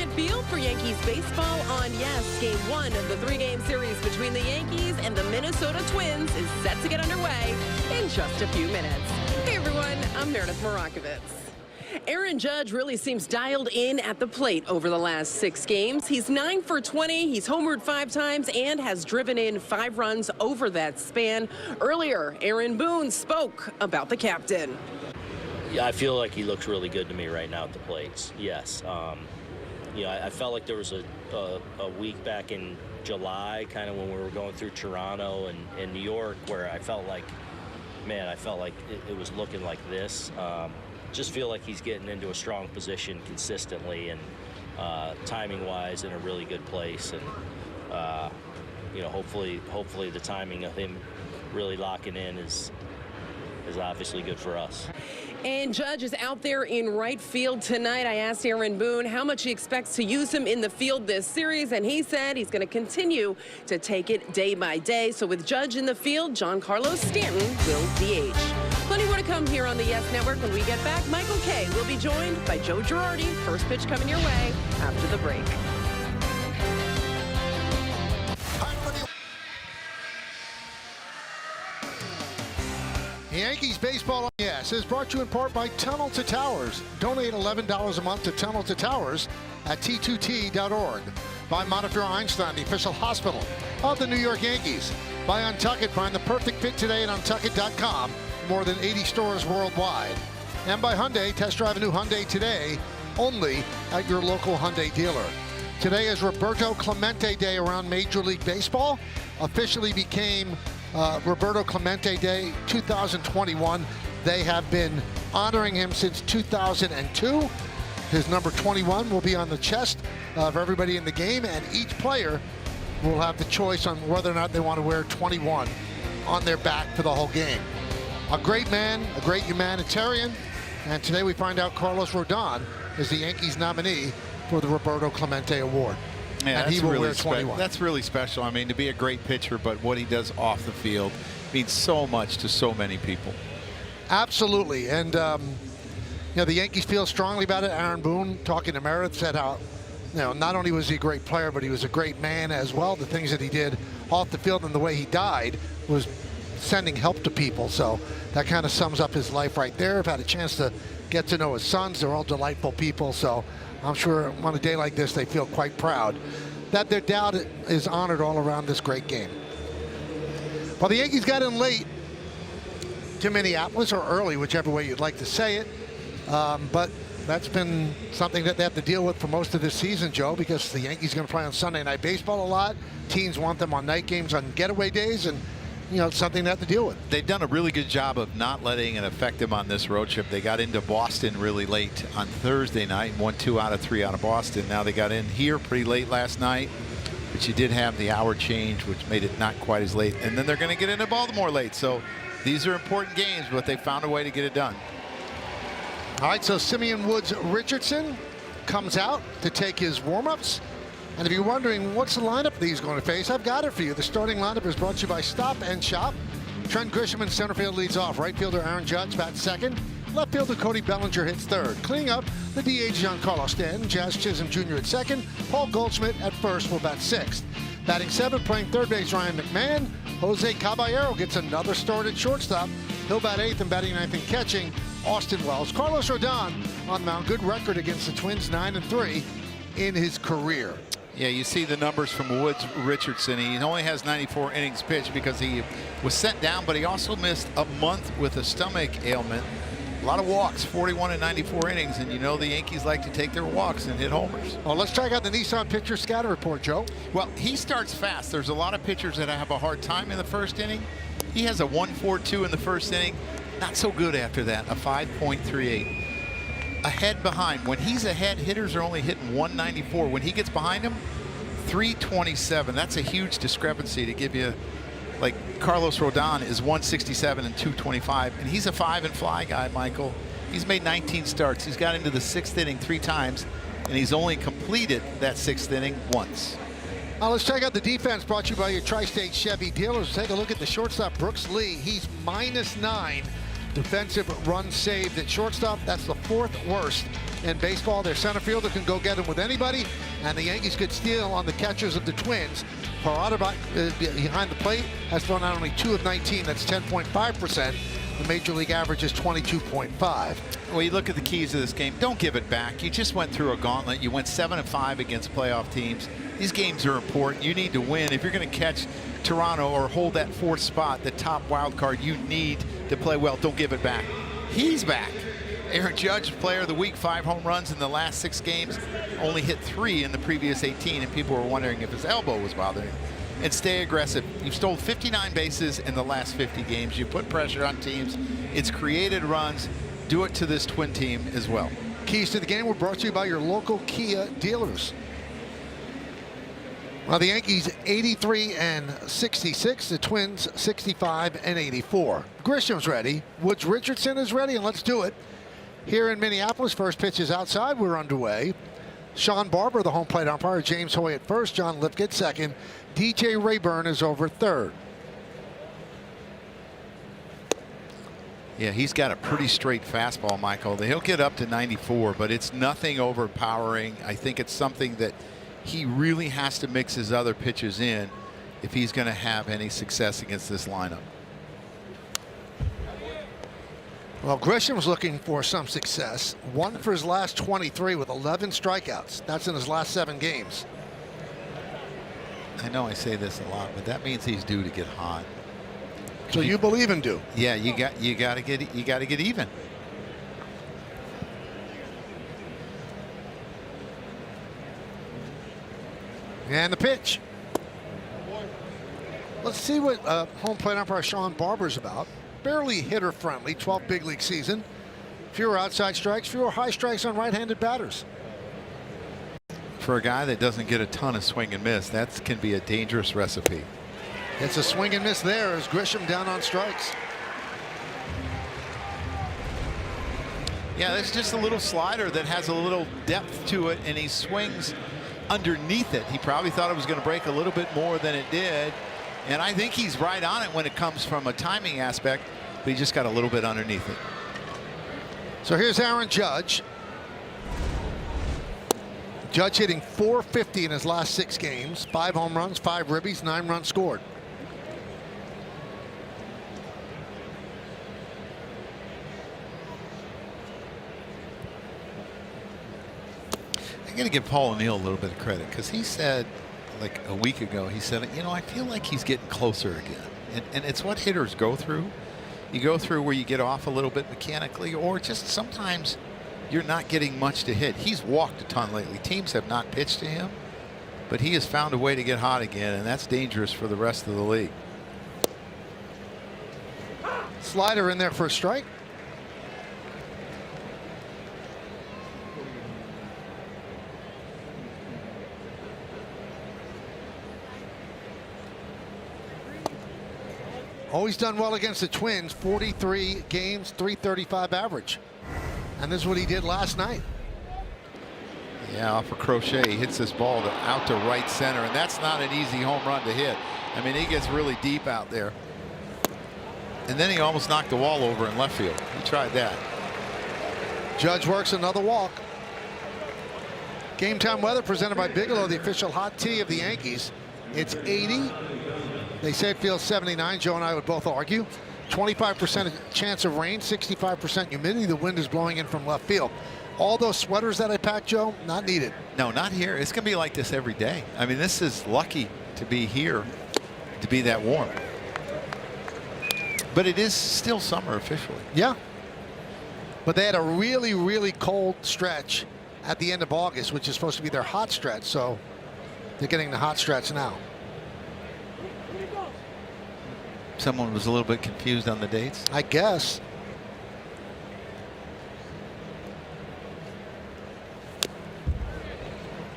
Target Field for Yankees baseball on Game 1 of the 3-game series between the Yankees and the Minnesota Twins is set to get underway in just a few minutes. Hey everyone, I'm Meredith Morakovitz. Aaron Judge really seems dialed in at the plate over the last 6 games. He's 9 for 20. He's homered 5 times and has driven in 5 runs over that span. Earlier, Aaron Boone spoke about the captain. Yeah, I feel like he looks really good to me right now at the plate. Yes. I felt like there was a week back in July, kind of when we were going through Toronto and New York, where I felt like, it was looking like this. Just feel like he's getting into a strong position consistently and timing-wise in a really good place. And, hopefully the timing of him really locking in is obviously good for us. And Judge is out there in right field tonight. I asked Aaron Boone how much he expects to use him in the field this series, and he said he's going to continue to take it day by day. So with Judge in the field, Giancarlo Stanton will DH. Plenty more to come here on the Yes Network. When we get back, Michael Kay will be joined by Joe Girardi. First pitch coming your way after the break. Yankees baseball on Yes is brought to you in part by Tunnel to Towers. Donate $11 a month to Tunnel to Towers at T2T.org. By Montefiore Einstein, the official hospital of the New York Yankees. By Untuckit, find the perfect fit today at Untuckit.com. More than 80 stores worldwide. And by Hyundai, test drive a new Hyundai today, only at your local Hyundai dealer. Today is Roberto Clemente Day around Major League Baseball. Officially became Roberto Clemente Day 2021. They have been honoring him since 2002. His number 21 will be on the chest of everybody in the game, and each player will have the choice on whether or not they want to wear 21 on their back for the whole game. A great man, a great humanitarian, and today we find out Carlos Rodón is the Yankees nominee for the Roberto Clemente Award. Yeah, and he will really wear 21. That's really special. I mean, to be a great pitcher, but what he does off the field means so much to so many people. Absolutely. And, the Yankees feel strongly about it. Aaron Boone, talking to Meredith, said how, not only was he a great player, but he was a great man as well. The things that he did off the field and the way he died was sending help to people. So that kind of sums up his life right there. I've had a chance to get to know his sons. They're all delightful people. So I'm sure on a day like this, they feel quite proud that their dad is honored all around this great game. Well, the Yankees got in late to Minneapolis, or early, whichever way you'd like to say it. But that's been something that they have to deal with for most of this season, Joe, because the Yankees are going to play on Sunday Night Baseball a lot. Teams want them on night games on getaway days, and it's something they have to deal with. They've done a really good job of not letting it affect them on this road trip. They got into Boston really late on Thursday night, won 2 out of 3 out of Boston. Now they got in here pretty late last night, but you did have the hour change, which made it not quite as late. And then they're going to get into Baltimore late. So these are important games, but they found a way to get it done. All right, so Simeon Woods Richardson comes out to take his warm-ups. And if you're wondering what's the lineup that he's going to face, I've got it for you. The starting lineup is brought to you by Stop and Shop. Trent Grisham in center field leads off. Right fielder Aaron Judge bats second. Left fielder Cody Bellinger hits third. Cleaning up, the DH Giancarlo Stanton. Jazz Chisholm Jr. at second. Paul Goldschmidt at first will bat sixth. Batting seventh, playing third base, Ryan McMahon. Jose Caballero gets another start at shortstop. He'll bat eighth, and batting ninth and catching, Austin Wells. Carlos Rodón on mound. Good record against the Twins, 9-3 in his career. Yeah, you see the numbers from Woods Richardson. He only has 94 innings pitched because he was sent down, but he also missed a month with a stomach ailment. A lot of walks, 41 and 94 innings, and the Yankees like to take their walks and hit homers. Well, let's check out the Nissan pitcher scatter report, Joe. Well, he starts fast. There's a lot of pitchers that have a hard time in the first inning. He has a 1.42 in the first inning. Not so good after that, a 5.38. Ahead behind. When he's ahead, hitters are only hitting 194. When he gets behind him, 327. That's a huge discrepancy to give you. Like Carlos Rodón is 167 and 225, and he's a 5 and fly guy, Michael. He's made 19 starts. He's got into the 6th inning 3 times, and he's only completed that 6th inning once. Let's check out the defense brought to you by your Tri-State Chevy dealers. Take a look at the shortstop, Brooks Lee. He's -9 defensive runs saved at shortstop. That's the 4th worst in baseball. Their center fielder can go get him with anybody, and the Yankees could steal on the catchers of the Twins. Parada behind the plate has thrown out only 2 of 19. That's 10.5%. The major league average is 22.5. Well, you look at the keys of this game. Don't give it back. You just went through a gauntlet. You went 7-5 against playoff teams. These games are important. You need to win. If you're going to catch Toronto or hold that 4th spot, the top wild card, you need to play well. Don't give it back. He's back. Aaron Judge, player of the week, 5 home runs in the last 6 games, only hit 3 in the previous 18, and people were wondering if his elbow was bothering him. And stay aggressive. You've stole 59 bases in the last 50 games. You put pressure on teams. It's created runs. Do it to this Twin team as well. Keys to the game were brought to you by your local Kia dealers. Well, the Yankees 83-66, the Twins 65-84. Grisham's ready, Woods Richardson is ready, and let's do it. Here in Minneapolis, first pitch is outside, we're underway. Sean Barber, the home plate umpire, James Hoy at first, John Lipkett second, DJ Rayburn is over third. Yeah, he's got a pretty straight fastball, Michael. He'll get up to 94, but it's nothing overpowering. I think it's something that he really has to mix his other pitches in if he's going to have any success against this lineup. Well, Grisham's looking for some success. 1 for his last 23 with 11 strikeouts. That's in his last 7 games. I know I say this a lot, but that means he's due to get hot. So you believe in due? Yeah, you got to get even. And the pitch. Let's see what home plate umpire Sean Barber's about. Barely hitter friendly, 12 big league season. Fewer outside strikes, fewer high strikes on right-handed batters. For a guy that doesn't get a ton of swing and miss, that can be a dangerous recipe. It's a swing and miss there as Grisham down on strikes. Yeah, there's just a little slider that has a little depth to it, and he swings underneath it. He probably thought it was going to break a little bit more than it did, and I think he's right on it when it comes from a timing aspect, but he just got a little bit underneath it. So here's Aaron Judge. Judge hitting .450 in his last 6 games, 5 home runs, 5 ribbies, 9 runs scored. I'm going to give Paul O'Neill a little bit of credit because he said like a week ago, he said, you know, I feel like he's getting closer again. And it's what hitters go through. You go through where you get off a little bit mechanically, or just sometimes you're not getting much to hit. He's walked a ton lately. Teams have not pitched to him, but he has found a way to get hot again, and that's dangerous for the rest of the league. Slider in there for a strike. Always done well against the Twins. 43 games, .335 average. And this is what he did last night. Yeah, off a crochet, he hits this ball out to right center, and that's not an easy home run to hit. I mean, he gets really deep out there. And then he almost knocked the wall over in left field. He tried that. Judge works another walk. Game time weather presented by Bigelow, the official hot tea of the Yankees. It's 80. They say it feels 79. Joe and I would both argue. 25% chance of rain, 65% humidity. The wind is blowing in from left field. All those sweaters that I packed, Joe, not needed. No, not here. It's going to be like this every day. I mean, this is lucky to be here, to be that warm. But it is still summer officially. Yeah. But they had a really, really cold stretch at the end of August, which is supposed to be their hot stretch. So they're getting the hot stretch now. Someone was a little bit confused on the dates. I guess.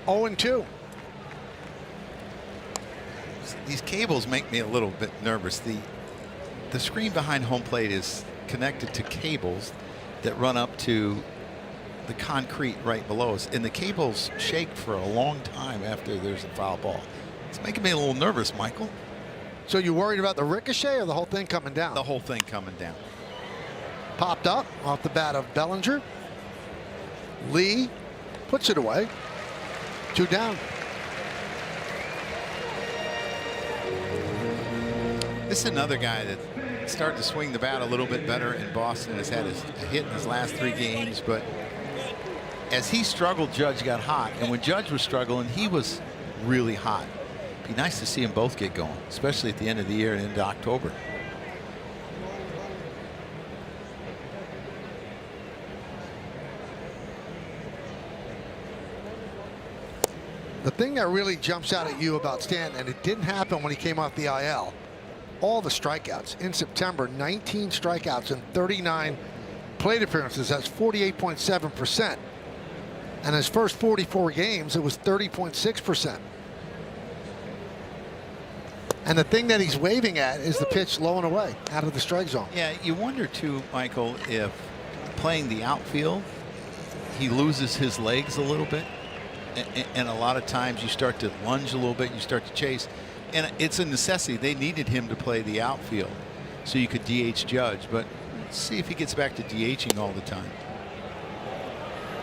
Oh, and 2. These cables make me a little bit nervous. The screen behind home plate is connected to cables that run up to the concrete right below us, and the cables shake for a long time after there's a foul ball. It's making me a little nervous, Michael. So you worried about the ricochet or the whole thing coming down? The whole thing coming down. Popped up off the bat of Bellinger. Lee puts it away. 2 down. This is another guy that started to swing the bat a little bit better in Boston. Has had a hit in his last 3 games, but as he struggled, Judge got hot, and when Judge was struggling, he was really hot. Be nice to see them both get going, especially at the end of the year and into October. The thing that really jumps out at you about Stanton, and it didn't happen when he came off the IL, all the strikeouts. In September, 19 strikeouts and 39 plate appearances. That's 48.7%. And his first 44 games, it was 30.6%. And the thing that he's waving at is the pitch low and away out of the strike zone. Yeah, you wonder too, Michael, if playing the outfield, he loses his legs a little bit. And a lot of times you start to lunge a little bit, you start to chase. And it's a necessity. They needed him to play the outfield so you could DH Judge. But let's see if he gets back to DHing all the time.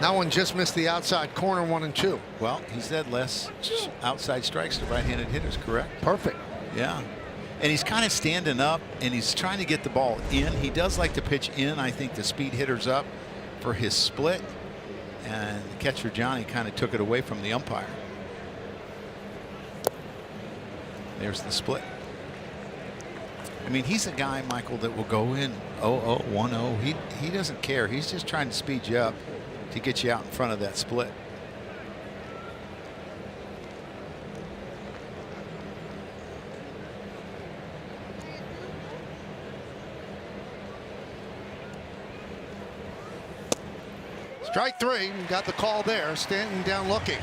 That one just missed the outside corner, 1 and 2. Well, he's had less outside strikes to right-handed hitters, correct? Perfect. Yeah. And he's kind of standing up, and he's trying to get the ball in. He does like to pitch in, I think, to speed hitters up for his split. And catcher Johnny kind of took it away from the umpire. There's the split. I mean, he's a guy, Michael, that will go in 0-0, 1-0. He doesn't care. He's just trying to speed you up to get you out in front of that split. Strike 3, got the call there. Stanton down looking.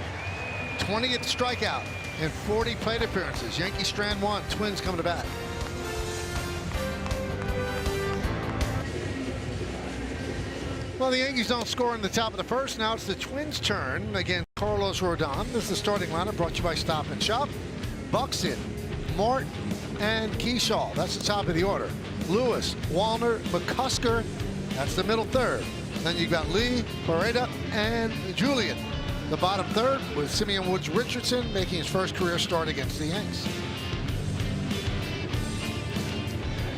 20th strikeout in 40 plate appearances. Yankees strand 1, Twins coming to bat. Well, the Yankees don't score in the top of the first. Now it's the Twins' turn against Carlos Rodón. This is the starting lineup brought to you by Stop and Shop. Buxton, Martin, and Keyshaw. That's the top of the order. Lewis, Wallner, McCusker. That's the middle third. Then you've got Lee, Barreda, and Julian. The bottom third with Simeon Woods Richardson making his first career start against the Yankees.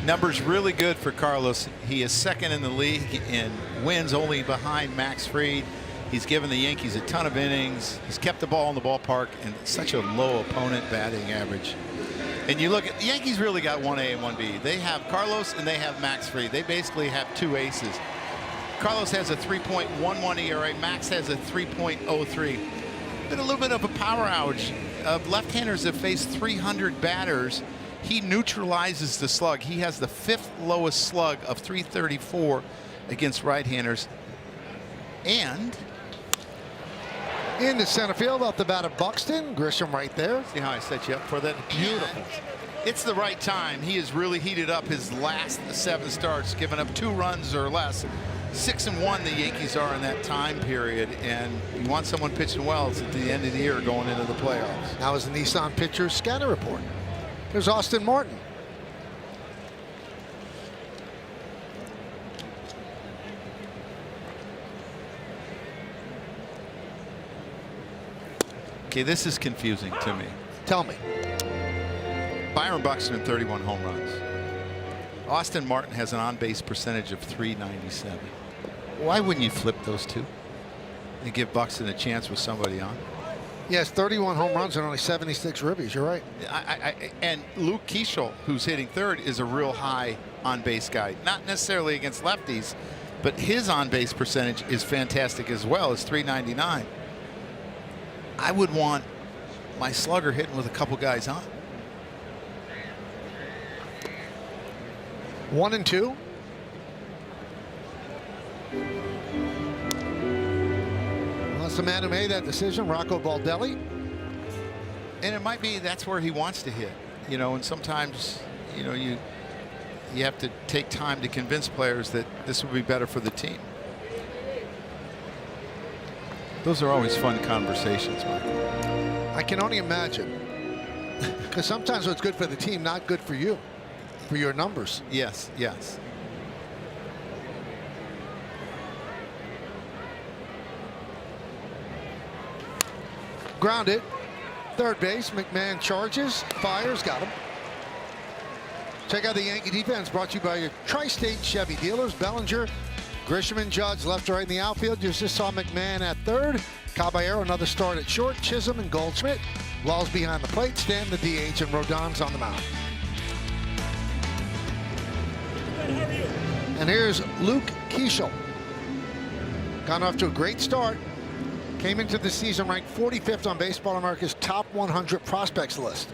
Numbers really good for Carlos. He is second in the league in wins, only behind Max Fried. He's given the Yankees a ton of innings. He's kept the ball in the ballpark and such a low opponent batting average. And you look at the Yankees really got 1A and 1B. They have Carlos and they have Max Fried. They basically have 2 aces. Carlos has a 3.11 ERA. Max has a 3.03. Been a little bit of a power outage. Left-handers have faced 300 batters. He neutralizes the slug. He has the 5th lowest slug of 334 against right-handers. And into center field off the bat of Buxton. Grisham right there. See how I set you up for that? Beautiful. It's the right time. He has really heated up his last 7 starts, giving up 2 runs or less. 6-1 the Yankees are in that time period, and you want someone pitching well. It's at the end of the year going into the playoffs. Now is the Nissan Pitchers scatter report. There's Austin Martin. Okay, this is confusing to me. Tell me. Byron Buxton 31 home runs. Austin Martin has an on-base percentage of .397. Why wouldn't you flip those two and give Buxton a chance with somebody on? Yes, 31 home runs and only 76 ribbies. You're right. And Luke Keyshaw, who's hitting third, is a real high on-base guy. Not necessarily against lefties, but his on-base percentage is fantastic as well. It's .399. I would want my slugger hitting with a couple guys on. 1 and 2. Well, that's the man who made that decision, Rocco Baldelli. And it might be that's where he wants to hit, you know, and sometimes, you know, you have to take time to convince players that this would be better for the team. Those are always fun conversations, Michael. I can only imagine. Because sometimes what's good for the team, not good for you, for your numbers. Yes, yes. Grounded. Third base, McMahon charges, fires, got him. Check out the Yankee defense, brought to you by your Tri-State Chevy dealers. Bellinger, Grisham, and Judge left to right in the outfield. You just saw McMahon at third. Caballero, another start at short. Chisholm and Goldschmidt. Laws behind the plate. Stan, the DH, and Rodon's on the mound. And here's Luke Keeschel. Gone off to a great start. Came into the season ranked 45th on Baseball America's top 100 prospects list.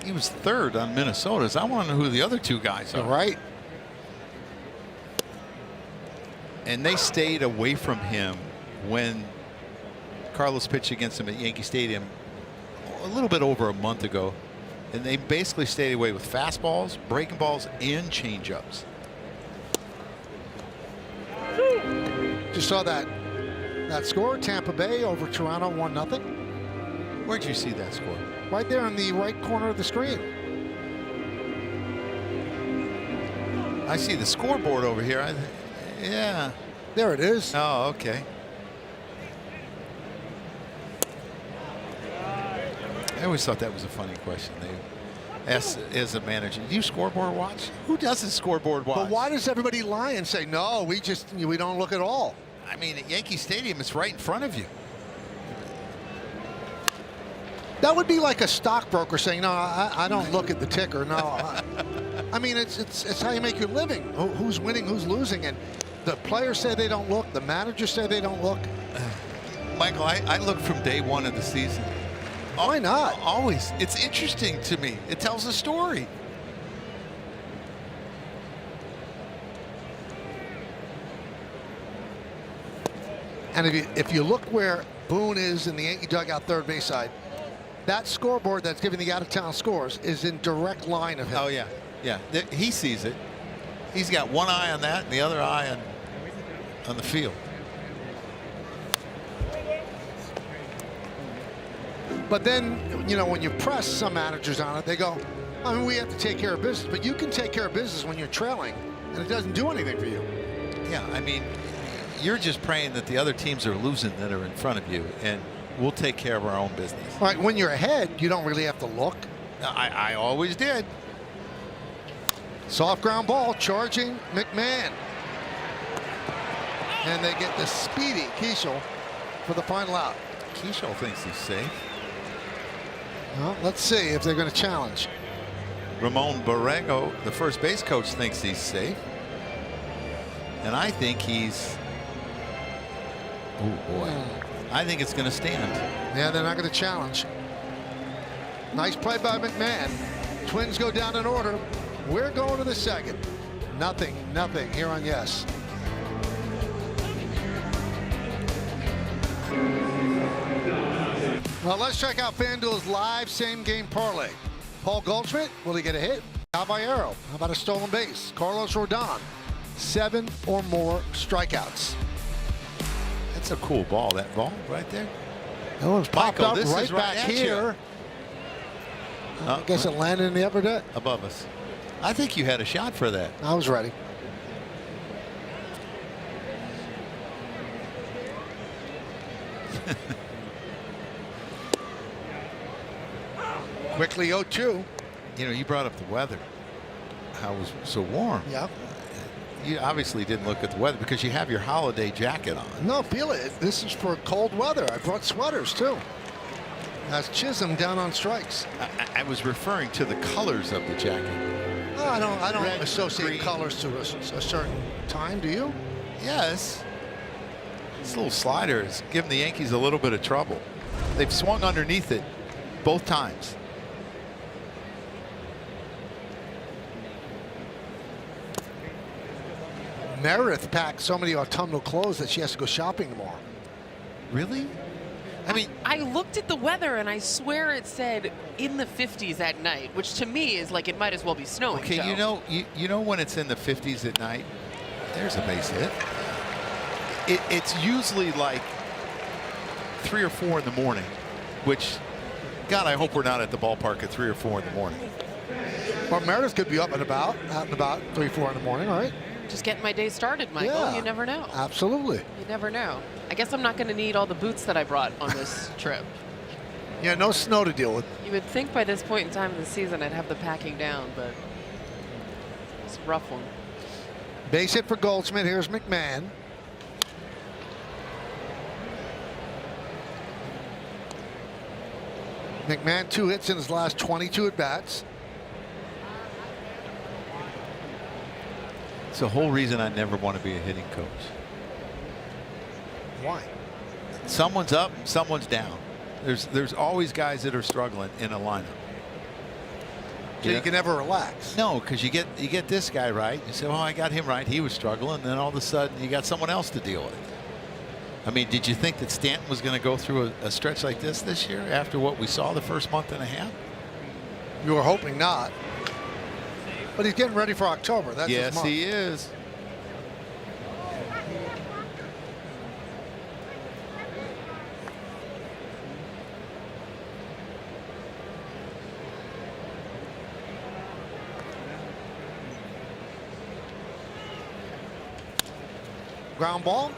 He was third on Minnesota's. I want to know who the other two guys are. Right. And they stayed away from him when Carlos pitched against him at Yankee Stadium a little bit over a month ago. And they basically stayed away with fastballs, breaking balls, and changeups. Just saw that score. Tampa Bay over Toronto 1-0. Where'd you see that score? Right there in the right corner of the screen. I see the scoreboard over here. Yeah. There it is. Oh, okay. I always thought that was a funny question. They ask as a manager, do you scoreboard watch? Who doesn't scoreboard watch? But why does everybody lie and say, no, we don't look at all? I mean, at Yankee Stadium, it's right in front of you. That would be like a stockbroker saying, no, I don't look at the ticker. No. I mean, it's how you make your living. Who's winning, who's losing. And the players say they don't look. The managers say they don't look. Michael, I look from day one of the season. Why not? Always. It's interesting to me. It tells a story. And if you look where Boone is in the Yankee dugout third base side, that scoreboard that's giving the out-of-town scores is in direct line of him. Oh, yeah. Yeah. He sees it. He's got one eye on that and the other eye on the field. But then, you know, when you press some managers on it, they go, I mean, we have to take care of business. But you can take care of business when you're trailing, and it doesn't do anything for you. Yeah, I mean, you're just praying that the other teams are losing that are in front of you, and we'll take care of our own business. All right, when you're ahead, you don't really have to look. I always did. Soft ground ball, charging McMahon. And they get the speedy Keeschel for the final out. Keeschel thinks he's safe. Well, let's see if they're going to challenge. Ramon Borrego, the first base coach, thinks he's safe. And I think he's... Oh, boy. I think it's going to stand. Yeah, they're not going to challenge. Nice play by McMahon. Twins go down in order. We're going to the second. Nothing here on Yes. Well, let's check out FanDuel's live same-game parlay. Paul Goldschmidt, will he get a hit? Caballero, how about a stolen base? Carlos Rodón, 7 or more strikeouts. That's a cool ball, that ball right there. That one's popped Michael, up this right is back right at here. I guess it landed in the upper deck. Above us. I think you had a shot for that. I was ready. Quickly 0-2. You know, you brought up the weather. How it was so warm. Yeah. You obviously didn't look at the weather because you have your holiday jacket on. No, feel it. This is for cold weather. I brought sweaters too. That's Chisholm down on strikes. I was referring to the colors of the jacket. Oh, I don't Red, associate green. colors to a certain time. Do you? Yes. This little slider is giving the Yankees a little bit of trouble. They've swung underneath it both times. Meredith packed so many autumnal clothes that she has to go shopping tomorrow. Really? I mean, I looked at the weather and I swear it said in the 50s at night, which to me is like it might as well be snowing. okay, Joe. you know when it's in the 50s at night, there's a base hit. It's usually like 3 or 4 in the morning, which, God, I hope we're not at the ballpark at 3 or 4 in the morning. Well, Meredith could be out and about 3, 4 in the morning, all right? Just getting my day started, Michael. Yeah, You never know. Absolutely. You never know. I guess I'm not going to need all the boots that I brought on this trip. Yeah, no snow to deal with. You would think by this point in time of the season I'd have the packing down, but it's a rough one. Base hit for Goldschmidt. Here's McMahon. McMahon 2 hits in his last 22 at-bats. It's the whole reason I never want to be a hitting coach. Why? Someone's up, someone's down. There's always guys that are struggling in a lineup. So you can never relax. No, because you get this guy right. You say, "Oh, I got him right. He was struggling." And then all of a sudden, you got someone else to deal with. I mean, did you think that Stanton was going to go through a stretch like this year after what we saw the first month and a half? You were hoping not. But he's getting ready for October. That's his month. Yes, he is. Ground ball.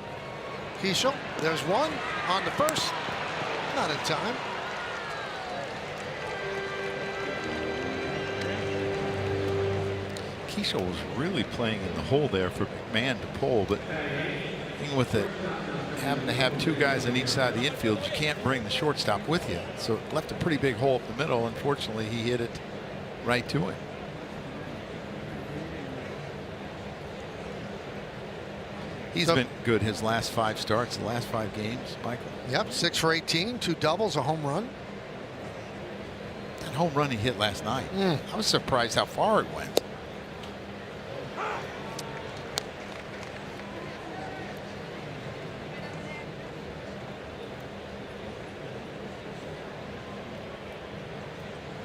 Keishel. There's one on the first. Not in time. Keishel was really playing in the hole there for McMahon to pull, but thing with it, having to have two guys on each side of the infield, you can't bring the shortstop with you. So it left a pretty big hole up the middle. Unfortunately, he hit it right to him. He's been good his last 5 starts, the last 5 games, Michael. Yep, 6 for 18, 2 doubles, a home run. That home run he hit last night. I was surprised how far it went.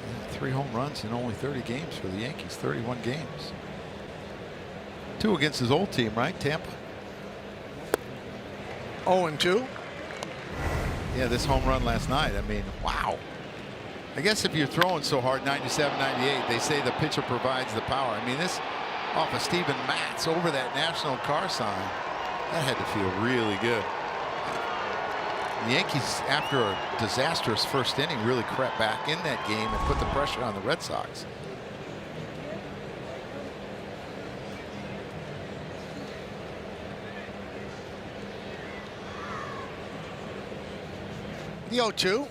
Yeah, 3 home runs in only 30 games for the Yankees, 31 games. 2 against his old team, right? Tampa. 0-2. Yeah, this home run last night. I mean, wow. I guess if you're throwing so hard, 97, 98, they say the pitcher provides the power. I mean, this off of Steven Matz over that National Car sign. That had to feel really good. The Yankees, after a disastrous first inning, really crept back in that game and put the pressure on the Red Sox. The 0-2.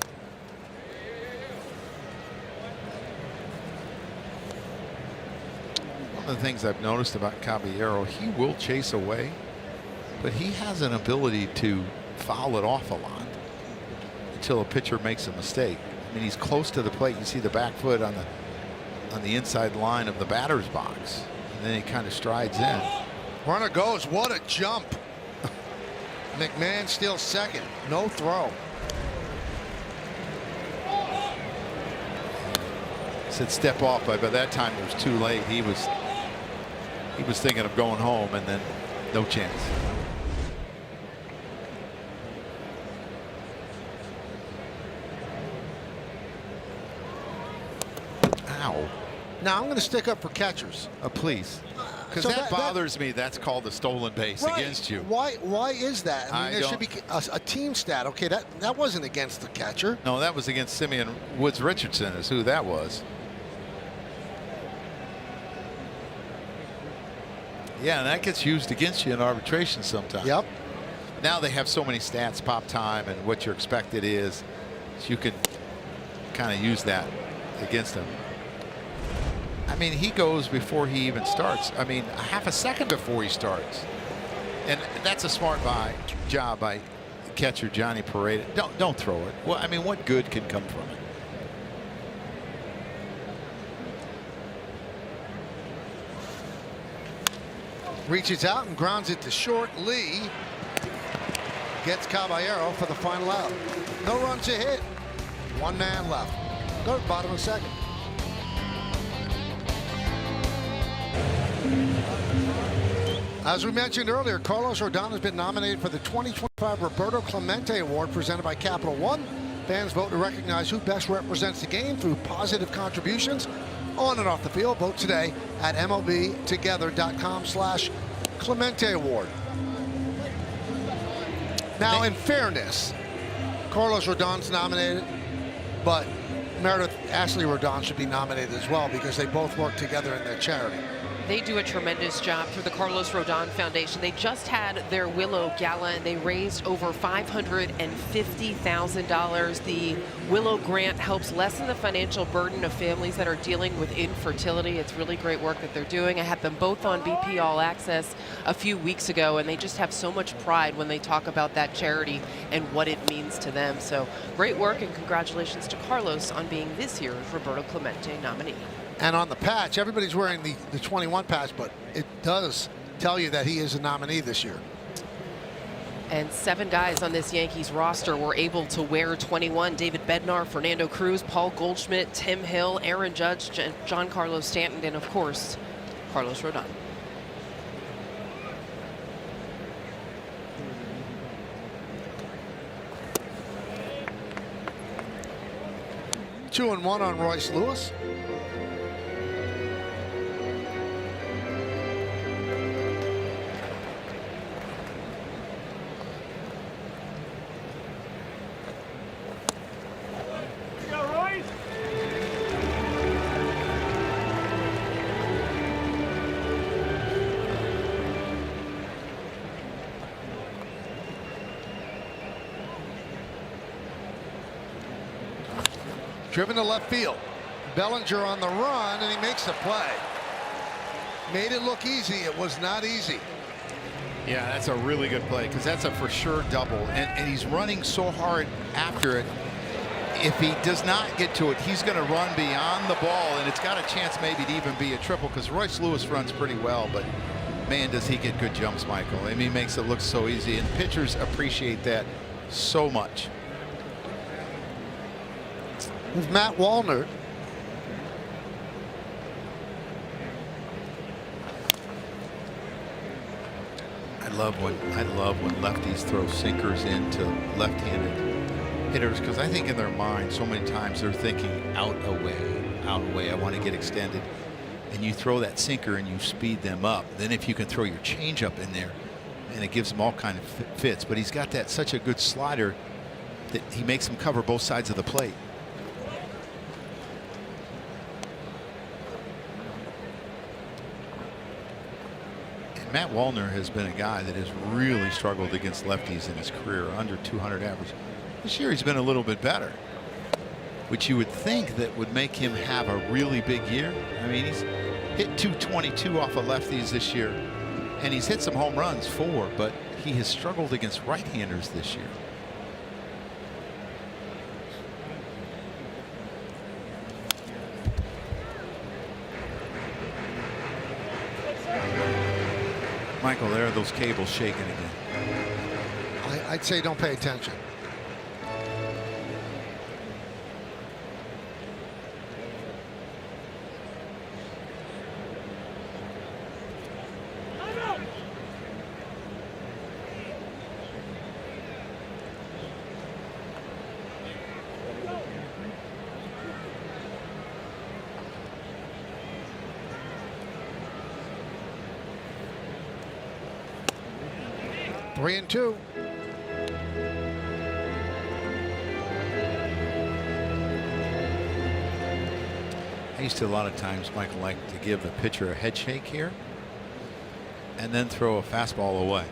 One of the things I've noticed about Caballero, he will chase away, but he has an ability to foul it off a lot until a pitcher makes a mistake. I mean, he's close to the plate. You see the back foot on the inside line of the batter's box, and then he kind of strides in. Runner goes. What a jump. McMahon steals second. No throw. Said step off, but by that time it was too late. He was thinking of going home, and then no chance. Ow. Now I'm going to stick up for catchers. Please. Because So that bothers me. That's called a stolen base against you. Why is that? I mean, there should be a team stat. Okay, that wasn't against the catcher. No, that was against Simeon Woods Richardson is who that was. Yeah, and that gets used against you in arbitration sometimes. Yep. Now they have so many stats, pop time, and what your expected is, so you can kind of use that against him. I mean, he goes before he even starts. I mean, a half a second before he starts. And that's a smart job by catcher Johnny Parade. Don't throw it. Well, I mean, what good can come from it? Reaches out and grounds it to short. Lee gets Caballero for the final out. No runs to hit. 1 man left. Go to the bottom of the second. As we mentioned earlier, Carlos Rodón has been nominated for the 2025 Roberto Clemente Award presented by Capital One. Fans vote to recognize who best represents the game through positive contributions on and off the field. Vote today at MLBtogether.com/Rodón. Clemente Award. Now, in fairness, Carlos Rodon's nominated, but Meredith Ashley Rodon should be nominated as well because they both work together in their charity. They do a tremendous job through the Carlos Rodon Foundation. They just had their Willow Gala, and they raised over $550,000. The Willow Grant helps lessen the financial burden of families that are dealing with infertility. It's really great work that they're doing. I had them both on BP All Access a few weeks ago, and they just have so much pride when they talk about that charity and what it means to them. So great work, and congratulations to Carlos on being this year's Roberto Clemente nominee. And on the patch, everybody's wearing the 21 patch, but it does tell you that he is a nominee this year. And 7 guys on this Yankees roster were able to wear 21. David Bednar, Fernando Cruz, Paul Goldschmidt, Tim Hill, Aaron Judge, Giancarlo Stanton, and of course, Carlos Rodon. Two and one on Royce Lewis. Driven to left field. Bellinger on the run, and he makes the play. Made it look easy. It was not easy. Yeah, that's a really good play because that's a for sure double. And he's running so hard after it. If he does not get to it, he's going to run beyond the ball, and it's got a chance maybe to even be a triple because Royce Lewis runs pretty well, but man, does he get good jumps, Michael. I mean, he makes it look so easy, and pitchers appreciate that so much. With Matt Wallner. I love when lefties throw sinkers into left-handed hitters because I think in their mind so many times they're thinking out away. I want to get extended, and you throw that sinker and you speed them up. Then if you can throw your changeup in there, and it gives them all kind of fits. But he's got that such a good slider that he makes them cover both sides of the plate. Matt Wallner has been a guy that has really struggled against lefties in his career, under 200 average. This year he's been a little bit better, which you would think that would make him have a really big year. I mean, he's hit 222 off of lefties this year, and he's hit some home runs, 4, but he has struggled against right-handers this year. Michael, there are those cables shaking again. I'd say don't pay attention. Three and two. I used to a lot of times, Michael, like to give the pitcher a head shake here and then throw a fastball away.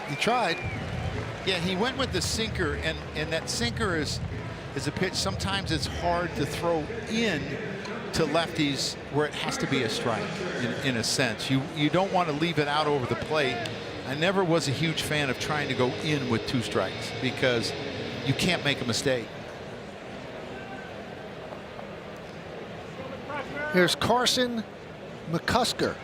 He tried. Yeah, he went with the sinker, and that sinker is a pitch. Sometimes it's hard to throw in to lefties where it has to be a strike in a sense. You don't want to leave it out over the plate. I never was a huge fan of trying to go in with 2 strikes because you can't make a mistake. Here's Carson McCusker.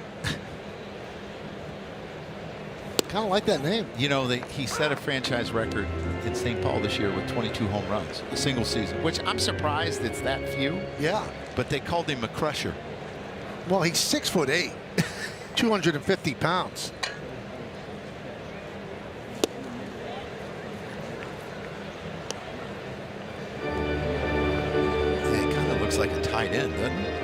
Kind of like that name. You know, he set a franchise record in St. Paul this year with 22 home runs, a single season, which I'm surprised it's that few. Yeah. But they called him a crusher. Well, he's 6'8", 250 pounds. It kind of looks like a tight end, doesn't it?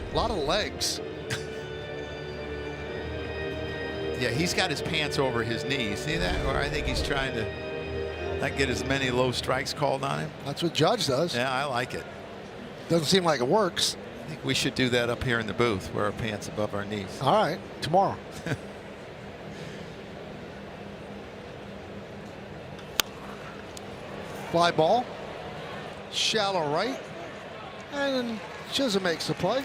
punch, a lot of legs. Yeah, he's got his pants over his knees. See that? Or I think he's trying to not get as many low strikes called on him. That's what Judge does. Yeah, I like it. Doesn't seem like it works. I think we should do that up here in the booth, wear our pants above our knees. All right, tomorrow. Fly ball, shallow right, and Chisholm makes the play.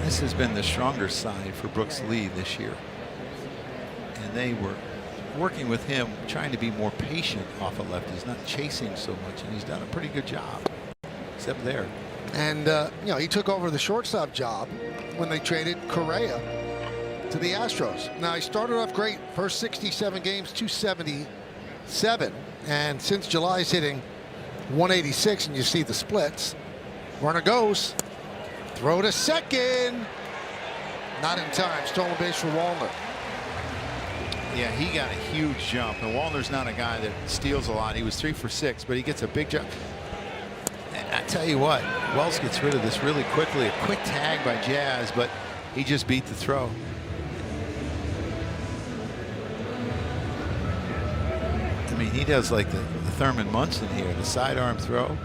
This has been the stronger side for Brooks Lee this year. And they were working with him, trying to be more patient off a left. He's not chasing so much, and he's done a pretty good job, except there. And, you know, he took over the shortstop job when they traded Correa to the Astros. Now, he started off great. First 67 games, 277. And since July, he's hitting 186, and you see the splits. Runner goes. Throw to second. Not in time. Stolen base for Wallner. Yeah, he got a huge jump. And Wallner's not a guy that steals a lot. He was 3 for 6, but he gets a big jump. And I tell you what, Wells gets rid of this really quickly. A quick tag by Jazz, but he just beat the throw. I mean, he does like the Thurman Munson here, the sidearm throw.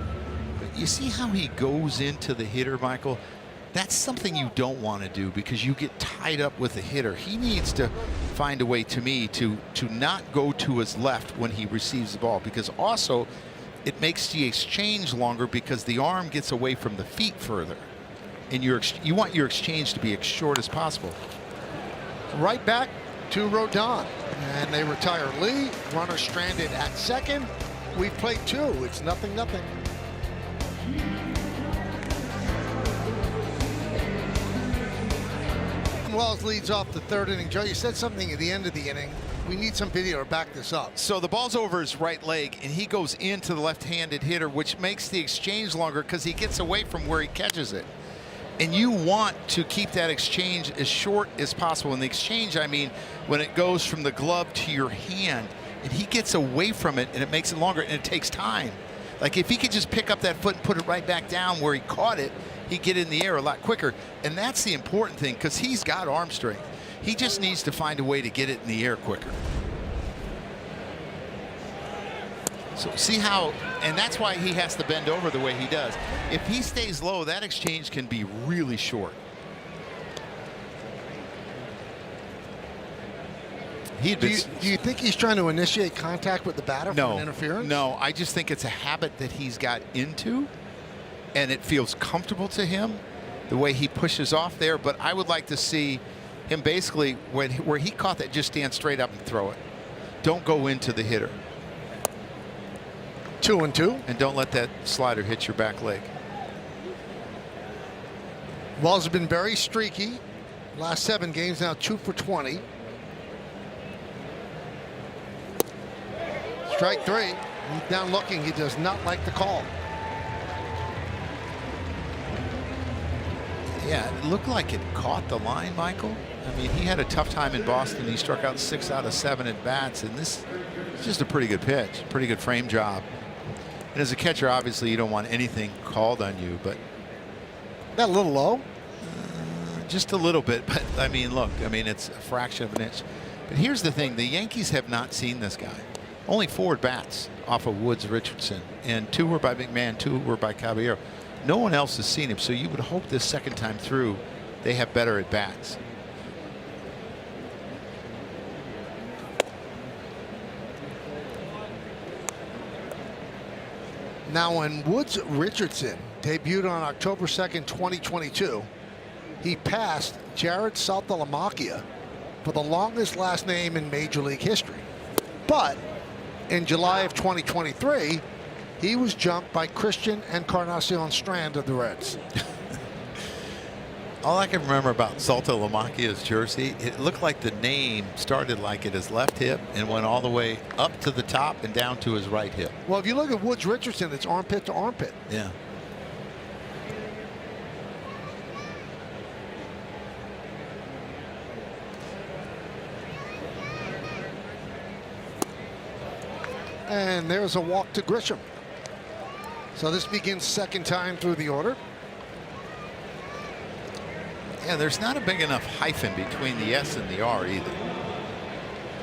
But you see how he goes into the hitter, Michael? That's something you don't want to do because you get tied up with the hitter. He needs to find a way, to me, to not go to his left when he receives the ball, because also it makes the exchange longer because the arm gets away from the feet further, and you want your exchange to be as short as possible. Right back to Rodón, and they retire Lee. Runner stranded at second. We've played 2. It's 0-0. Wells leads off the 3rd inning. Joe, you said something at the end of the inning. We need some video to back this up. So the ball's over his right leg, and he goes into the left-handed hitter, which makes the exchange longer because he gets away from where he catches it. And you want to keep that exchange as short as possible. In the exchange, I mean, when it goes from the glove to your hand, and he gets away from it, and it makes it longer, and it takes time. Like if he could just pick up that foot and put it right back down where he caught it, he'd get in the air a lot quicker. And that's the important thing, because he's got arm strength. He just needs to find a way to get it in the air quicker. So see how, and that's why he has to bend over the way he does. If he stays low, that exchange can be really short. Do you think he's trying to initiate contact with the batter for an interference? No, I just think it's a habit that he's got into, and it feels comfortable to him the way he pushes off there. But I would like to see him basically where he caught that, just stand straight up and throw it. Don't go into the hitter. 2-2. And don't let that slider hit your back leg. Wells has been very streaky. Last 7 games, now 2 for 20. Strike 3. He's down looking. He does not like the call. Yeah, it looked like it caught the line, Michael. I mean, he had a tough time in Boston. He struck out 6 out of 7 at bats, and this is just a pretty good pitch, pretty good frame job. And as a catcher, obviously, you don't want anything called on you, but that a little low? Just a little bit, but I mean, look, I mean, it's a fraction of an inch. But here's the thing: the Yankees have not seen this guy. Only 4 at bats off of Woods Richardson, and 2 were by McMahon, 2 were by Caballero. No one else has seen him, so you would hope this second time through they have better at bats. Now, when Woods Richardson debuted on October 2nd, 2022, he passed Jared Saltalamacchia for the longest last name in Major League history. But in July of 2023, he was jumped by Christian Encarnacion Strand of the Reds. All I can remember about Salto Lamakia's jersey, it looked like the name started like at his left hip and went all the way up to the top and down to his right hip. Well, if you look at Woods Richardson, it's armpit to armpit. Yeah. And there's a walk to Grisham. So this begins second time through the order. Yeah, there's not a big enough hyphen between the S and the R either.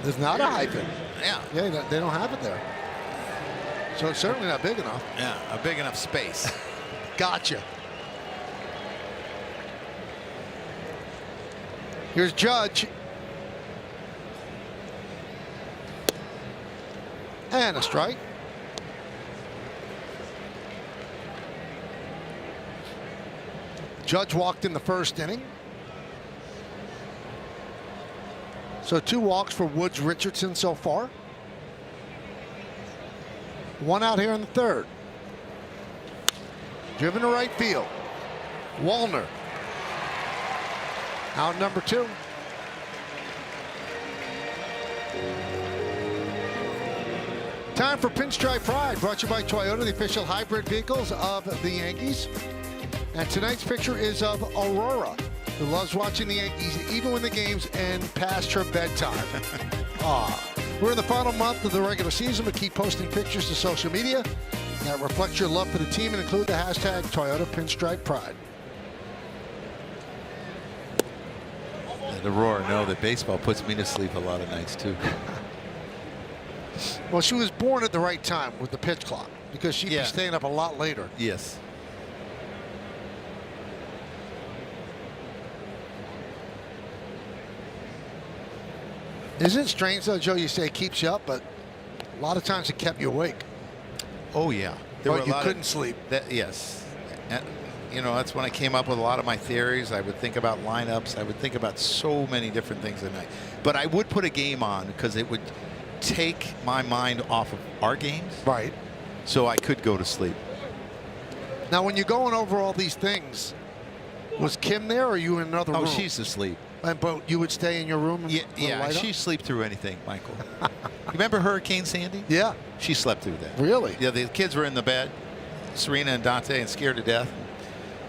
There's not a hyphen. Yeah. Yeah, they don't have it there. So it's certainly not big enough. Yeah, a big enough space. Gotcha. Here's Judge. And a strike. Judge walked in the first inning. So 2 walks for Woods Richardson so far. 1 out here in the third. Driven to right field. Wallner. Out number 2. Time for Pinstripe Pride, brought to you by Toyota, the official hybrid vehicles of the Yankees. And tonight's picture is of Aurora, who loves watching the Yankees even when the games end past her bedtime. We're in the final month of the regular season, but keep posting pictures to social media that reflect your love for the team and include the hashtag Toyota Pinstripe Pride. And Aurora know that baseball puts me to sleep a lot of nights too. Well, she was born at the right time with the pitch clock because she'd be staying up a lot later. Yes. Isn't it strange though, Joe, you say it keeps you up, but a lot of times it kept you awake. Oh yeah. But you couldn't sleep. Yes. And, you know, that's when I came up with a lot of my theories. I would think about lineups. I would think about so many different things at night. But I would put a game on because it would take my mind off of our games. Right. So I could go to sleep. Now, when you're going over all these things, was Kim there or you in another room? Oh, she's asleep. But you would stay in your room? Yeah, she sleep through anything, Michael. You remember Hurricane Sandy? Yeah. She slept through that. Really? Yeah, the kids were in the bed, Serena and Dante, and scared to death.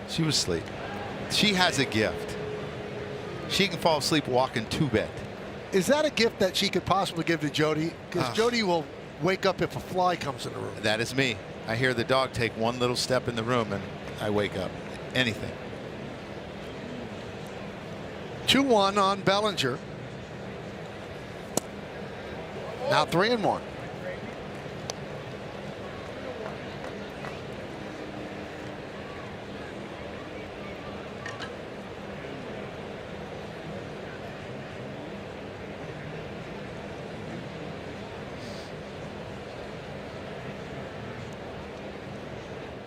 She was asleep. She has a gift. She can fall asleep walking to bed. Is that a gift that she could possibly give to Jody? Because Jody will wake up if a fly comes in the room. That is me. I hear the dog take one little step in the room and I wake up. Anything. 2-1 on Bellinger. Now 3-1.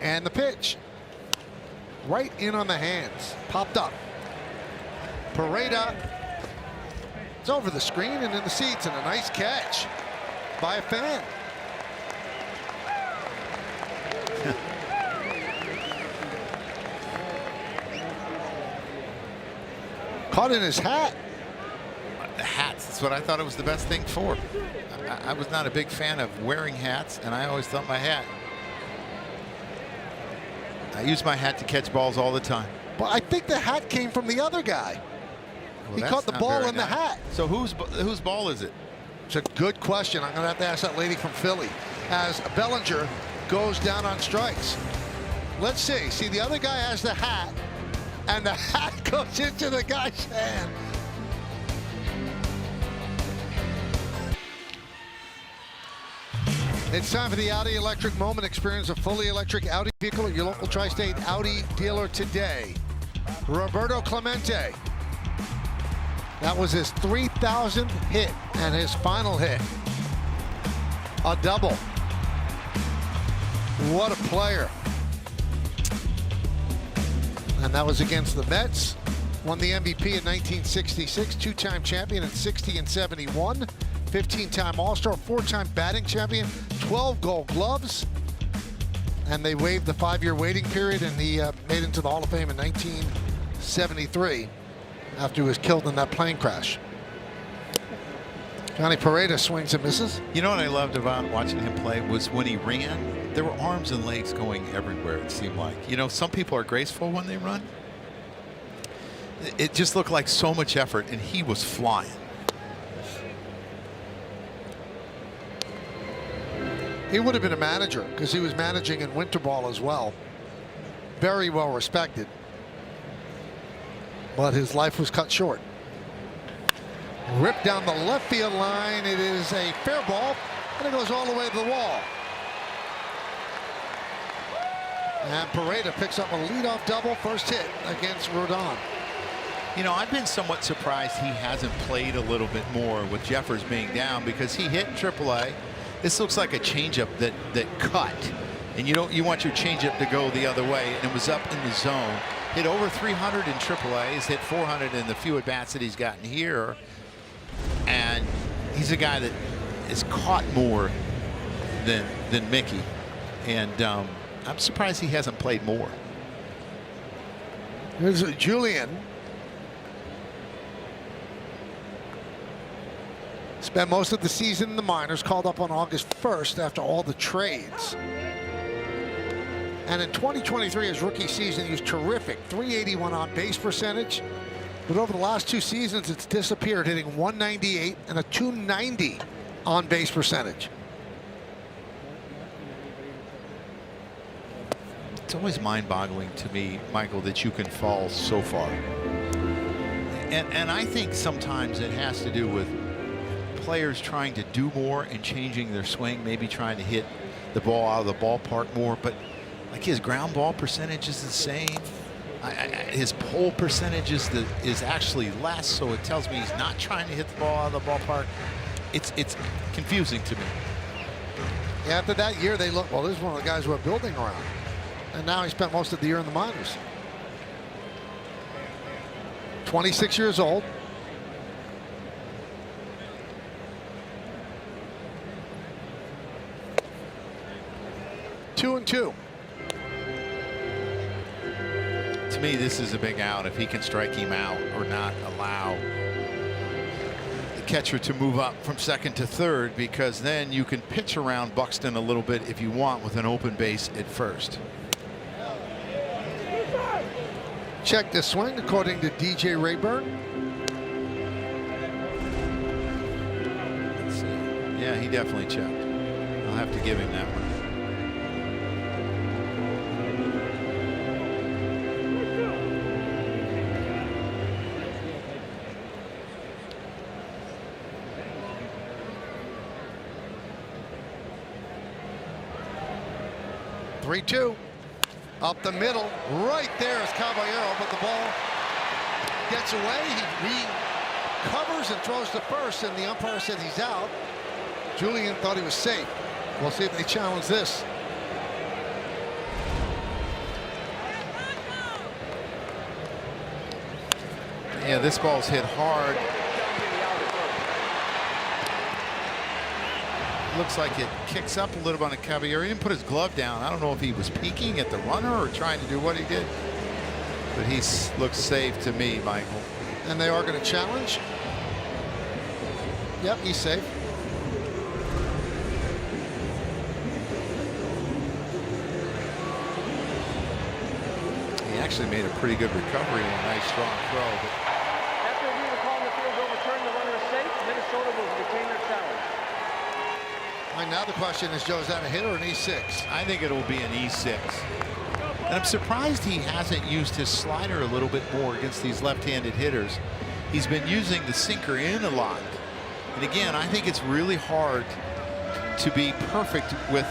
And the pitch. Right in on the hands. Popped up. Pareda. It's over the screen and in the seats, and a nice catch by a fan. Caught in his hat. The hats, that's what I thought it was the best thing for. I was not a big fan of wearing hats, and I always thought my hat. I use my hat to catch balls all the time. But I think the hat came from the other guy. Well, he caught the ball in the hat. So whose ball is it? It's a good question. I'm going to have to ask that lady from Philly as Bellinger goes down on strikes. Let's see. See, the other guy has the hat, and the hat goes into the guy's hand. It's time for the Audi Electric Moment. Experience a fully electric Audi vehicle at your local Tri-State Audi dealer today. Roberto Clemente. That was his 3,000th hit and his final hit. A double. What a player. And that was against the Mets. Won the MVP in 1966, two-time champion in 60 and 71. 15-time All-Star, 4-time batting champion, 12 Gold Gloves, and they waived the 5-year waiting period, and he made into the Hall of Fame in 73 after he was killed in that plane crash. Johnny Pareda swings and misses. You know what I loved about watching him play was when he ran, there were arms and legs going everywhere, it seemed like. You know, some people are graceful when they run. It just looked like so much effort, and he was flying. He would have been a manager because he was managing in winter ball as well. Very well respected. But his life was cut short. Ripped down the left field line. It is a fair ball, and it goes all the way to the wall. And Pareda picks up a leadoff double, first hit against Rodón. You know, I've been somewhat surprised he hasn't played a little bit more with Jeffers being down, because he hit AAA. This looks like a changeup that cut, and you want your changeup to go the other way, and it was up in the zone. Hit over 300 in AAA. He's hit 400 in the few at bats that he's gotten here. And he's a guy that is caught more than Mickey, and I'm surprised he hasn't played more. Here's Julian. Spent most of the season in the minors, called up on August 1st after all the trades. And in 2023, his rookie season, he was terrific. 381 on base percentage. But over the last 2 seasons, it's disappeared, hitting 198 and a 290 on base percentage. It's always mind-boggling to me, Michael, that you can fall so far. And I think sometimes it has to do with players trying to do more and changing their swing, maybe trying to hit the ball out of the ballpark more. But like, his ground ball percentage is the same. His pull percentage is actually less, so it tells me he's not trying to hit the ball out of the ballpark. It's confusing to me. Yeah, after that year, they look, well, this is one of the guys we're building around. And now he spent most of the year in the minors. 26 years old. Two and two. To me, this is a big out if he can strike him out or not allow the catcher to move up from second to third, because then you can pitch around Buxton a little bit if you want with an open base at first. Check the swing according to DJ Rayburn. Let's see. Yeah, he definitely checked. I'll have to give him that one. Three-two. Up the middle. Right there is Caballero, but the ball gets away. He recovers and throws to first, and the umpire said he's out. Julian thought he was safe. We'll see if they challenge this. Yeah, this ball's hit hard. Looks like it kicks up a little bit on Caballero. He didn't put his glove down. I don't know if he was peeking at the runner or trying to do what he did, but he looks safe to me, Michael. And they are going to challenge. Yep, he's safe. He actually made a pretty good recovery and a nice strong throw. But after review, the call in the field is overturned. The runner is safe. Minnesota will retain their challenge. All right, now the question is, Joe, is that a hit or an E6? I think it'll be an E6. And I'm surprised he hasn't used his slider a little bit more against these left-handed hitters. He's been using the sinker in a lot. And again, I think it's really hard to be perfect with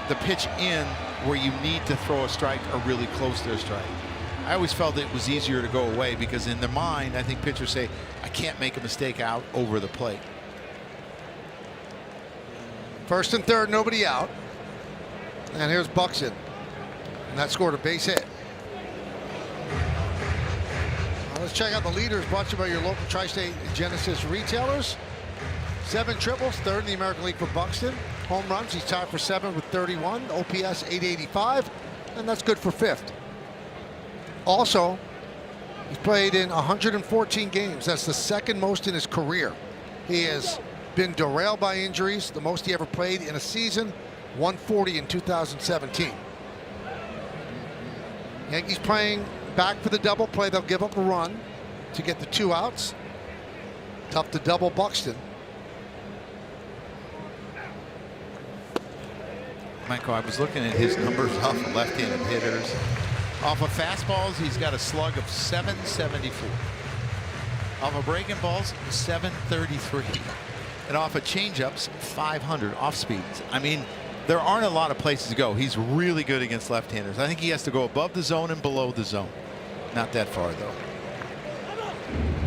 the pitch in where you need to throw a strike or really close to a strike. I always felt it was easier to go away, because in their mind, I think pitchers say, I can't make a mistake out over the plate. First and third, nobody out. And here's Buxton. And that scored a base hit. Now let's check out the leaders brought to you by your local Tri-State Genesis retailers. 7 triples, third in the American League for Buxton. Home runs, he's tied for 7 with 31. OPS 885, and that's good for 5th. Also, He's played in 114 games. That's the second most in his career. He has been derailed by injuries. The most he ever played in a season, 140 in 2017. Yankees playing back for the double play. They'll give up a run to get the 2 outs. Tough to double Buxton. Michael, I was looking at his numbers off of left-handed hitters. Off of fastballs, he's got a slug of 774. Off of breaking balls, 733. And off of changeups, 500 off speeds. I mean, there aren't a lot of places to go. He's really good against left-handers. I think he has to go above the zone and below the zone. Not that far, though.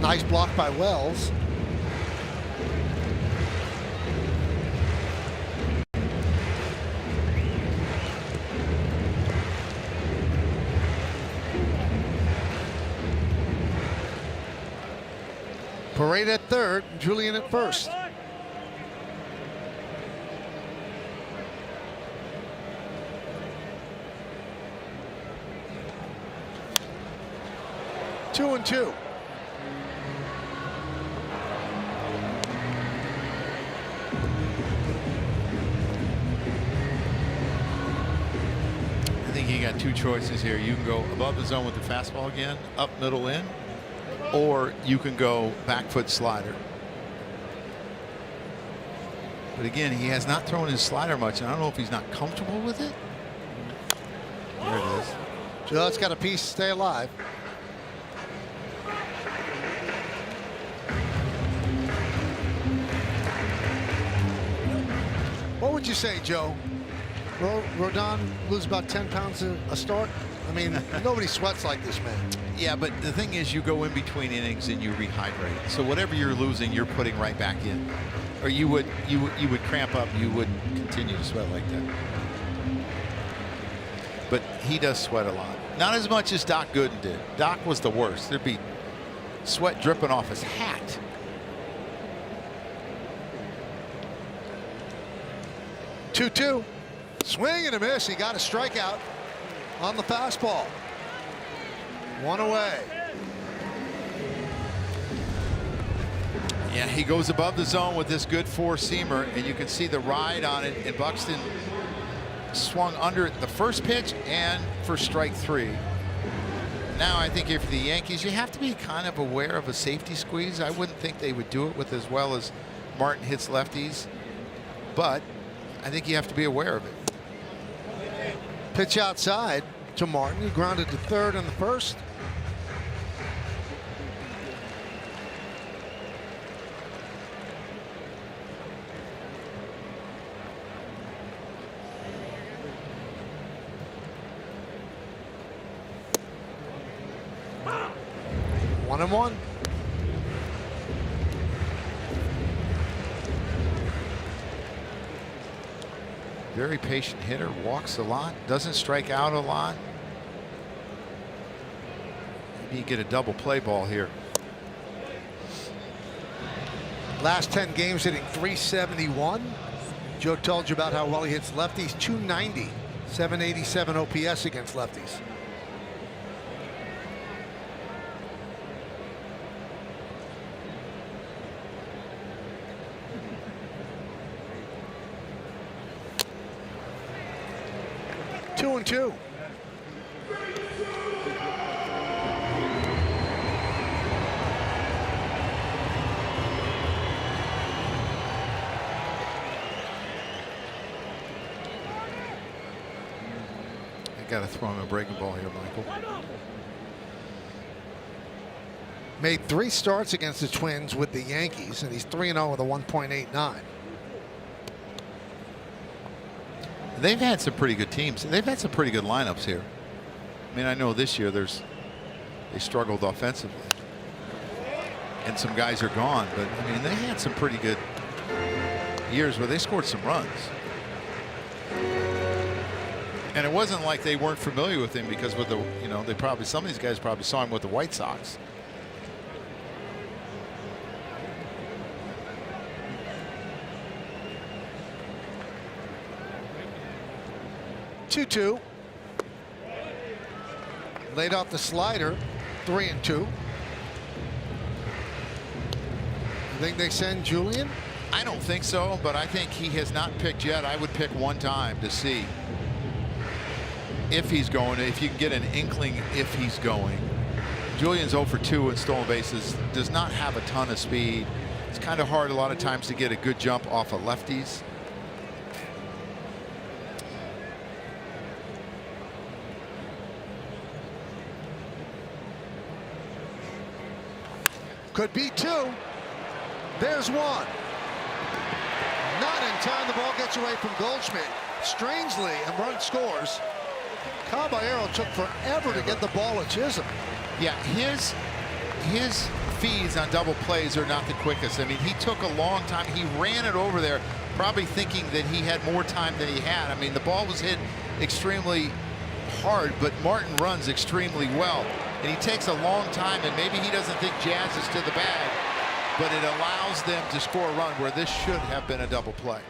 Nice block by Wells. Parade at third, Julian at first. Two and two. I think you got 2 choices here. You can go above the zone with the fastball again, up, middle, in, or you can go back foot slider. But again, he has not thrown his slider much, and I don't know if he's not comfortable with it. There it is. Just got a piece to stay alive. What would you say, Joe? Rodón lose about 10 pounds a start? I mean, nobody sweats like this man. Yeah, but the thing is, you go in between innings and you rehydrate. So whatever you're losing, you're putting right back in. Or you would cramp up. You wouldn't continue to sweat like that. But he does sweat a lot. Not as much as Doc Gooden did. Doc was the worst. There'd be sweat dripping off his hat. Two. Swing and a miss. He got a strikeout on the fastball. 1 away. Yeah, he goes above the zone with this good 4-seamer, and you can see the ride on it. And Buxton swung under the first pitch and for strike 3. Now I think if the Yankees, you have to be kind of aware of a safety squeeze. I wouldn't think they would do it with as well as Martin hits lefties, but I think you have to be aware of it. Pitch outside to Martin. He grounded to third in the first. One and one. Very patient hitter, walks a lot, doesn't strike out a lot. Maybe you get a double play ball here. Last 10 games hitting .371. Joe told you about how well he hits lefties. .290, 787 OPS against lefties. Two and two. I got to throw him a breaking ball here, Michael. Made 3 starts against the Twins with the Yankees, and he's 3-0 with a 1.89. They've had some pretty good teams. They've had some pretty good lineups here. I mean, I know this year they struggled offensively, and some guys are gone. But I mean, they had some pretty good years where they scored some runs. And it wasn't like they weren't familiar with him, because with the, they probably, some of these guys probably saw him with the White Sox. Two. Laid off the slider. 3-2. You think they send Julian? I don't think so, but I think he has not picked yet. I would pick one time to see if he's going, if you can get an inkling if he's going. Julian's 0 for 2 in stolen bases, does not have a ton of speed. It's kind of hard a lot of times to get a good jump off of lefties. Could be 2. There's 1. Not in time. The ball gets away from Goldschmidt. Strangely, and run scores. Caballero took forever to get the ball at Chisholm. Yeah, his feeds on double plays are not the quickest. I mean, he took a long time. He ran it over there, probably thinking that he had more time than he had. I mean, the ball was hit extremely hard, but Martin runs extremely well. And he takes a long time, and maybe he doesn't think Jazz is to the bag, but it allows them to score a run where this should have been a double play.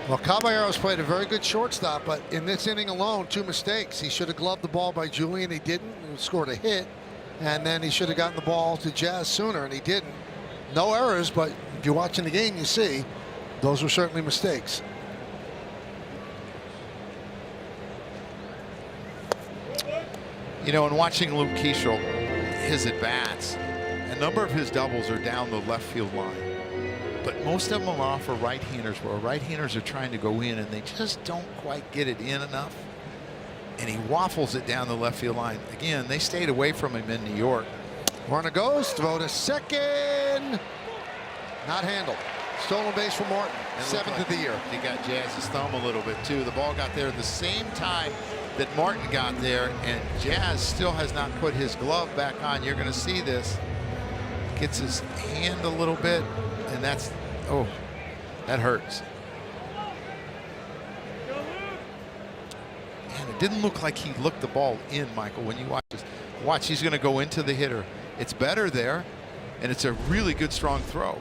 Well, Caballero's played a very good shortstop, but in this inning alone, 2 mistakes. He should have gloved the ball by Julian. He didn't. He scored a hit. And then he should have gotten the ball to Jazz sooner, and he didn't. No errors, but if you're watching the game, you see those were certainly mistakes. You know, in watching Luke Keeschel, his at-bats, a number of his doubles are down the left field line. But most of them are for right-handers, where right-handers are trying to go in and they just don't quite get it in enough. And he waffles it down the left field line. Again, they stayed away from him in New York. Runner goes, throw to second. Not handled. Stolen base for Martin, 7th of the year. He got Jazz's thumb a little bit too. The ball got there at the same time that Martin got there, and Jazz still has not put his glove back on. You're going to see this. Gets his hand a little bit, and that's, oh, that hurts. And it didn't look like he looked the ball in, Michael, when you watch this. Watch, he's going to go into the hitter. It's better there, and it's a really good, strong throw.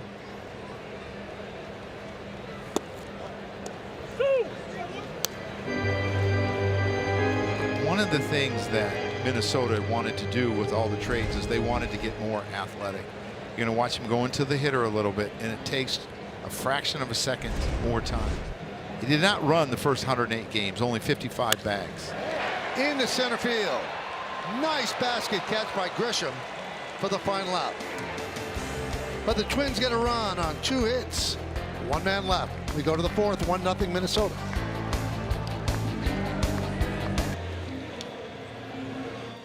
One of the things that Minnesota wanted to do with all the trades is they wanted to get more athletic. You're going to watch him go into the hitter a little bit, and it takes a fraction of a second more time. He did not run the first 108 games, only 55 bags. Into center field. Nice basket catch by Grisham for the final out. But the Twins get a run on 2 hits. 1 man left. We go to the 4th, 1-0 Minnesota.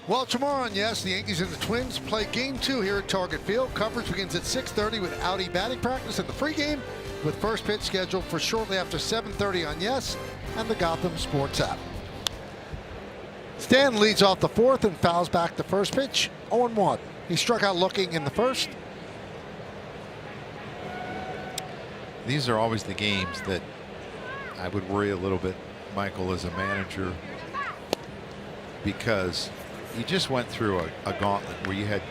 Well, tomorrow on Yes, the Yankees and the Twins play Game 2 here at Target Field. Coverage begins at 6:30 with Audi batting practice in the pregame, with first pitch scheduled for shortly after 7:30 on Yes and the Gotham Sports app. Stan leads off the 4th and fouls back the first pitch, 0-1. He struck out looking in the first. These are always the games that I would worry a little bit, Michael, as a manager, because you just went through a gauntlet where you had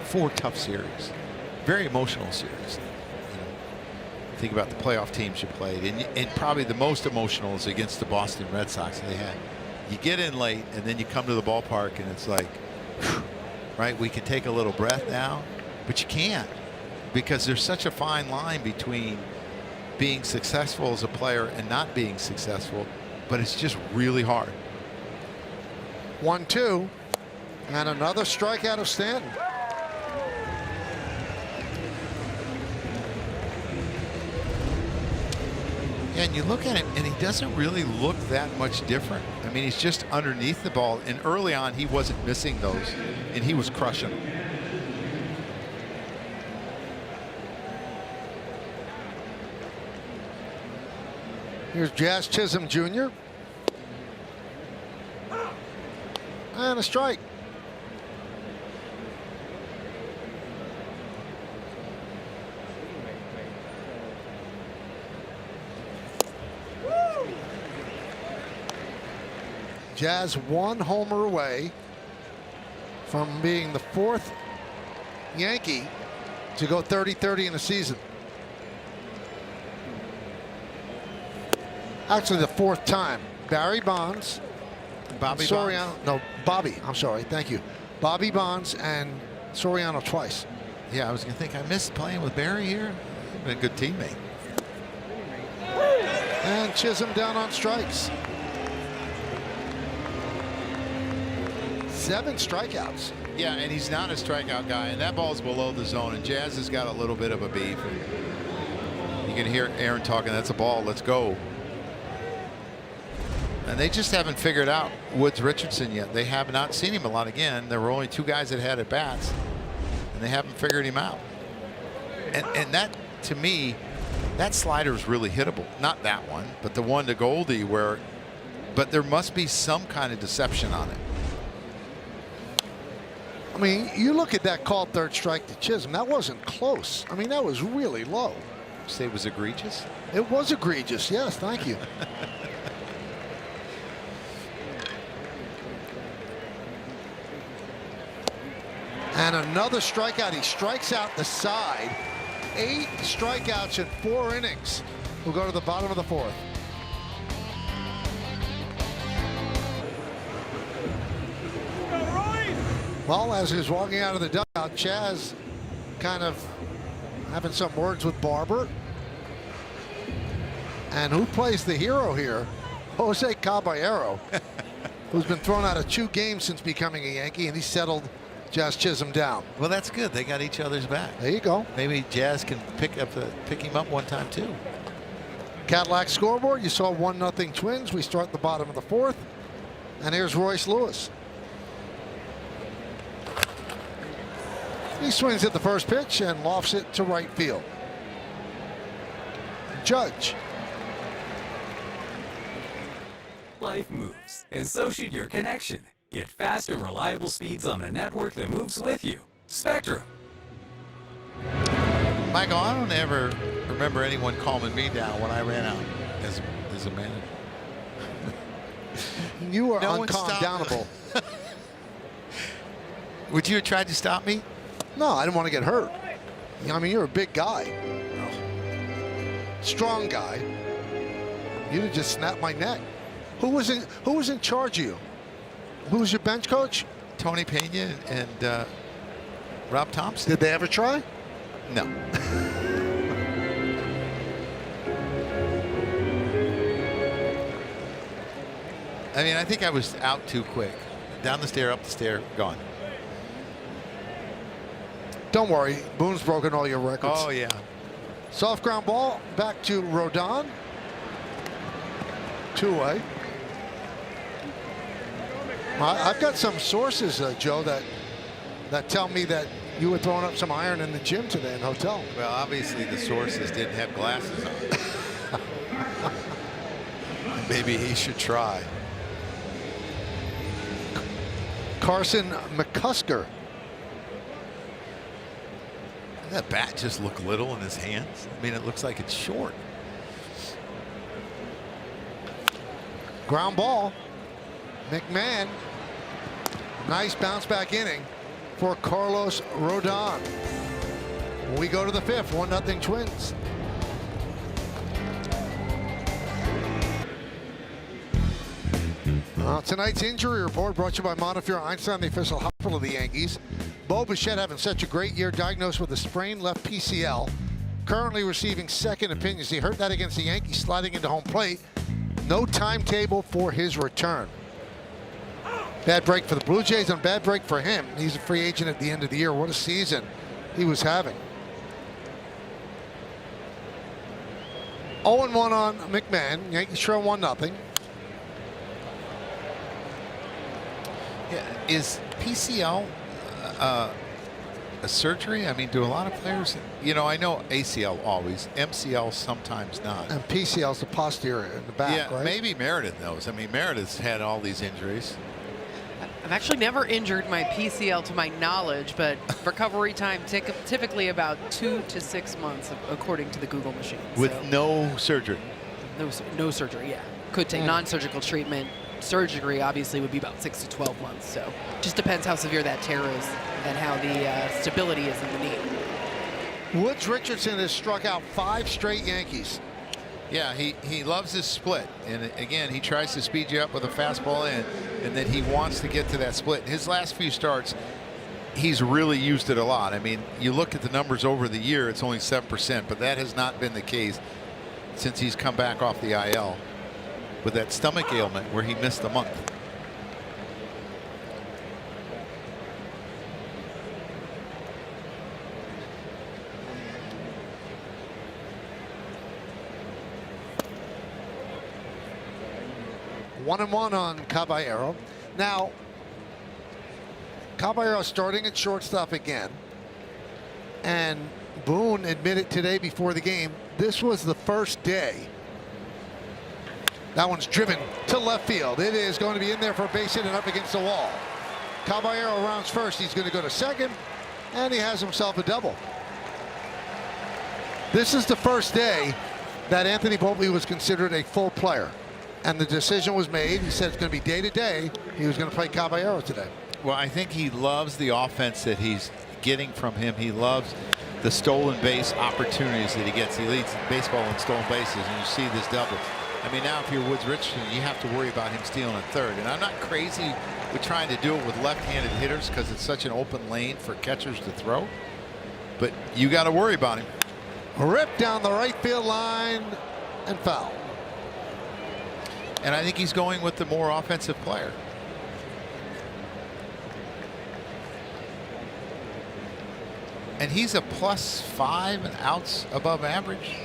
4 tough series, very emotional series. You know, think about the playoff teams you played, and probably the most emotional is against the Boston Red Sox. They had, you get in late, and then you come to the ballpark, and it's like, whew, right? We can take a little breath now, but you can't, because there's such a fine line between being successful as a player and not being successful. But it's just really hard. 1-2. And another strikeout of Stanton. And you look at him, and he doesn't really look that much different. I mean, he's just underneath the ball. And early on, he wasn't missing those, and he was crushing them. Here's Jazz Chisholm Jr. And a strike. Jazz 1 homer away from being the 4th Yankee to go 30-30 in a season. Actually, the 4th time. Barry Bonds. Bobby Soriano. Bonds. No, Bobby. I'm sorry. Thank you. Bobby Bonds and Soriano twice. Yeah, I was going to think I missed playing with Barry here. Been a good teammate. And Chisholm down on strikes. 7 strikeouts. Yeah, and he's not a strikeout guy, and that ball's below the zone, and Jazz has got a little bit of a beef. You can hear Aaron talking, that's a ball, let's go. And they just haven't figured out Woods Richardson yet. They have not seen him a lot again. There were only 2 guys that had at bats, and they haven't figured him out. And that, to me, that slider is really hittable. Not that one, but the one to Goldie where, but there must be some kind of deception on it. I mean, you look at that called 3rd strike to Chisholm. That wasn't close. I mean, that was really low. You say it was egregious? It was egregious. Yes, thank you. And another strikeout. He strikes out the side. 8 strikeouts in 4 innings. We'll go to the bottom of the 4th. Well, as he was walking out of the dugout, Chaz kind of having some words with Barber. And who plays the hero here? Jose Caballero, who's been thrown out of 2 games since becoming a Yankee, and he settled Jazz Chisholm down. Well, that's good. They got each other's back. There you go. Maybe Jazz can pick him up one time too. Cadillac scoreboard. You saw 1-0 Twins. We start the bottom of the 4th. And here's Royce Lewis. He swings at the first pitch and lofts it to right field. Judge. Life moves, and so should your connection. Get fast and reliable speeds on a network that moves with you. Spectrum. Michael, I don't ever remember anyone calming me down when I ran out as a manager. You are No one uncalm-downable. Would you have tried to stop me? No, I didn't want to get hurt. I mean, you're a big guy. Strong guy. You'd have just snapped my neck. Who was in charge of you? Who was your bench coach? Tony Pena and Rob Thompson. Did they ever try? No. I mean, I think I was out too quick. Down the stair, up the stair, gone. Don't worry, Boone's broken all your records. Oh, yeah. Soft ground ball back to Rodón. 2-way. I've got some sources, Joe, that tell me that you were throwing up some iron in the gym today in the hotel. Well, obviously the sources didn't have glasses on. Maybe he should try. Carson McCusker. That bat just looked little in his hands. I mean, it looks like it's short. Ground ball. McMahon. Nice bounce back inning for Carlos Rodón. We go to the 5th. 1-0 Twins. Tonight's injury report brought to you by Montefiore Einstein, the official hospital of the Yankees. Bo Bichette having such a great year, diagnosed with a sprained left PCL. Currently receiving second opinions. He hurt that against the Yankees, sliding into home plate. No timetable for his return. Bad break for the Blue Jays and bad break for him. He's a free agent at the end of the year. What a season he was having. 0-1 on McMahon. Yankees trail 1-0. Yeah, is PCL a surgery? I mean, do a lot of players, you know, I know ACL always, MCL sometimes not. And PCL's the posterior in the back, Yeah, right? maybe Meredith knows. I mean, Meredith's had all these injuries. I've actually never injured my PCL to my knowledge, but recovery time typically about 2 to 6 months, according to the Google machine. With So, no surgery. no surgery, yeah. Could take non-surgical treatment. Surgery obviously would be about 6 to 12 months. So just depends how severe that tear is and how the stability is in the knee. Woods Richardson has struck out 5 straight Yankees. Yeah, he loves his split, and again, he tries to speed you up with a fastball in, and then he wants to get to that split. His last few starts, he's really used it a lot. I mean, you look at the numbers over the year, it's only 7%, but that has not been the case since he's come back off the IL with that stomach ailment where he missed a month. One and one on Caballero. Now, Caballero starting at shortstop again. And Boone admitted today before the game, this was the first day. That one's driven to left field. It is going to be in there for a base hit and up against the wall. Caballero rounds first. He's going to go to second, and he has himself a double. This is the first day that Anthony Volpe was considered a full player. And the decision was made. He said it's going to be day to day. He was going to play Caballero today. Well, I think he loves the offense that he's getting from him. He loves the stolen base opportunities that he gets. He leads baseball in stolen bases, and you see this double. I mean, now if you're Woods Richardson, you have to worry about him stealing a third. And I'm not crazy with trying to do it with left-handed hitters because it's such an open lane for catchers to throw. But you got to worry about him. Ripped down the right field line and foul. And I think he's going with the more offensive player. And he's a +5 and outs above average.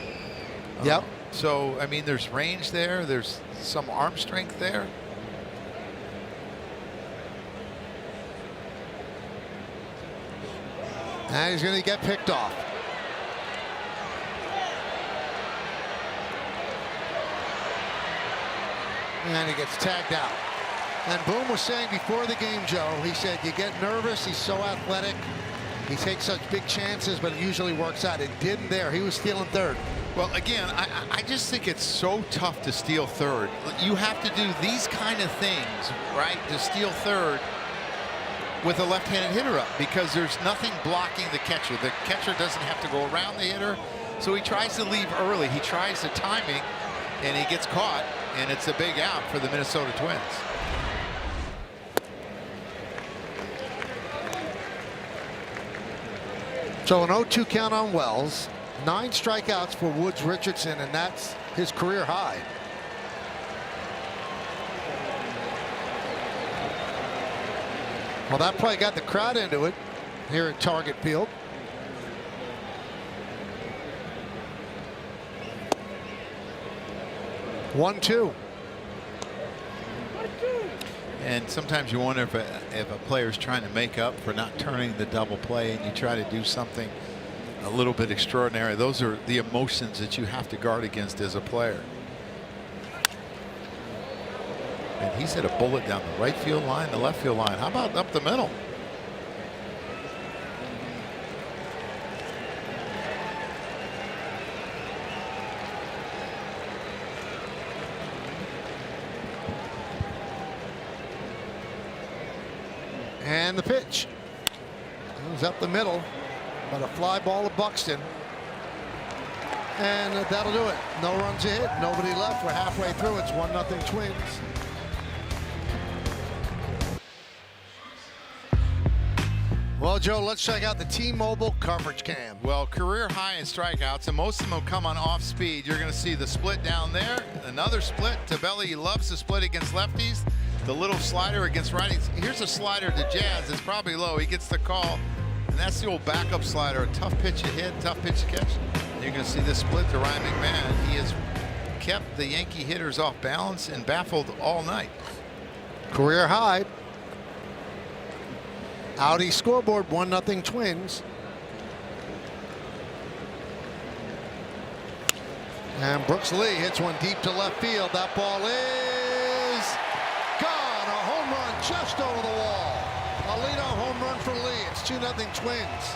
Yep. So, I mean, there's range there. There's some arm strength there. And he's going to get picked off. And he gets tagged out. And Boone was saying before the game, Joe, he said you get nervous. He's so athletic. He takes such big chances, but it usually works out. It didn't there. He was stealing third. Well, again, I just think it's so tough to steal third. You have to do these kind of things, right, to steal third with a left-handed hitter up because there's nothing blocking the catcher. The catcher doesn't have to go around the hitter, so he tries to leave early. He tries the timing, and he gets caught, and it's a big out for the Minnesota Twins. So an 0-2 count on Wells. 9 strikeouts for Woods Richardson, and that's his career high. Well, that play got the crowd into it here at Target Field. One-two. And sometimes you wonder if a player's trying to make up for not turning the double play, and you try to do something a little bit extraordinary. Those are the emotions that you have to guard against as a player. And he's hit a bullet down the right field line, the left field line. How about up the middle? And the pitch. It was up the middle, but a fly ball to Buxton. And that'll do it. No runs a hit, nobody left. We're halfway through. It's 1-0 Twins. Well, Joe, let's check out the T-Mobile coverage cam. Well, career high in strikeouts, and most of them come on off speed. You're going to see the split down there, another split. Tabelli, he loves the split against lefties. The little slider against righties. Here's a slider to Jazz. It's probably low. He gets the call, and that's the old backup slider. A tough pitch to hit, tough pitch to catch. You're going to see this split to Ryan McMahon. He has kept the Yankee hitters off balance and baffled all night. Career high. Audi scoreboard, 1-0 Twins. And Brooks Lee hits one deep to left field. That ball is gone. A home run just over the wall. A leadoff home run for Lee. It's 2-0 Twins.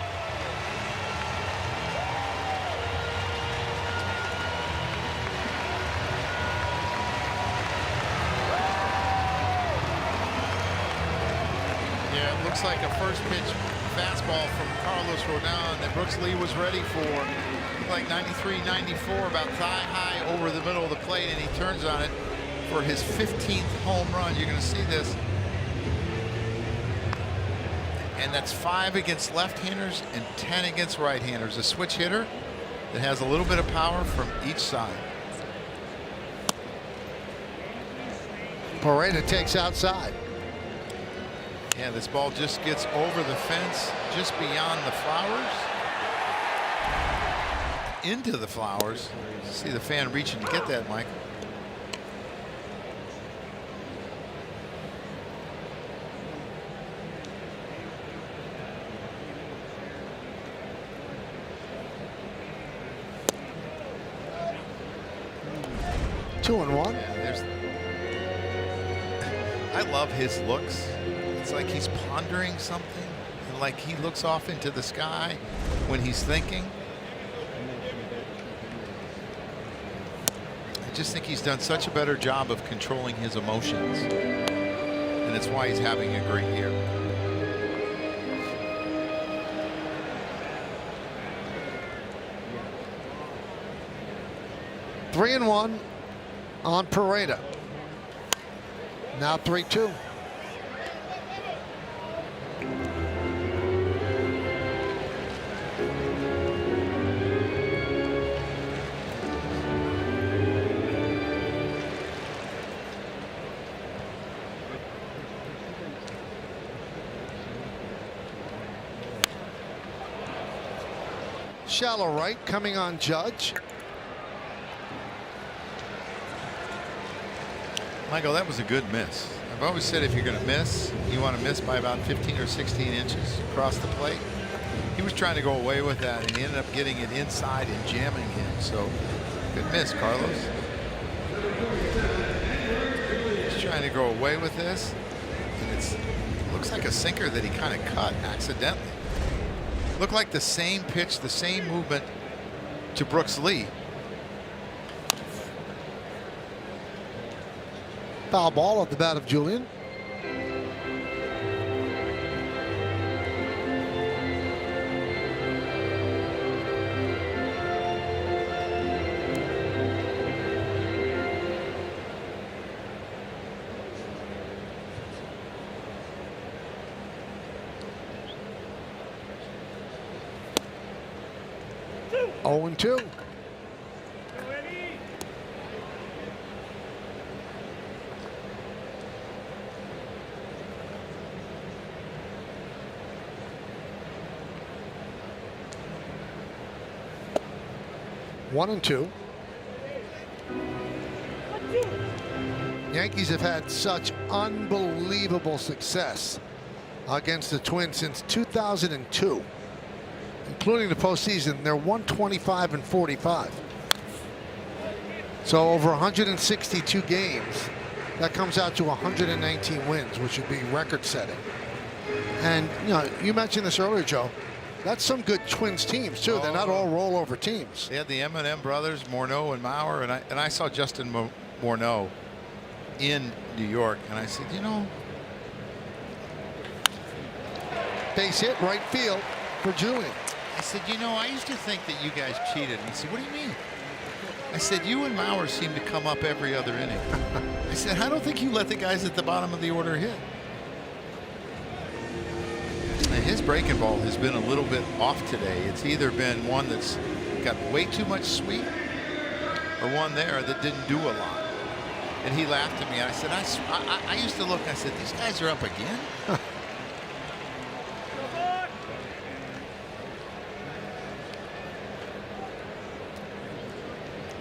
Yeah, it looks like a first pitch fastball from Carlos Rodón that Brooks Lee was ready for. looked like 93, 94, about thigh high over the middle of the plate, and he turns on it for his 15th home run. You're going to see this. And that's 5 against left-handers and 10 against right-handers. A switch hitter that has a little bit of power from each side. Pareda takes outside. Yeah, this ball just gets over the fence, just beyond the flowers, into the flowers. See the fan reaching to get that, Mike. Two and one. Yeah, I love his looks. It's like he's pondering something, and like he looks off into the sky when he's thinking. I just think he's done such a better job of controlling his emotions, and it's why he's having a great year. Three and one on Pareda. Now 3-2. Shallow right coming on Judge. Michael, that was a good miss. I've always said if you're going to miss, you want to miss by about 15 or 16 inches across the plate. He was trying to go away with that, and he ended up getting it inside and jamming him. So, good miss, Carlos. He's trying to go away with this, and it looks like a sinker that he kind of cut accidentally. Looked like the same pitch, the same movement to Brooks Lee. Foul ball at the bat of Julian. Oh and 2. One and 2. Yankees have had such unbelievable success against the Twins since 2002, including the postseason. They're 125 and 45. So over 162 games, that comes out to 119 wins, which would be record-setting. And you know, you mentioned this earlier, Joe. That's some good Twins teams too. They're not all rollover teams. They had the M&M brothers, Morneau and Mauer, and I saw Justin Morneau in New York, and I said, you know, base hit right field for Julian. I said, you know, I used to think that you guys cheated. And he said, what do you mean? I said, you and Mauer seem to come up every other inning. I said, I don't think you let the guys at the bottom of the order hit. And his breaking ball has been a little bit off today. It's either been one that's got way too much sweep or one there that didn't do a lot. And he laughed at me. And I said, I used to look, I said, these guys are up again?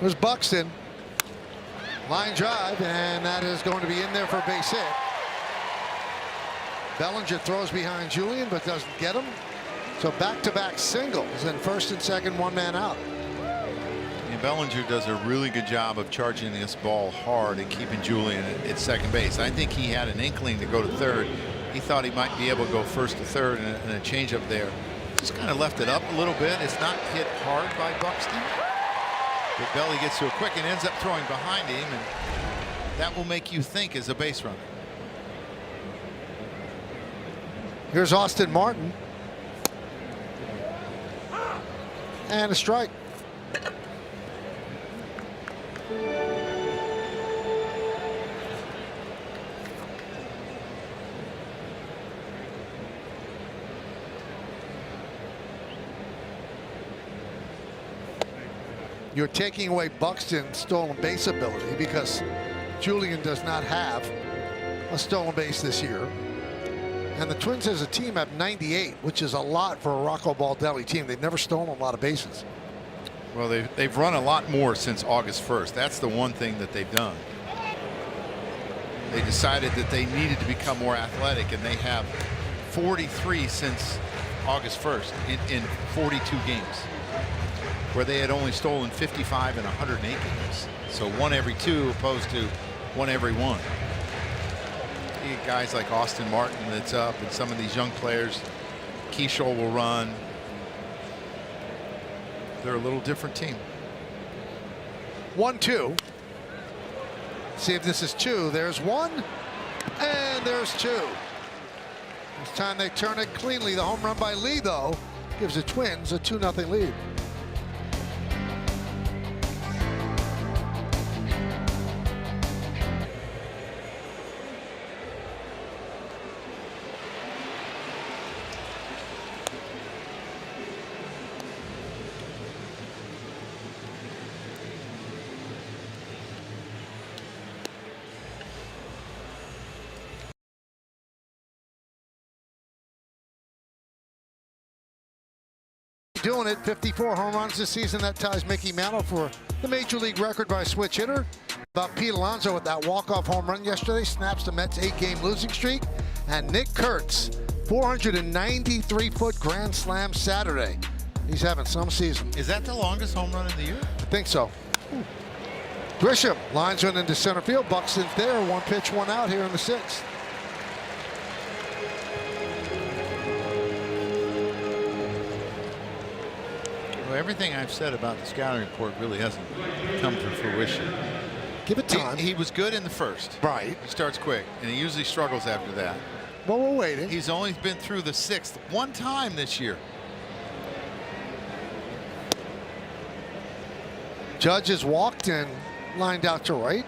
There's Buxton. Line drive, and that is going to be in there for a base hit. Bellinger throws behind Julian, but doesn't get him. So back-to-back singles, and first and second, one man out. And Bellinger does a really good job of charging this ball hard and keeping Julian at second base. I think he had an inkling to go to third. He thought he might be able to go first to third and a changeup there. Just kind of left it up a little bit. It's not hit hard by Buxton. But Belly gets to it quick and ends up throwing behind him, and that will make you think as a base runner. Here's Austin Martin. And a strike. You're taking away Buxton's stolen base ability because Julian does not have a stolen base this year. And the Twins as a team have 98, which is a lot for a Rocco Baldelli team. They've never stolen a lot of bases. Well, they've run a lot more since August 1st. That's the one thing that they've done. They decided that they needed to become more athletic, and they have 43 since August 1st in 42 games, where they had only stolen 55 in 108 games. So 1 every 2 opposed to 1 every 1. You get guys like Austin Martin that's up, and some of these young players, Keyshaw will run. They're a little different team. 1-2. See if this is 2. There's 1, and there's 2. This time they turn it cleanly. The home run by Lee, though, gives the Twins a 2-0 lead. Doing it, 54 home runs this season. That ties Mickey Mantle for the Major League record by a switch hitter. About Pete Alonso with that walk-off home run yesterday snaps the Mets' 8-game losing streak. And Nick Kurtz, 493-foot grand slam Saturday. He's having some season. Is that the longest home run of the year? I think so. Grisham lines one into center field. Buxton's there. 1 pitch, 1 out here in the 6th. Everything I've said about the scouting report really hasn't come to fruition. Give it time. He was good in the first. Right. He starts quick, and he usually struggles after that. Well, we're waiting. He's only been through the 6th one time this year. Judge has walked and lined out to right.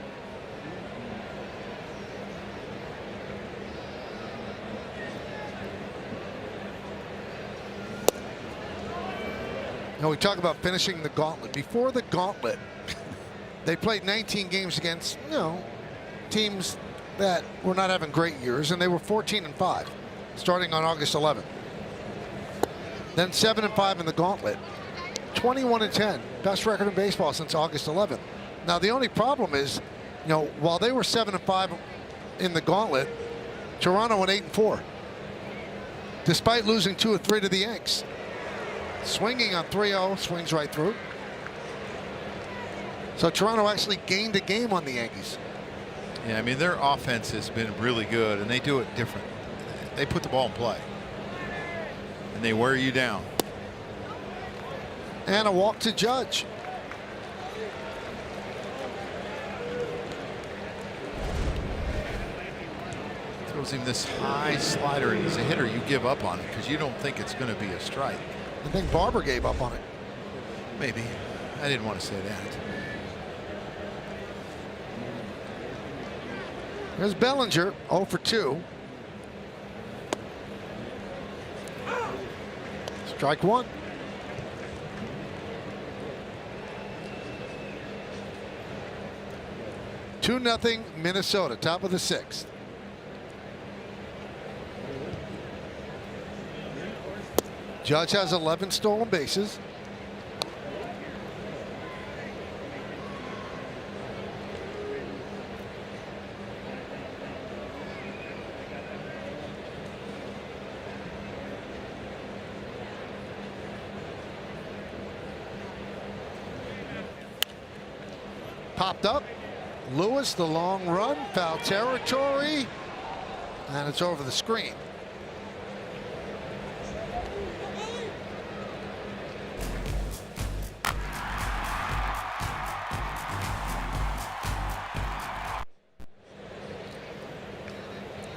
Now we talk about finishing the gauntlet. Before the gauntlet, they played 19 games against, teams that were not having great years, and they were 14-5, starting on August 11th. Then 7-5 in the gauntlet. 21-10, best record in baseball since August 11th. Now the only problem is, while they were 7-5 in the gauntlet, Toronto went 8-4, despite losing 2 of 3 to the Yanks. Swinging on 3-0, swings right through. So Toronto actually gained a game on the Yankees. Yeah, I mean, their offense has been really good, and they do it different. They put the ball in play, and they wear you down. And a walk to Judge. Throws him this high slider, and as a hitter, you give up on it because you don't think it's going to be a strike. I think Barber gave up on it. Maybe. I didn't want to say that. There's Bellinger, 0 for 2. Strike 1. Two nothing Minnesota, top of the 6th. Judge has 11 stolen bases. Popped up. Lewis, the long run, foul territory, and it's over the screen.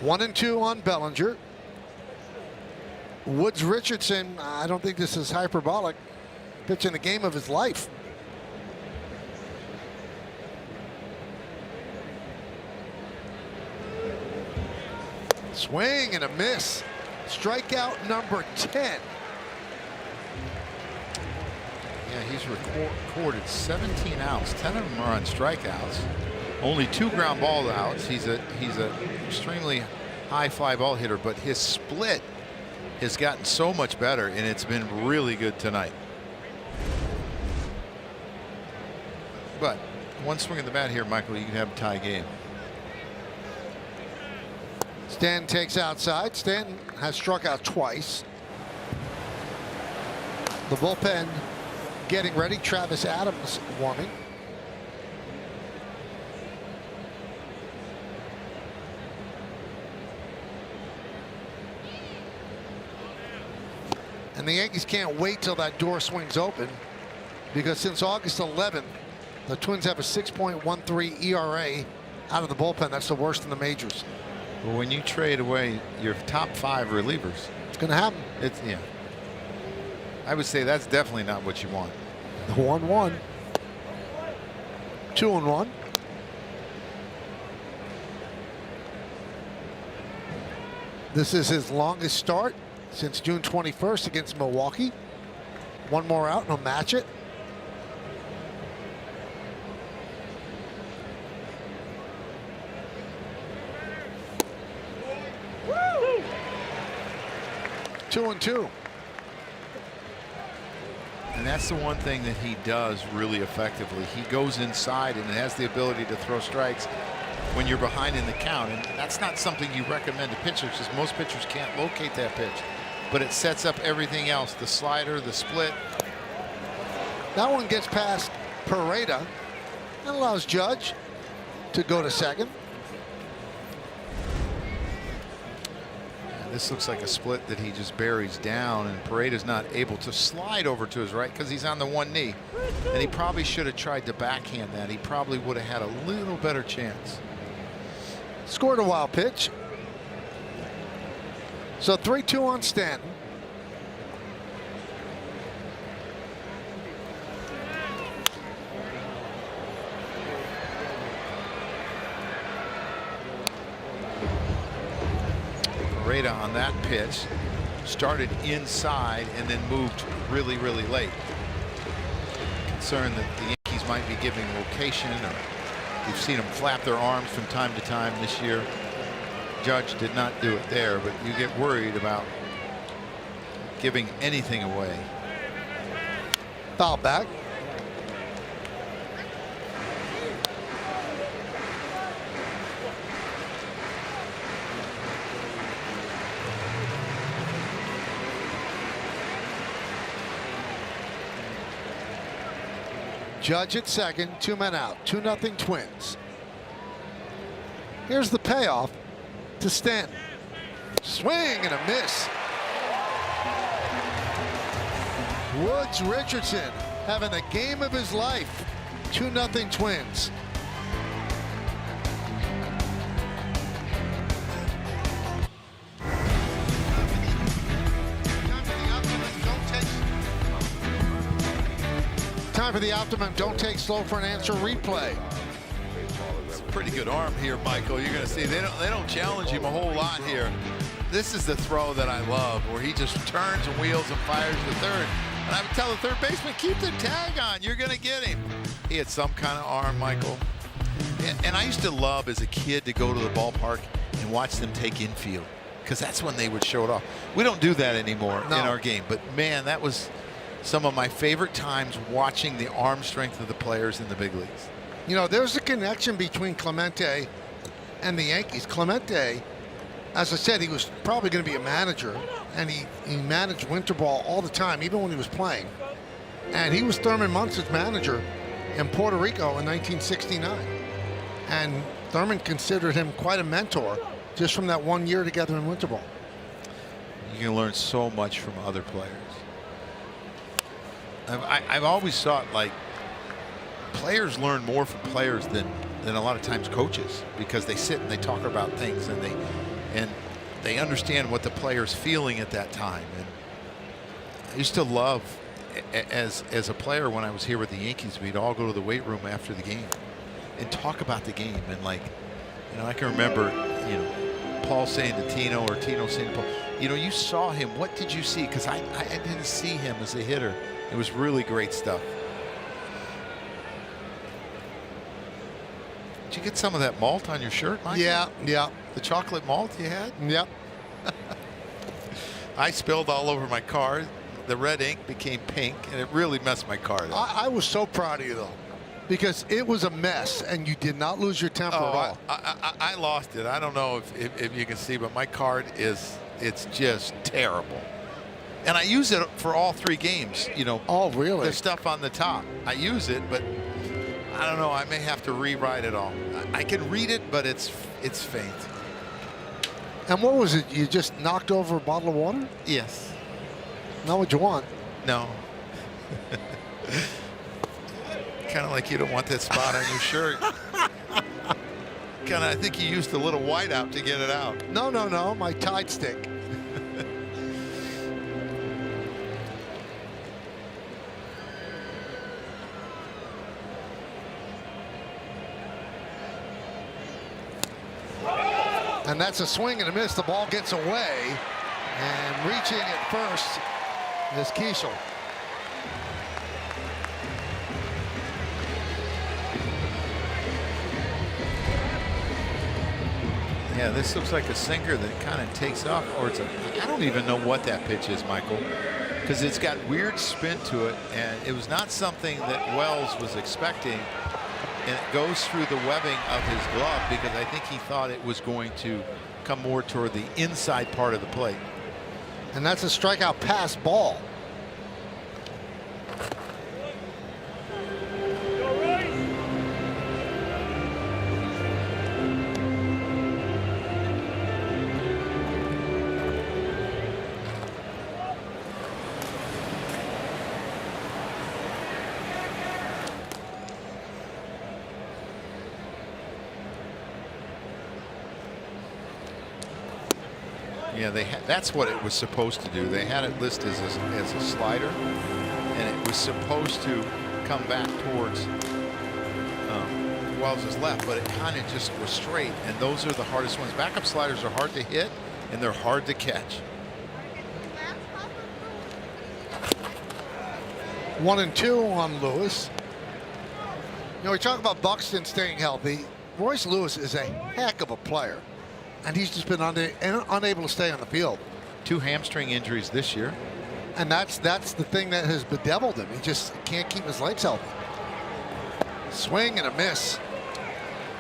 One and 2 on Bellinger. Woods Richardson, I don't think this is hyperbolic, pitching the game of his life. Swing and a miss. Strikeout number 10. Yeah, he's recorded 17 outs. 10 of them are on strikeouts. Only 2 ground ball outs. He's a extremely high fly ball hitter, but his split has gotten so much better, and it's been really good tonight. But one swing of the bat here, Michael, you can have a tie game. Stanton takes outside. Stanton has struck out twice. The bullpen getting ready. Travis Adams warming. And the Yankees can't wait till that door swings open, because since August 11th, the Twins have a 6.13 ERA out of the bullpen. That's the worst in the majors. But when you trade away your top 5 relievers, It's going to happen. it's, yeah. I would say that's definitely not what you want. The 1-1. 2-1. This is his longest start since June 21st against Milwaukee. One more out and he'll match it. Woo! 2-2. And that's the one thing that he does really effectively. He goes inside and has the ability to throw strikes when you're behind in the count. And that's not something you recommend to pitchers, because most pitchers can't locate that pitch. But it sets up everything else, the slider, the split. That one gets past Pareda and allows Judge to go to second. And this looks like a split that he just buries down, and Pareda's not able to slide over to his right because he's on the one knee. And he probably should have tried to backhand that. He probably would have had a little better chance. Scored a wild pitch. So 3-2 on Stanton. Pareda on that pitch started inside and then moved really, really late. Concerned that the Yankees might be giving location, or we've seen them flap their arms from time to time this year. Judge did not do it there, but you get worried about giving anything away. Foul back. Judge at second, 2 men out, 2-0 Twins. Here's the payoff to Stanton. Swing and a miss. Woods Richardson having the game of his life. 2-0 Twins. Time for the optimum. Don't take slow for an answer replay. It's a pretty good arm here, Michael. You're going to see they don't challenge him a whole lot here. This is the throw that I love, where he just turns and wheels and fires to third. And I would tell the third baseman, keep the tag on. You're going to get him. He had some kind of arm, Michael. And I used to love as a kid to go to the ballpark and watch them take infield, because that's when they would show it off. We don't do that anymore in our game. But, man, that was some of my favorite times watching the arm strength of the players in the big leagues. You know, there's a connection between Clemente and the Yankees. Clemente, as I said, he was probably going to be a manager, and he managed winter ball all the time, even when he was playing. And he was Thurman Munson's manager in Puerto Rico in 1969. And Thurman considered him quite a mentor just from that 1 year together in winter ball. You can learn so much from other players. I've always thought, like, players learn more from players than a lot of times coaches, because they sit and they talk about things, and they understand what the player's feeling at that time. And I used to love, as a player, when I was here with the Yankees, we'd all go to the weight room after the game and talk about the game. And, like, you know, I can remember, you know, Paul saying to Tino or Tino saying to Paul, you know, you saw him. What did you see? Because I didn't see him as a hitter. It was really great stuff. Did you get some of that malt on your shirt, Mike? Yeah. The chocolate malt you had? Yep. I spilled all over my car. The red ink became pink, and it really messed my car up. I was so proud of you, though, because it was a mess, and you did not lose your temper at all. I lost it. I don't know if you can see, but my card it's just terrible. And I use it for all 3 games, you know. Oh, really? The stuff on the top. I use it, but I don't know. I may have to rewrite it all. I can read it, but it's faint. And what was it? You just knocked over a bottle of water? Yes. Not what you want. No. Kind of like you don't want that spot on your shirt. Kind of, I think you used a little white out to get it out. No. My Tide stick. And that's a swing and a miss. The ball gets away. And reaching at first is Kiesel. Yeah, this looks like a sinker that kind of takes off, or it's I don't even know what that pitch is, Michael, because it's got weird spin to it, and it was not something that Wells was expecting, and it goes through the webbing of his glove because I think he thought it was going to come more toward the inside part of the plate. And that's a strikeout pass ball. Yeah, that's what it was supposed to do. They had it listed as a slider, and it was supposed to come back towards Wells' left, but it kind of just was straight, and those are the hardest ones. Backup sliders are hard to hit, and they're hard to catch. 1-2 on Lewis. You know, we talk about Buxton staying healthy. Royce Lewis is a heck of a player, and he's just been unable to stay on the field. 2 hamstring injuries this year. And that's the thing that has bedeviled him. He just can't keep his legs healthy. Swing and a miss.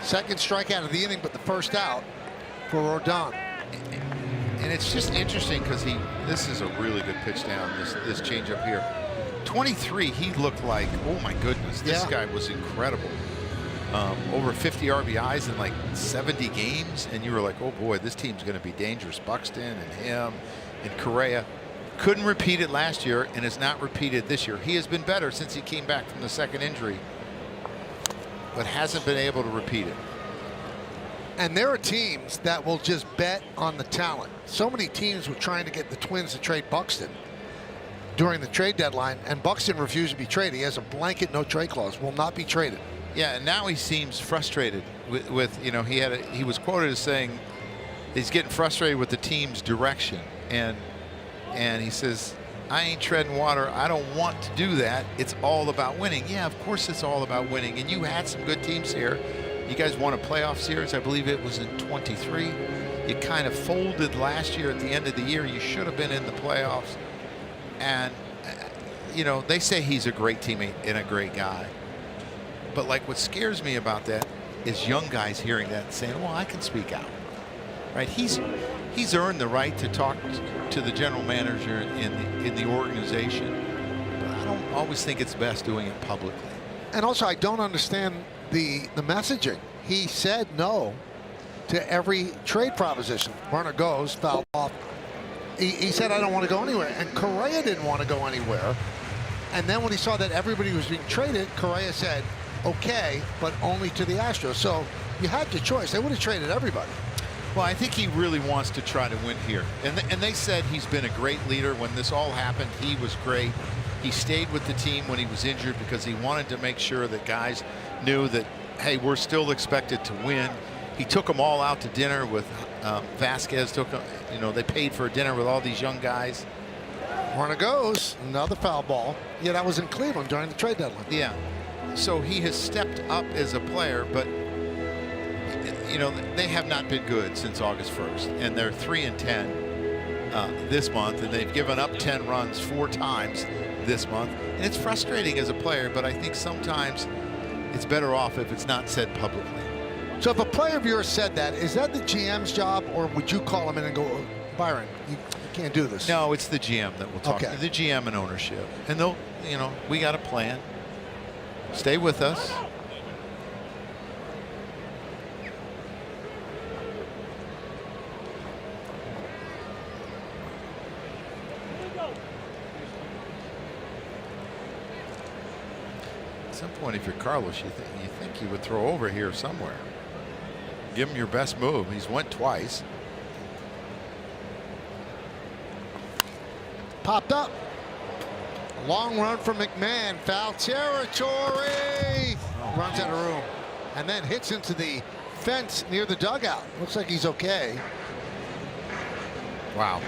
Second strikeout of the inning, but the first out for Rodón. And it's just interesting because this is a really good pitch down, this changeup here. 23, he looked like, oh my goodness, this guy was incredible. Over 50 RBIs in like 70 games, and you were like, oh boy, this team's going to be dangerous. Buxton and him and Correa couldn't repeat it last year, and has not repeated this year. He has been better since he came back from the second injury, but hasn't been able to repeat it. And there are teams that will just bet on the talent. So many teams were trying to get the Twins to trade Buxton during the trade deadline, and Buxton refused to be traded. He has a blanket no trade clause, will not be traded. Yeah, and now he seems frustrated with you know, he was quoted as saying he's getting frustrated with the team's direction, and he says, I ain't treading water. I don't want to do that. It's all about winning. Yeah, of course it's all about winning, and you had some good teams here. You guys won a playoff series. I believe it was in 23. You kind of folded last year at the end of the year. You should have been in the playoffs. And you know, they say he's a great teammate and a great guy. But like, what scares me about that is young guys hearing that and saying, well, I can speak out. Right? He's earned the right to talk to the general manager in the organization. But I don't always think it's best doing it publicly. And also, I don't understand the messaging. He said no to every trade proposition. Runner goes, foul off. He said, I don't want to go anywhere. And Correa didn't want to go anywhere. And then when he saw that everybody was being traded, Correa said, okay, but only to the Astros. So you had your choice. They would have traded everybody. Well, I think he really wants to try to win here. And they said he's been a great leader. When this all happened, he was great. He stayed with the team when he was injured because he wanted to make sure that guys knew that, hey, we're still expected to win. He took them all out to dinner with Vasquez. Took them, they paid for a dinner with all these young guys. Warner goes. Another foul ball. Yeah, that was in Cleveland during the trade deadline. Yeah. So he has stepped up as a player, but they have not been good since August 1st, and they're 3-10 this month, and they've given up 10 runs 4 times this month, and it's frustrating as a player. But I think sometimes it's better off if it's not said publicly. So if a player of yours said that, is that the GM's job, or would you call him in and go, Byron, you can't do this? No, it's the GM that will talk. Okay. The GM and ownership, and they'll, we got a plan. Stay with us. At some point, if you're Carlos, you think you would throw over here somewhere. Give him your best move. He's went twice. Popped up. Long run from McMahon. Foul territory. Runs out of room. And then hits into the fence near the dugout. Looks like he's okay. Wow.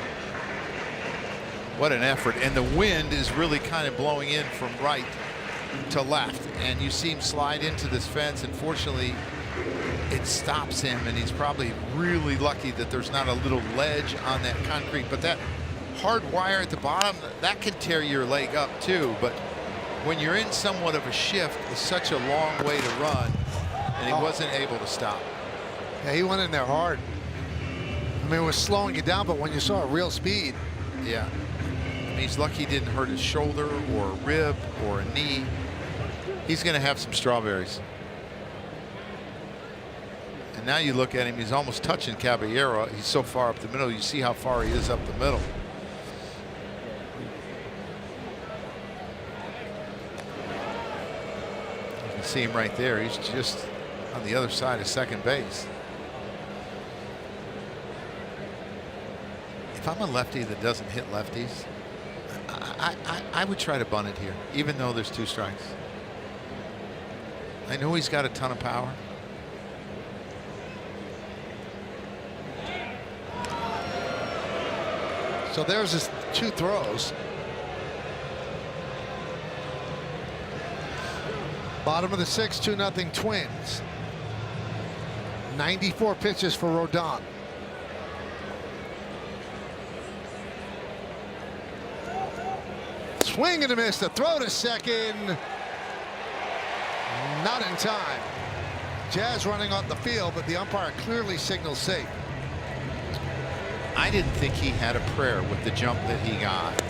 What an effort. And the wind is really kind of blowing in from right to left. And you see him slide into this fence. Unfortunately, it stops him, and he's probably really lucky that there's not a little ledge on that concrete. But that hard wire at the bottom, that can tear your leg up too. But when you're in somewhat of a shift, it's such a long way to run, and he wasn't able to stop. Yeah, he went in there hard. I mean, it was slowing you down, but when you saw a real speed. Yeah. I mean, he's lucky he didn't hurt his shoulder or a rib or a knee. He's going to have some strawberries. And now you look at him, he's almost touching Caballero. He's so far up the middle. You see how far he is up the middle. You can see him right there. He's just on the other side of second base. If I'm a lefty that doesn't hit lefties, I would try to bunt it here, even though there's 2 strikes. I know he's got a ton of power. So there's his 2 throws. Bottom of the 6th, 2-0 Twins. 94 pitches for Rodón. Swing and a miss. The throw to second. Not in time. Jazz running off the field, but the umpire clearly signals safe. I didn't think he had a prayer with the jump that he got.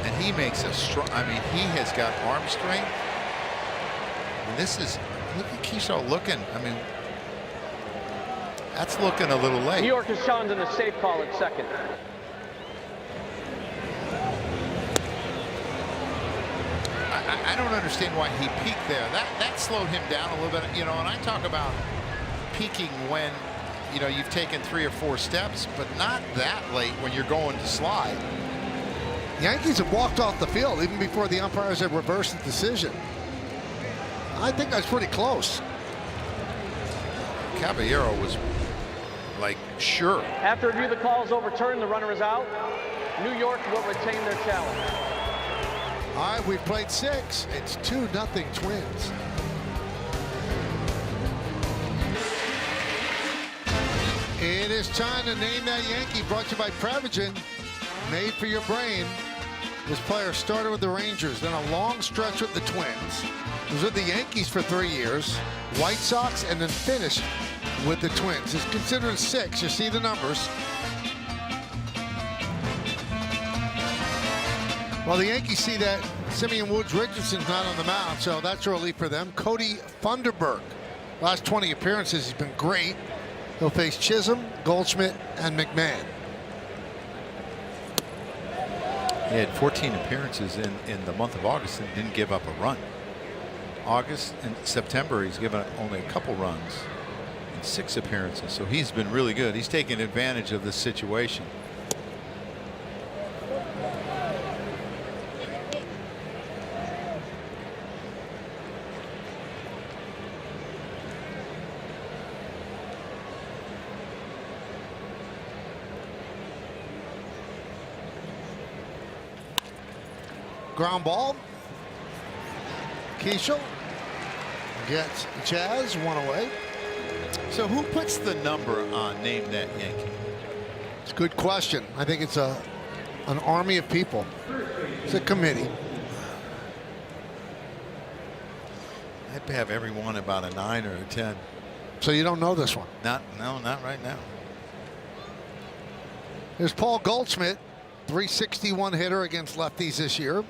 And he makes a strong, I mean, he has got arm strength. And this is, look at Keyshaw looking. I mean, that's looking a little late. New York has challenged a safe call at second. I don't understand why he peaked there. That slowed him down a little bit. And I talk about peaking when, you've taken 3 or 4 steps, but not that late when you're going to slide. Yankees have walked off the field even before the umpires have reversed the decision. I think that's pretty close. Caballero was like, sure. After review, the call is overturned. The runner is out. New York will retain their challenge. All right, we've played 6. It's 2-0 Twins. It is time to name that Yankee, brought to you by Prevagen, made for your brain. This player started with the Rangers, then a long stretch with the Twins. He was with the Yankees for 3 years, White Sox, and then finished with the Twins. He's considered a 6. You see the numbers. Well, the Yankees see that Simeon Woods Richardson's not on the mound, so that's a relief for them. Cody Funderburk, last 20 appearances, he's been great. He'll face Chisholm, Goldschmidt, and McMahon. He had 14 appearances in the month of August and didn't give up a run. August and September, he's given up only a couple runs in 6 appearances, so he's been really good. He's taken advantage of this situation. ground ball. Keishel gets Jazz one away. So who puts the number on Name That Yankee? It's a good question. I think it's an army of people. It's a committee. I'd have everyone about a 9 or a 10. So you don't know this one? Not right now. There's Paul Goldschmidt, 361 hitter against lefties this year.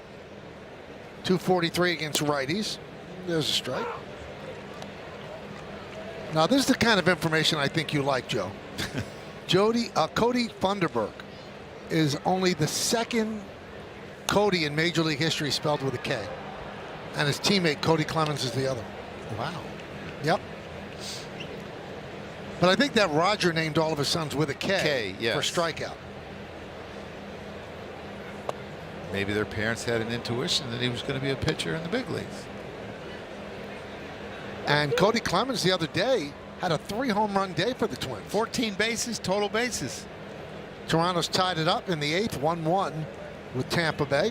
243 against righties. There's a strike. Now this is the kind of information I think you like, Joe. Cody Funderburk is only the second Cody in Major League history spelled with a K. And his teammate Cody Clemens is the other. Wow. Yep. But I think that Roger named all of his sons with a K, yes. for strikeout. Maybe their parents had an intuition that he was going to be a pitcher in the big leagues. And Cody Clemens the other day had a 3-home run day for the Twins. 14 bases, total bases. Toronto's tied it up in the 8th, 1-1 with Tampa Bay.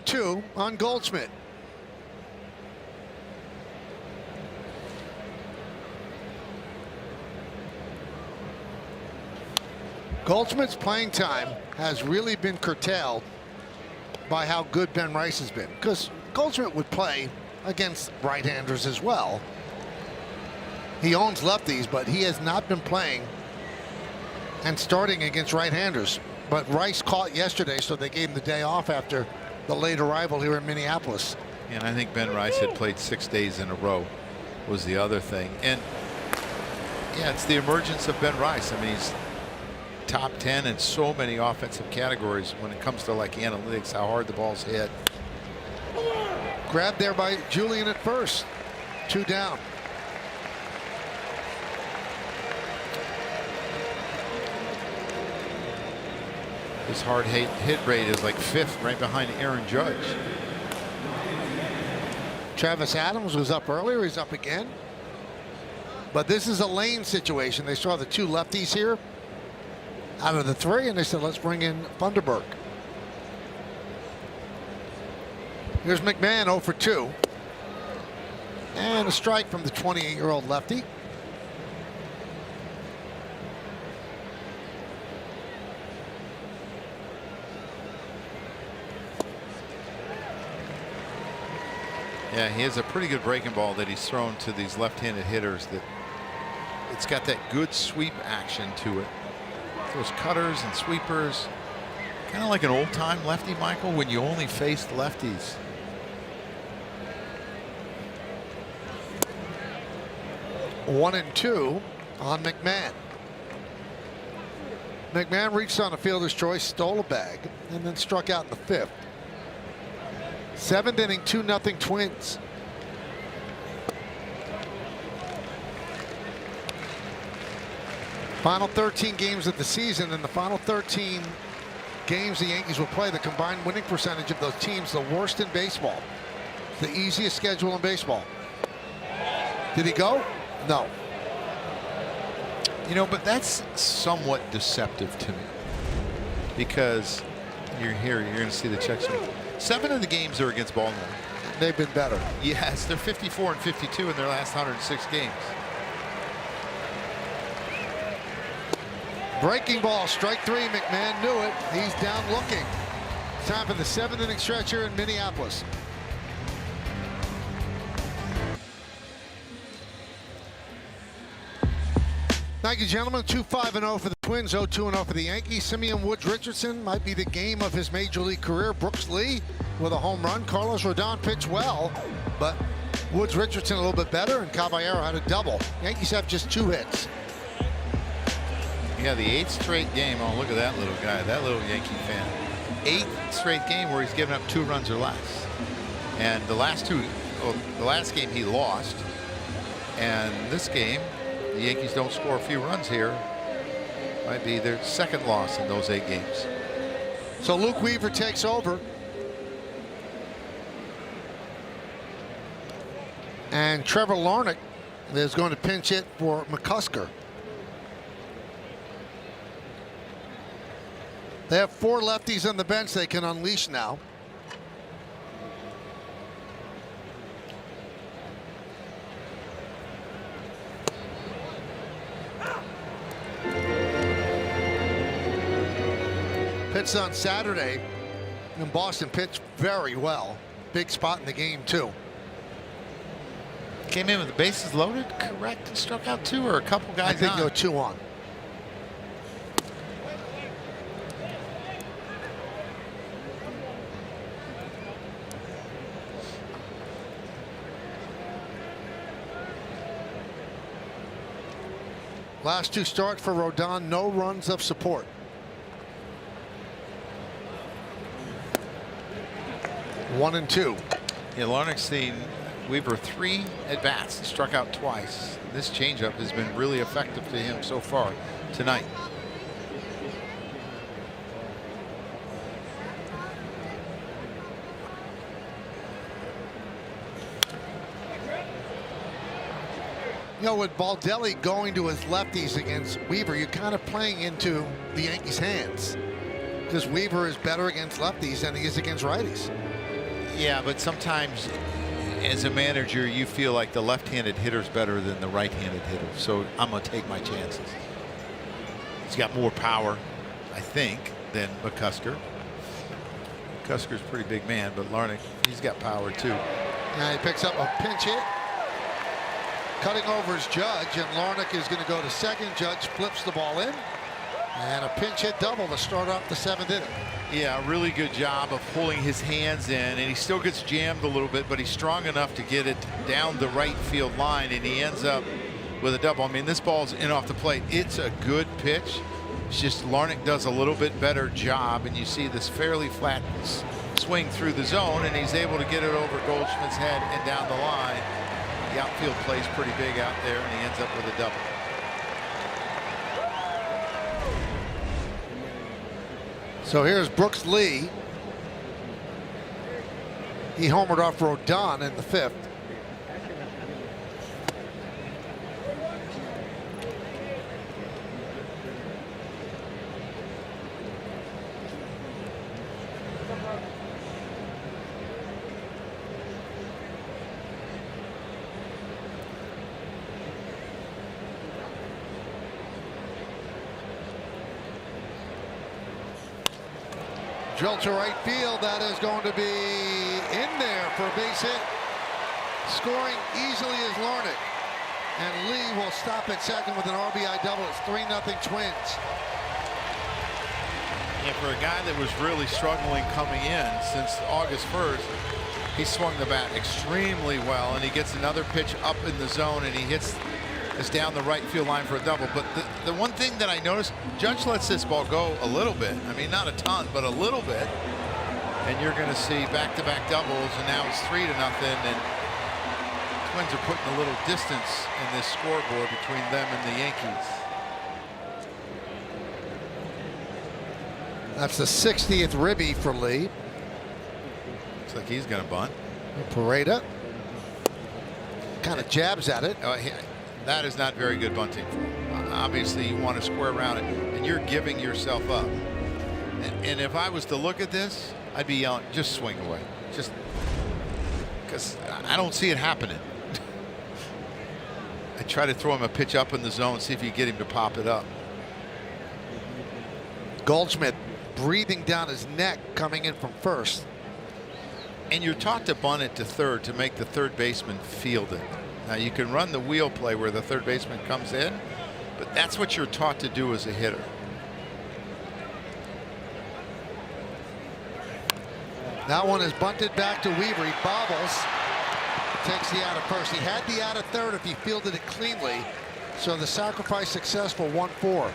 Two on Goldschmidt. Goldschmidt's playing time has really been curtailed by how good Ben Rice has been, because Goldschmidt would play against right-handers as well. He owns lefties, but he has not been playing and starting against right-handers. But Rice caught yesterday, so they gave him the day off after the late arrival here in Minneapolis. And I think Ben Rice had played 6 days in a row was the other thing. And yeah, it's the emergence of Ben Rice. I mean, he's top 10 in so many offensive categories when it comes to like analytics, how hard the ball's hit. Grabbed there by Julian at first. 2 down. His hard hit rate is like 5th, right behind Aaron Judge. Travis Adams was up earlier. He's up again. But this is a lane situation. They saw the 2 lefties here out of the 3, and they said, let's bring in Funderburk. Here's McMahon 0 for 2. And a strike from the 28-year-old lefty. Yeah, he has a pretty good breaking ball that he's thrown to these left-handed hitters. That it's got that good sweep action to it. Those cutters and sweepers, kind of like an old-time lefty, Michael, when you only faced lefties. One and 2 on McMahon. McMahon reached on a fielder's choice, stole a bag, and then struck out in the 5th. 7th inning, 2-0 Twins. Final 13 games of the season, and the final 13 games the Yankees will play, the combined winning percentage of those teams, the worst in baseball. The easiest schedule in baseball. Did he go? No. You know, but that's somewhat deceptive to me, because you're here, you're going to see the check sheet. 7 of the games are against Baltimore. They've been better. Yes, they're 54 and 52 in their last 106 games. Breaking ball, strike 3. McMahon knew it. He's down looking. Time for the 7th inning stretch here in Minneapolis. Thank you, gentlemen. 2-5-0 for the Twins, 0-2-0 for the Yankees. Simeon Woods Richardson might be the game of his major league career. Brooks Lee with a home run. Carlos Rodón pitched well, but Woods Richardson a little bit better, and Caballero had a double. Yankees have just 2 hits. Yeah, the 8th straight game. Oh, look at that little guy, that little Yankee fan. 8th straight game where he's given up 2 runs or less. And the last game he lost. And this game, the Yankees don't score a few runs here. Might be their 2nd loss in those 8 games. So Luke Weaver takes over. And Trevor Larnach is going to pinch hit for McCusker. They have 4 lefties on the bench they can unleash now. Pitched on Saturday, and Boston pitched very well. Big spot in the game, too. Came in with the bases loaded, correct, and struck out 2, or a couple guys I think on. there were 2 on. Last 2 starts for Rodón, no runs of support. One and 2. Yeah, Larnach's seen Weaver 3 at-bats, struck out twice. This changeup has been really effective to him so far tonight. You know, with Baldelli going to his lefties against Weaver, you're kind of playing into the Yankees' hands, because Weaver is better against lefties than he is against righties. Yeah, but sometimes as a manager, you feel like the left-handed hitter's better than the right-handed hitter. So I'm going to take my chances. He's got more power, I think, than McCusker. McCusker's a pretty big man, but Larnach, he's got power too. Now he picks up a pinch hit. Cutting over is Judge, and Larnach is going to go to second. Judge flips the ball in. And a pinch hit double to start off the 7th inning. Yeah, really good job of pulling his hands in, and he still gets jammed a little bit, but he's strong enough to get it down the right field line, and he ends up with a double. I mean, this ball's in off the plate. It's a good pitch. It's just Larnach does a little bit better job, and you see this fairly flat swing through the zone, and he's able to get it over Goldschmidt's head and down the line. The outfield plays pretty big out there, and he ends up with a double. So here's Brooks Lee. He homered off Rodón in the 5th. Drill to right field. That is going to be in there for a base hit. Scoring easily is Larnach. And Lee will stop at second with an RBI double. It's 3-0 Twins. Yeah, for a guy that was really struggling coming in since August 1st, he swung the bat extremely well, and he gets another pitch up in the zone, and he hits this down the right field line for a double. But the one thing that I noticed, Judge lets this ball go a little bit. I mean, not a ton, but a little bit. And you're going to see back-to-back doubles, and now it's 3-0, and Twins are putting a little distance in this scoreboard between them and the Yankees. That's the 60th ribby for Lee. Looks like he's going to bunt. Pareda kind of jabs at it. That is not very good bunting. Obviously, you want to square around it, and you're giving yourself up. And if I was to look at this, I'd be yelling, just swing away. Just because I don't see it happening. I try to throw him a pitch up in the zone, see if you get him to pop it up. Goldschmidt breathing down his neck coming in from first. And you're taught to bunt it to third to make the third baseman field it. Now you can run the wheel play where the third baseman comes in, but that's what you're taught to do as a hitter. That one is bunted back to Weaver. He bobbles, takes the out of first. He had the out of third if he fielded it cleanly. So the sacrifice successful, 1-4.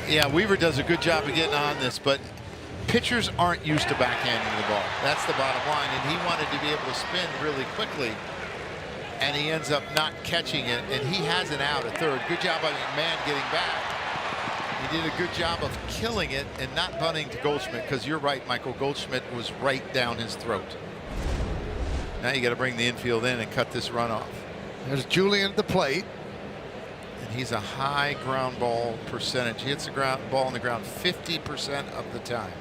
Yeah, Weaver does a good job of getting on this, but pitchers aren't used to backhanding the ball. That's the bottom line, and he wanted to be able to spin really quickly, and he ends up not catching it, and he has an out at third. Good job by McMahon getting back. He did a good job of killing it and not bunting to Goldschmidt, because you're right, Michael, Goldschmidt was right down his throat. Now you got to bring the infield in and cut this run off. There's Julian at the plate. And he's a high ground ball percentage. He hits the ball on the ground 50% of the time.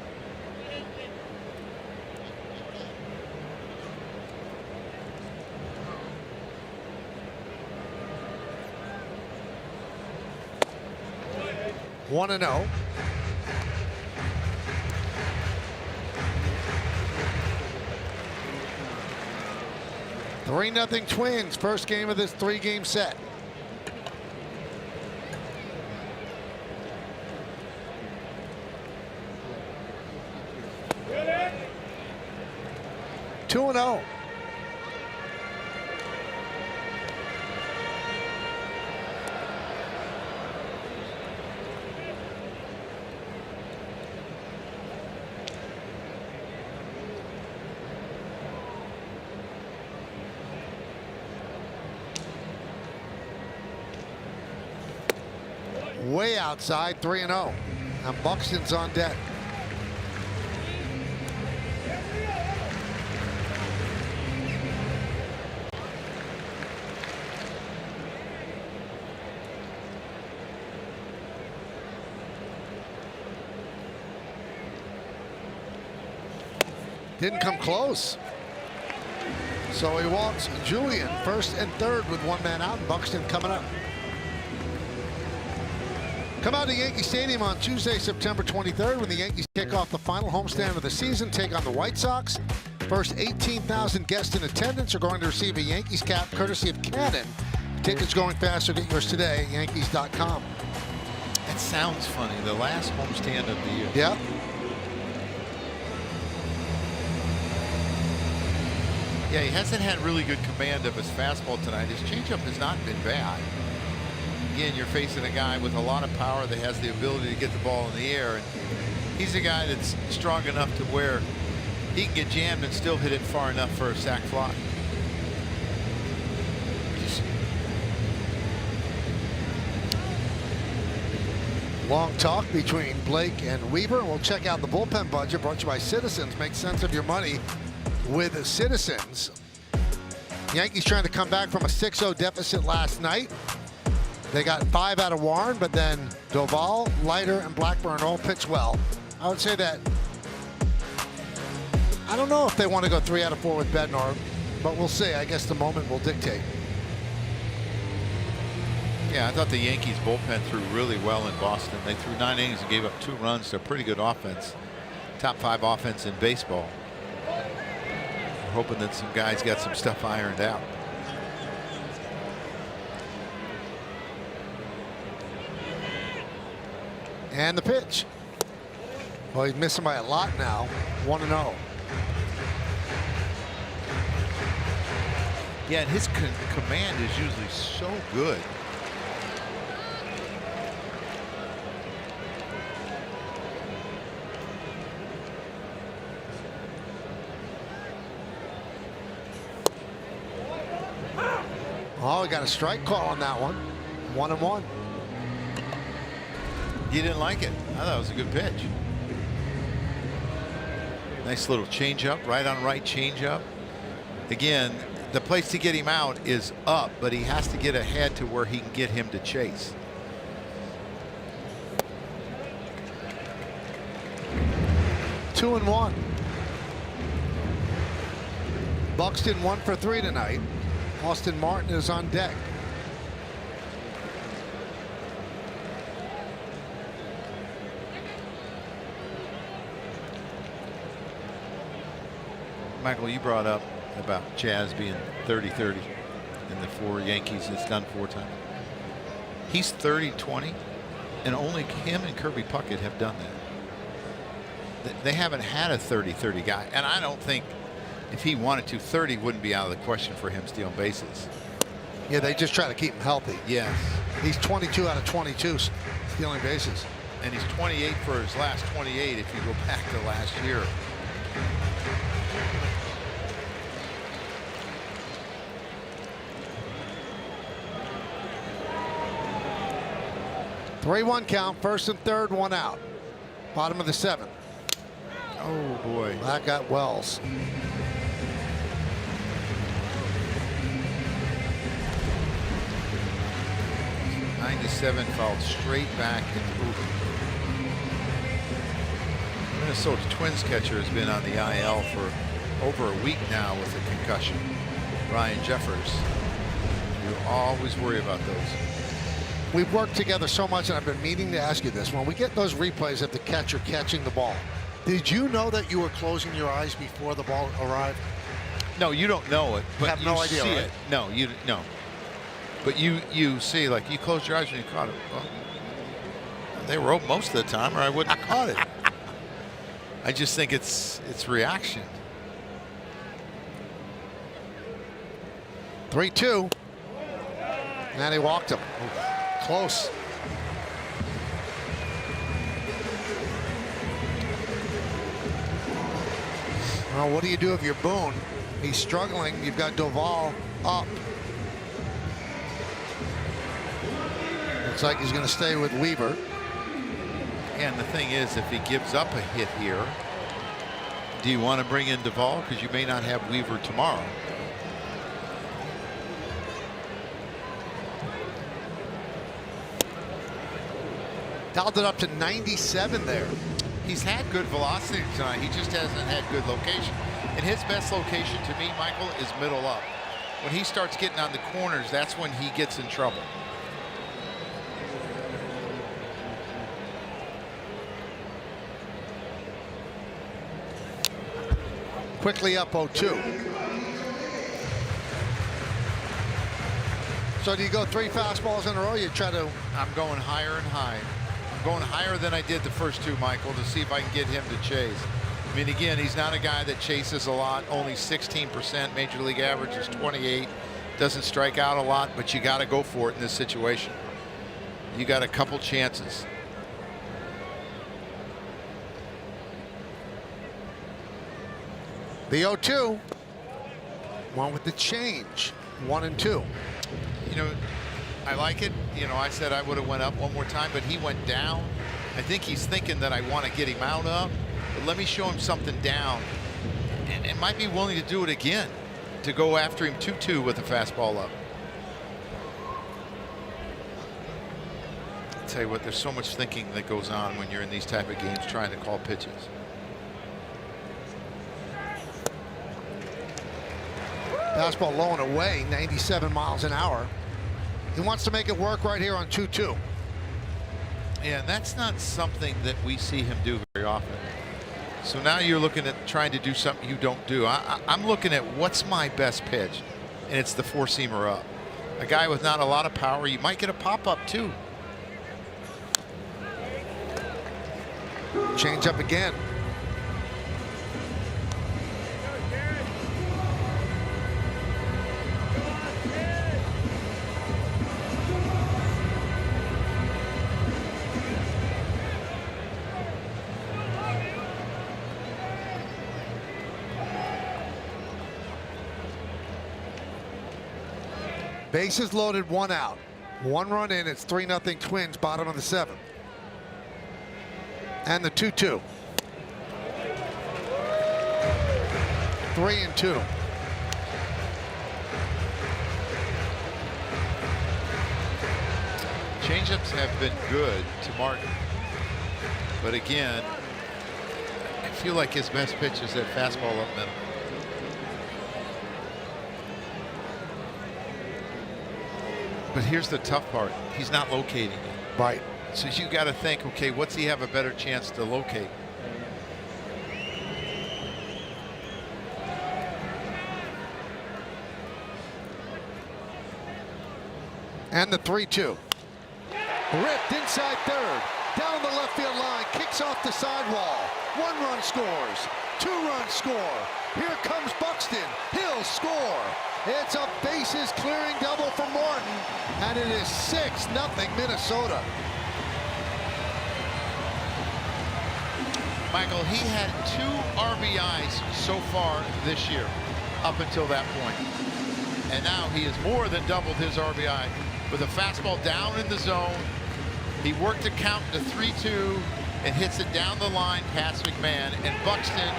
One and 0. Three 0 Twins. First game of this 3-game set. Two and 0. Way outside, 3 and 0. And Buxton's on deck. Didn't come close. So he walks Julian first and third with one man out, and Buxton coming up. Come out to Yankee Stadium on Tuesday, September 23rd, when the Yankees kick off the final homestand of the season, take on the White Sox. First 18,000 guests in attendance are going to receive a Yankees cap courtesy of Cannon. Tickets going fast, so get yours today at Yankees.com. That sounds funny. The last homestand of the year. Yeah. Yeah, he hasn't had really good command of his fastball tonight. His changeup has not been bad. Again, you're facing a guy with a lot of power that has the ability to get the ball in the air. And he's a guy that's strong enough to where he can get jammed and still hit it far enough for a sac fly. Long talk between Blake and Weaver. We'll check out the bullpen budget brought to you by Citizens. Make sense of your money with Citizens. Yankees trying to come back from a 6-0 deficit last night. They got 5 out of Warren, but then Doval, Leiter, and Blackburn all pitched well. I would say that I don't know if they want to go 3 out of 4 with Bednar, but we'll see. I guess the moment will dictate. Yeah, I thought the Yankees bullpen threw really well in Boston. They threw 9 innings and gave up 2 runs to a pretty good offense. Top 5 offense in baseball. We're hoping that some guys got some stuff ironed out. And the pitch. Well, he's missing by a lot now. 1 and 0. Yeah, and his command is usually so good. Oh, we got a strike call on that one. 1 and 1. You didn't like it. I thought it was a good pitch. Nice little changeup, right on right changeup. Again, the place to get him out is up, but he has to get ahead to where he can get him to chase. Two and 1. Buxton 1 for 3 tonight. Austin Martin is on deck. Michael, you brought up about Jazz being 30-30 in the 4 Yankees. It's done 4 times. He's 30-20, and only him and Kirby Puckett have done that. They haven't had a 30-30 guy, and I don't think if he wanted to, 30 wouldn't be out of the question for him stealing bases. Yeah, they just try to keep him healthy. Yes. He's 22 out of 22 stealing bases. And he's 28 for his last 28 if you go back to last year. Three-one count, first and third, 1 out. Bottom of the 7th. Oh boy. That got Wells. 97 fouled straight back. Minnesota Twins catcher has been on the IL for over a week now with a concussion. Ryan Jeffers. You always worry about those. We've worked together so much, and I've been meaning to ask you this. When we get those replays of the catcher catching the ball, did you know that you were closing your eyes before the ball arrived? No, you don't know it, but have no idea, see right? it. No, you no. But you see, like, you closed your eyes when you caught it. Well, they were open most of the time, or I wouldn't have caught it. I just think it's reaction. 3-2. And he walked him. Close. Well, what do you do if you're Boone? He's struggling. You've got Doval up. Looks like he's going to stay with Weaver. And the thing is, if he gives up a hit here, do you want to bring in Doval? Because you may not have Weaver tomorrow. Dialed it up to 97 there. He's had good velocity tonight. He just hasn't had good location. And his best location to me, Michael, is middle up. When he starts getting on the corners, that's when he gets in trouble. Quickly up 0-2. So do you go 3 fastballs in a row? You try to... I'm going higher and high. I'm going higher than I did the first 2, Michael, to see if I can get him to chase. I mean, again, he's not a guy that chases a lot. Only 16%. Major league average is 28. Doesn't strike out a lot, but you got to go for it in this situation. You got a couple chances. The 0-2. One with the change. 1 and 2. You know, I like it. You know, I said I would have went up one more time, but he went down. I think he's thinking that I want to get him out up, but let me show him something down. And might be willing to do it again, to go after him 2-2 with a fastball up. I'll tell you what, there's so much thinking that goes on when you're in these type of games trying to call pitches. Fastball low and away, 97 miles an hour. He wants to make it work right here on 2-2. Yeah, that's not something that we see him do very often. So now you're looking at trying to do something you don't do. I'm looking at what's my best pitch, and it's the 4-seamer up. A guy with not a lot of power, you might get a pop-up too. Change up again. Bases loaded, 1 out. 1 run in. It's 3-0 Twins, bottom of the 7th. And the 2-2. 3-2. Changeups have been good to Martin, but again, I feel like his best pitch is that fastball up middle. But here's the tough part. He's not locating it. Right. So you got to think, okay, what's he have a better chance to locate? And the 3-2. Ripped inside third. Down the left field line. Kicks off the sidewall. 1 run scores. 2-run score. Here comes Buxton. He'll score. It's a bases clearing double for Morton. And it is 6-0 Minnesota. Michael, he had 2 RBIs so far this year, up until that point. And now he has more than doubled his RBI with a fastball down in the zone. He worked the count to 3-2 and hits it down the line past McMahon. And Buxton,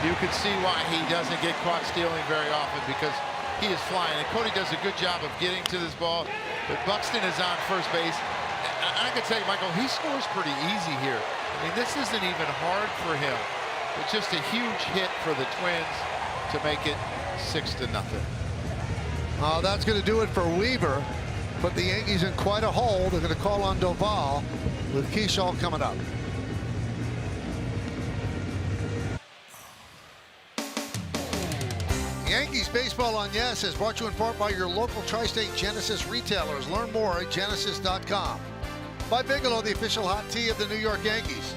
you can see why he doesn't get caught stealing very often, because he is flying. And Cody does a good job of getting to this ball. But Buxton is on first base. I can tell you, Michael, he scores pretty easy here. I mean, this isn't even hard for him. But just a huge hit for the Twins to make it 6-0. That's going to do it for Weaver. Put the Yankees in quite a hole. They're going to call on Doval with Kershaw coming up. Yankees Baseball on Yes is brought to you in part by your local Tri-State Genesis retailers. Learn more at genesis.com. By Bigelow, the official hot tea of the New York Yankees.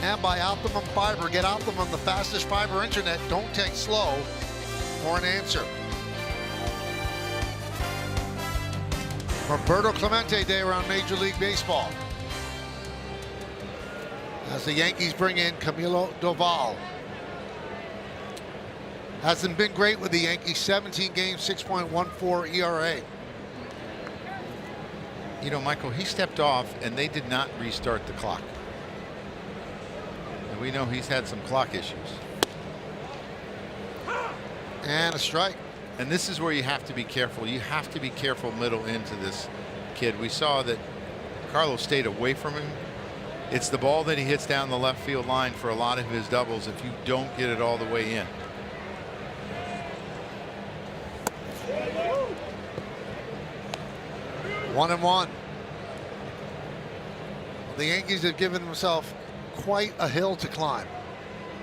And by Optimum Fiber. Get Optimum, the fastest fiber internet. Don't take slow for an answer. Roberto Clemente Day around Major League Baseball. As the Yankees bring in Camilo Doval. Hasn't been great with the Yankees. 17 games, 6.14 ERA. You know, Michael, he stepped off and they did not restart the clock. And we know he's had some clock issues. And a strike. And this is where you have to be careful. You have to be careful middle into this kid. We saw that Carlos stayed away from him. It's the ball that he hits down the left field line for a lot of his doubles if you don't get it all the way in. One and one. The Yankees have given themselves quite a hill to climb.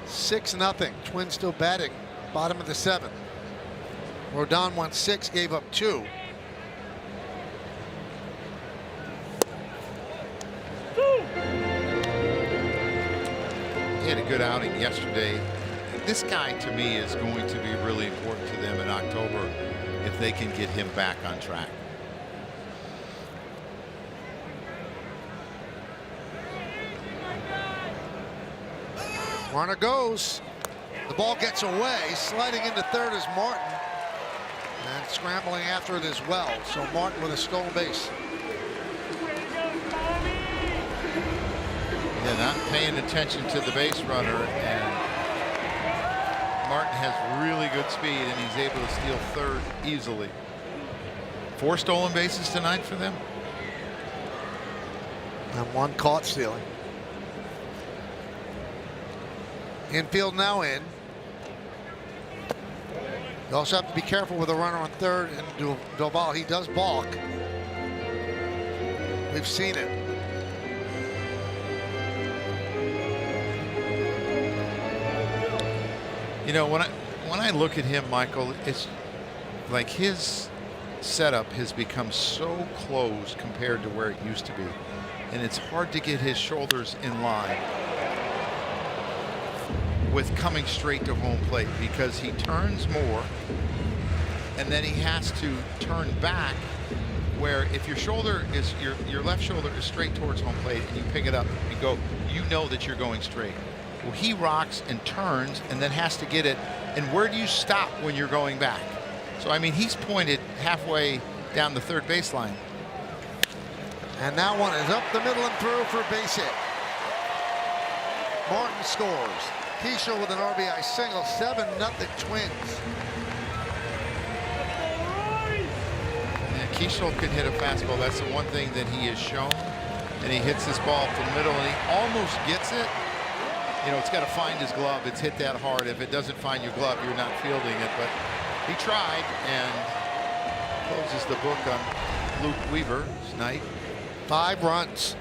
6-0. Twins still batting. Bottom of the 7th. Rodón won 6, gave up 2. He had a good outing yesterday. This guy, to me, is going to be really important to them in October if they can get him back on track. Runner goes. The ball gets away. Sliding into third is Martin. And scrambling after it as well. So Martin with a stolen base. Yeah, not paying attention to the base runner. And Martin has really good speed and he's able to steal third easily. 4 stolen bases tonight for them. And 1 caught stealing. Infield now in. You also have to be careful with a runner on third and Doval. He does balk. We've seen it. You know, when I look at him, Michael, it's like his setup has become so close compared to where it used to be. And it's hard to get his shoulders in line with coming straight to home plate because he turns more and then he has to turn back, where if your shoulder is your left shoulder is straight towards home plate and you pick it up and go, you know that you're going straight. Well, he rocks and turns and then has to get it. And where do you stop when you're going back? So I mean, he's pointed halfway down the third baseline. And that one is up the middle and through for a base hit. Martin scores. Kershaw with an RBI single. 7-0 Twins. And Kershaw can hit a fastball. That's the one thing that he has shown. And he hits this ball from the middle and he almost gets it. You know, it's got to find his glove. It's hit that hard. If it doesn't find your glove, you're not fielding it. But he tried and closes the book on Luke Weaver's night. 5 runs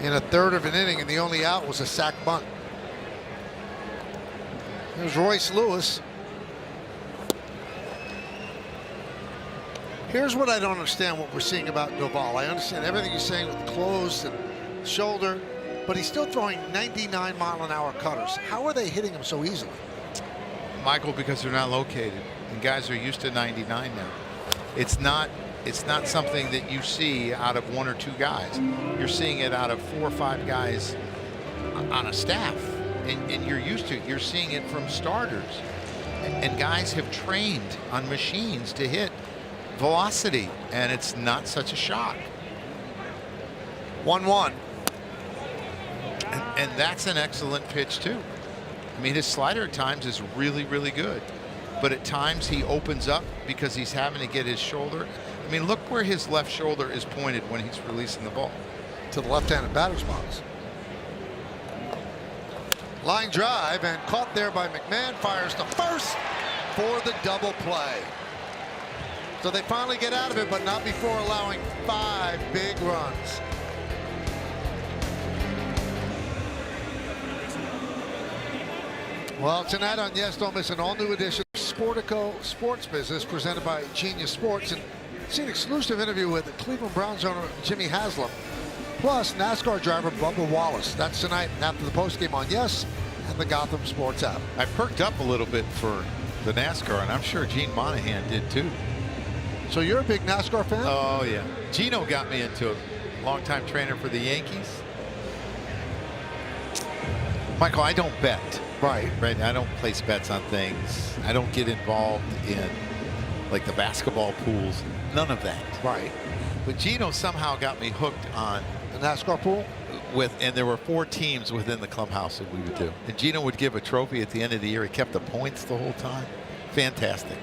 in a third of an inning, and the only out was a sac bunt. There's Royce Lewis. Here's what I don't understand what we're seeing about Doval. I understand everything you're saying with closed and shoulder, but he's still throwing 99-mile-an-hour cutters. How are they hitting him so easily? Michael, because they're not located, and guys are used to 99 now. It's not something that you see out of 1 or 2 guys. You're seeing it out of 4 or 5 guys on a staff, and you're used to it. You're seeing it from starters, and guys have trained on machines to hit velocity, and it's not such a shock. 1-1. And that's an excellent pitch too. I mean, his slider at times is really, really good, but at times he opens up because he's having to get his shoulder. I mean, look where his left shoulder is pointed when he's releasing the ball. To the left-handed batter's box. Line drive and caught there by McMahon. Fires to first for the double play. So they finally get out of it, but not before allowing 5 big runs. Well, tonight on Yes, Don't Miss, an all-new edition of Sportico Sports Business presented by Genius Sports. And see an exclusive interview with Cleveland Browns owner Jimmy Haslam, plus NASCAR driver Bubba Wallace. That's tonight after the postgame on Yes and the Gotham Sports app. I perked up a little bit for the NASCAR, and I'm sure Gene Monahan did too. So you're a big NASCAR fan? Oh, yeah. Gino got me into it. Longtime trainer for the Yankees. Michael, I don't bet. Right. I don't place bets on things. I don't get involved in like the basketball pools. None of that. Right. But Gino somehow got me hooked on The NASCAR pool? and there were 4 teams within the clubhouse that we would do. And Gino would give a trophy at the end of the year. He kept the points the whole time. Fantastic.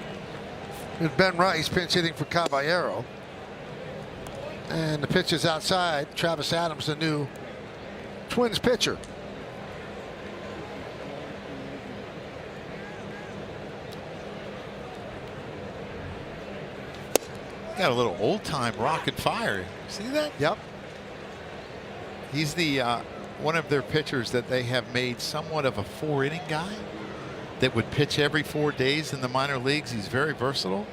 It's Ben Rice pinch hitting for Caballero. And the pitch is outside. Travis Adams, the new Twins pitcher. Got a little old-time rocket fire. See that? Yep. He's the one of their pitchers that they have made somewhat of a 4-inning guy that would pitch every 4 days in the minor leagues. He's very versatile.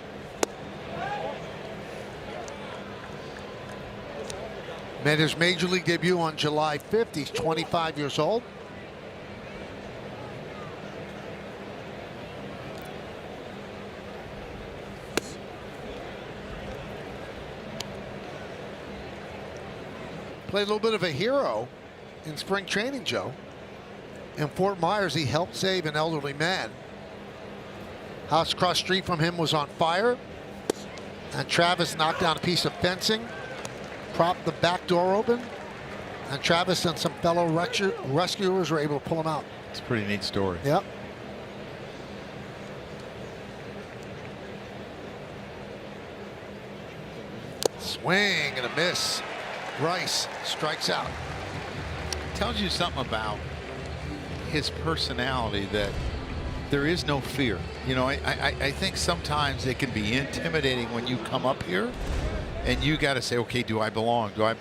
Made his major league debut on July 5th. He's 25 years old. Played a little bit of a hero in spring training, Joe. In Fort Myers, he helped save an elderly man. House across the street from him was on fire, and Travis knocked down a piece of fencing, propped the back door open, and Travis and some fellow rescuers were able to pull him out. It's a pretty neat story. Yep. Swing and a miss. Rice strikes out. Tells you something about his personality, that there is no fear. You know, I think sometimes it can be intimidating when you come up here and you got to say, okay, do I belong? Do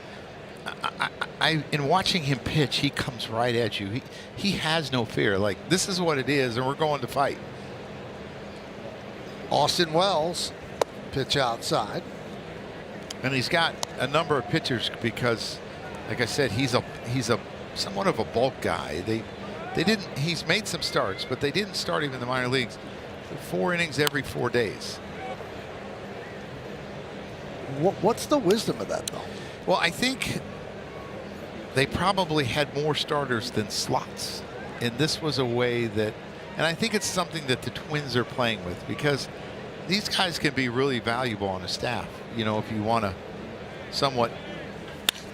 I in watching him pitch, he comes right at you. He has no fear. Like, this is what it is, and we're going to fight. Austin Wells, pitch outside. And he's got a number of pitchers because, like I said, he's a somewhat of a bulk guy. He's made some starts, but they didn't start him in the minor leagues. 4 innings every 4 days. What's the wisdom of that, though? Well, I think they probably had more starters than slots, and this was a way that, and I think it's something that the Twins are playing with, because these guys can be really valuable on a staff. You know, if you want to somewhat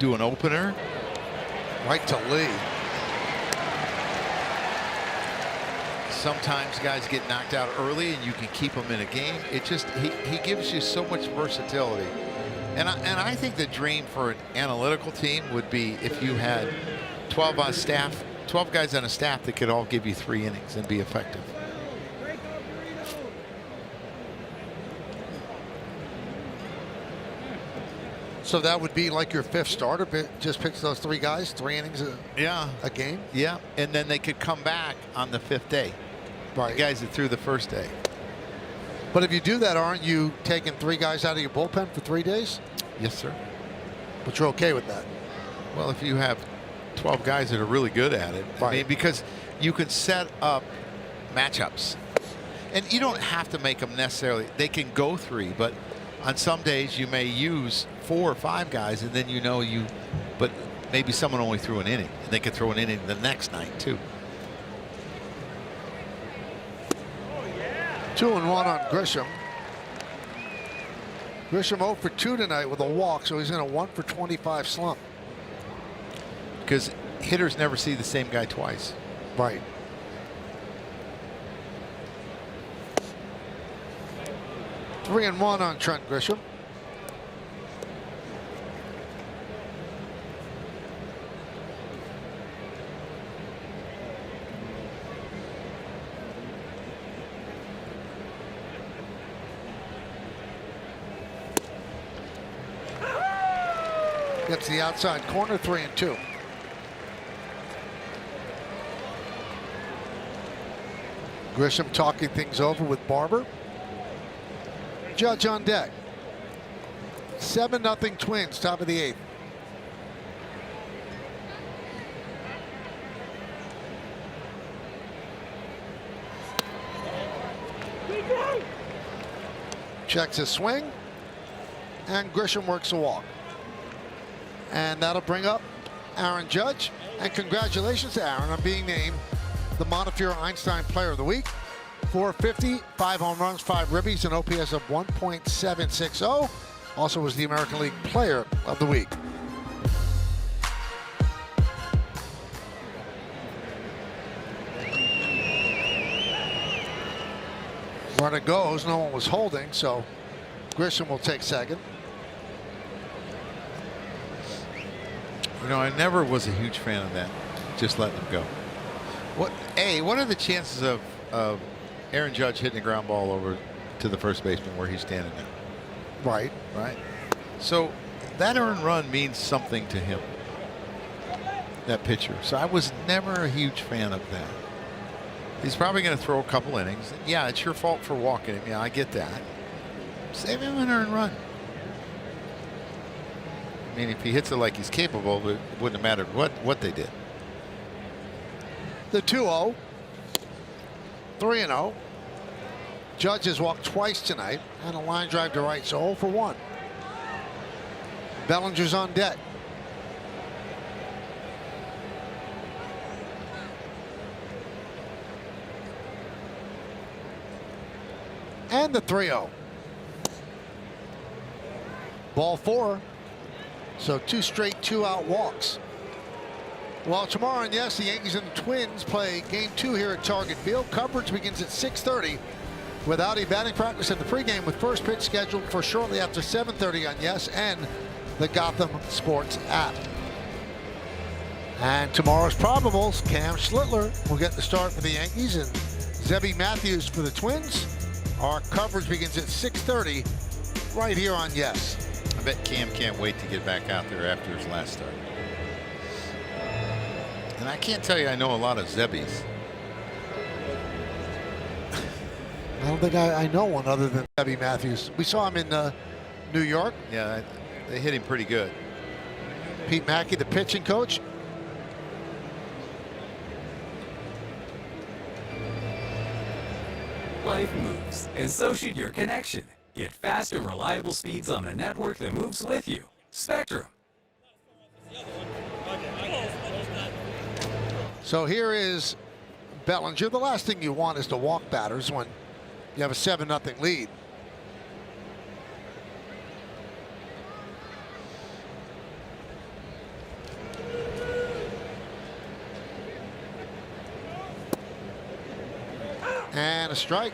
do an opener. Right to Lee. Sometimes guys get knocked out early and you can keep them in a game. It just, he gives you so much versatility. And I think the dream for an analytical team would be if you had 12 guys on a staff that could all give you 3 innings and be effective. So that would be like your 5th starter, just picks those 3 guys, 3 innings a game? Yeah, and then they could come back on the 5th day. Right. The guys that threw the first day. But if you do that, aren't you taking 3 guys out of your bullpen for 3 days? Yes, sir. But you're okay with that? Well, if you have 12 guys that are really good at it. Right. I mean, because you can set up matchups. And you don't have to make them necessarily. They can go 3, but on some days you may use 4 or 5 guys, and then but maybe someone only threw an inning, and they could throw an inning the next night too. 2-1 on Grisham. Grisham 0 for 2 tonight with a walk, so he's in a 1 for 25 slump. Because hitters never see the same guy twice. Right. Three and 1 on Trent Grisham. Gets the outside corner, 3-2. Grisham talking things over with Barber. Judge on deck. 7-0 Twins, top of the 8th. Checks his swing, and Grisham works a walk. And that'll bring up Aaron Judge. And congratulations to Aaron on being named the Montefiore Einstein Player of the Week. 450, 5 home runs, 5 ribbies, an OPS of 1.760. Also was the American League Player of the Week. Runner goes, no one was holding, so Grisham will take second. You know, I never was a huge fan of that. Just letting him go. What are the chances of Aaron Judge hitting a ground ball over to the first baseman where he's standing now? Right. So that earned run means something to him, that pitcher. So I was never a huge fan of that. He's probably going to throw a couple innings. Yeah, it's your fault for walking him. Yeah, I get that. Save him an earned run. I mean, if he hits it like he's capable, it wouldn't have mattered what they did. The 2-0. 3-0. Judge has walked twice tonight and a line drive to right, so 0 for 1. Bellinger's on deck. And the 3-0. Ball 4. So 2 straight 2-out walks. Well, tomorrow, and yes, the Yankees and the Twins play Game 2 here at Target Field. Coverage begins at 6:30 without a batting practice in the pregame, with first pitch scheduled for shortly after 7:30 on Yes and the Gotham Sports app. And tomorrow's probables, Cam Schlittler will get the start for the Yankees and Zebby Matthews for the Twins. Our coverage begins at 6:30 right here on Yes. I bet Cam can't wait to get back out there after his last start. And I can't tell you I know a lot of Zebbies. I don't think I know one other than Zebby Matthews. We saw him in New York. Yeah, they hit him pretty good. Pete Mackey, the pitching coach. Life moves, and so should your connection. Get fast and reliable speeds on a network that moves with you. Spectrum. So here is Bellinger. The last thing you want is to walk batters when you have a 7-0 lead. And a strike.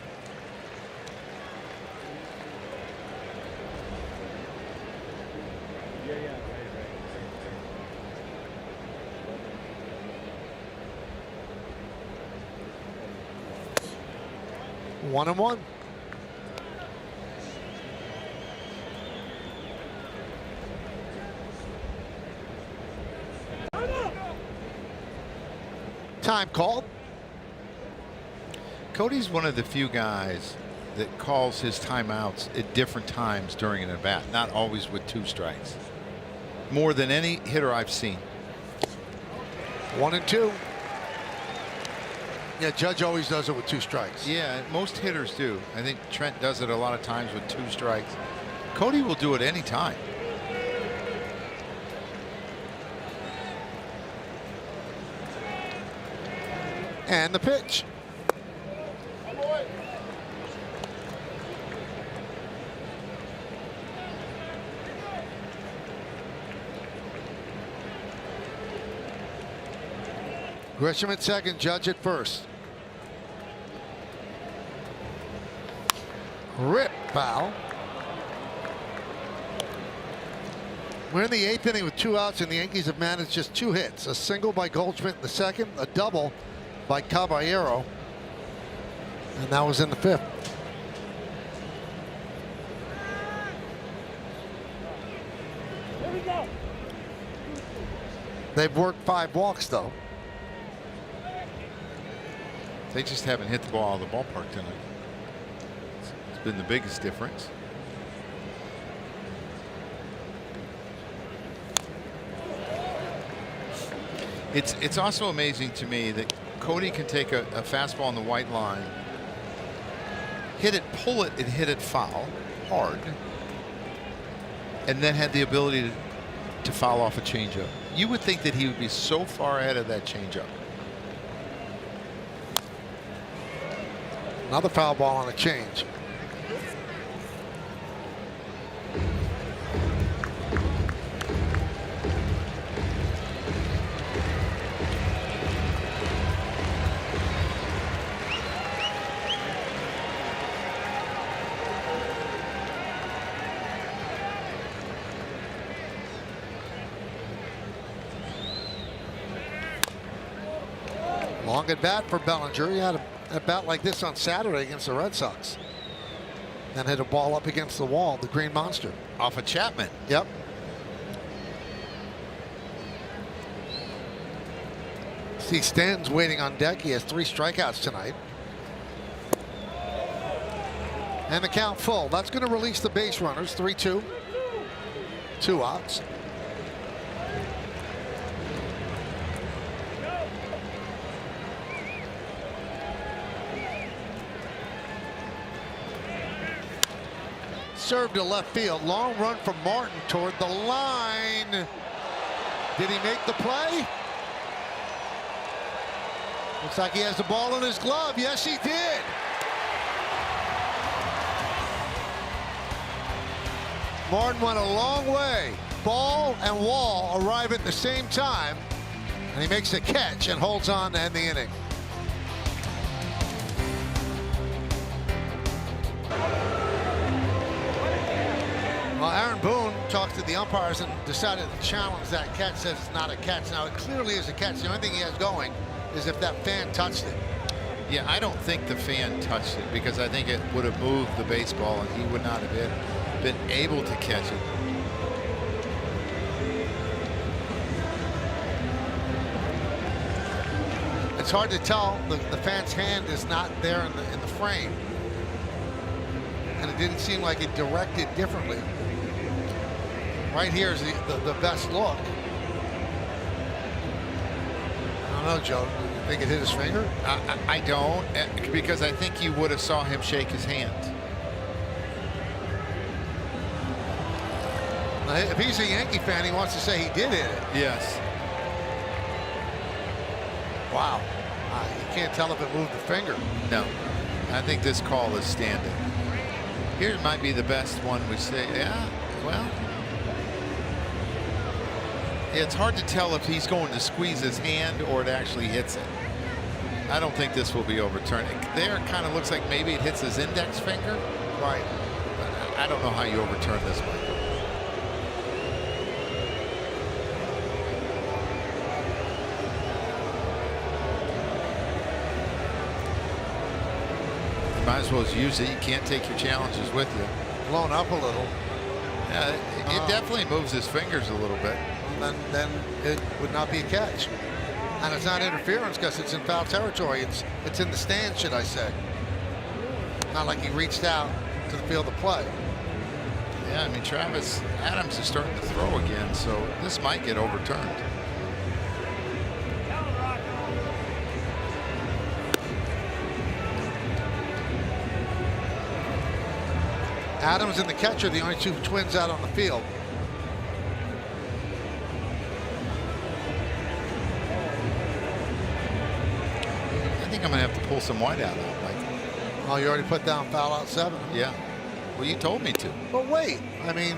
One and one. Time called. Cody's one of the few guys that calls his timeouts at different times during an at-bat, not always with 2 strikes. More than any hitter I've seen. 1 and 2. Yeah, Judge always does it with 2 strikes. Yeah, most hitters do. I think Trent does it a lot of times with 2 strikes. Cody will do it any time. And the pitch. Grisham at second, Judge at first. Rip foul. We're in the 8th inning with 2 outs, and the Yankees have managed just 2 hits. A single by Goldschmidt in the 2nd, a double by Caballero, and that was in the 5th. They've worked 5 walks, though. They just haven't hit the ball out of the ballpark tonight. It's been the biggest difference. It's also amazing to me that Cody can take a fastball on the white line, hit it, pull it, and hit it foul hard, and then had the ability to foul off a changeup. You would think that he would be so far ahead of that changeup. Another foul ball on a change. Long at bat for Bellinger. He had a bat like this on Saturday against the Red Sox. Then hit a ball up against the wall, the Green Monster. Off of Chapman. Yep. See Stanton's waiting on deck. He has 3 strikeouts tonight. And the count full. That's going to release the base runners. 3-2. 2 outs. Served to left field. Long run from Martin toward the line. Did he make the play? Looks like he has the ball in his glove. Yes, he did. Martin went a long way. Ball and wall arrive at the same time, and he makes a catch and holds on to end the inning. Well, Aaron Boone talked to the umpires and decided to challenge that catch. Says it's not a catch. Now, it clearly is a catch. The only thing he has going is if that fan touched it. Yeah, I don't think the fan touched it because I think it would have moved the baseball and he would not have been able to catch it. It's hard to tell. The fan's hand is not there in the frame. And it didn't seem like it directed differently. Right here is the best look. I don't know, Joe. You think it hit his finger? I don't, because I think you would have saw him shake his hand. Now, if he's a Yankee fan, he wants to say he did hit it. Yes. Wow. You can't tell if it moved the finger. No. I think this call is standing. Here might be the best one we say. Yeah, well. It's hard to tell if he's going to squeeze his hand or it actually hits it. I don't think this will be overturned. There it kind of looks like maybe it hits his index finger. Right. But I don't know how you overturn this one. Might as well use it. You can't take your challenges with you. Blown up a little. Yeah, it definitely moves his fingers a little bit. Then it would not be a catch. And it's not interference because it's in foul territory. It's in the stand, should I say. Not like he reached out to the field of play. Yeah, I mean, Travis Adams is starting to throw again, so this might get overturned. Adams and the catcher, the only 2 Twins out on the field. I think I'm going to have to pull some white out of it, Mike. Oh, you already put down foul out 7. Yeah. Well, you told me to. But wait, I mean,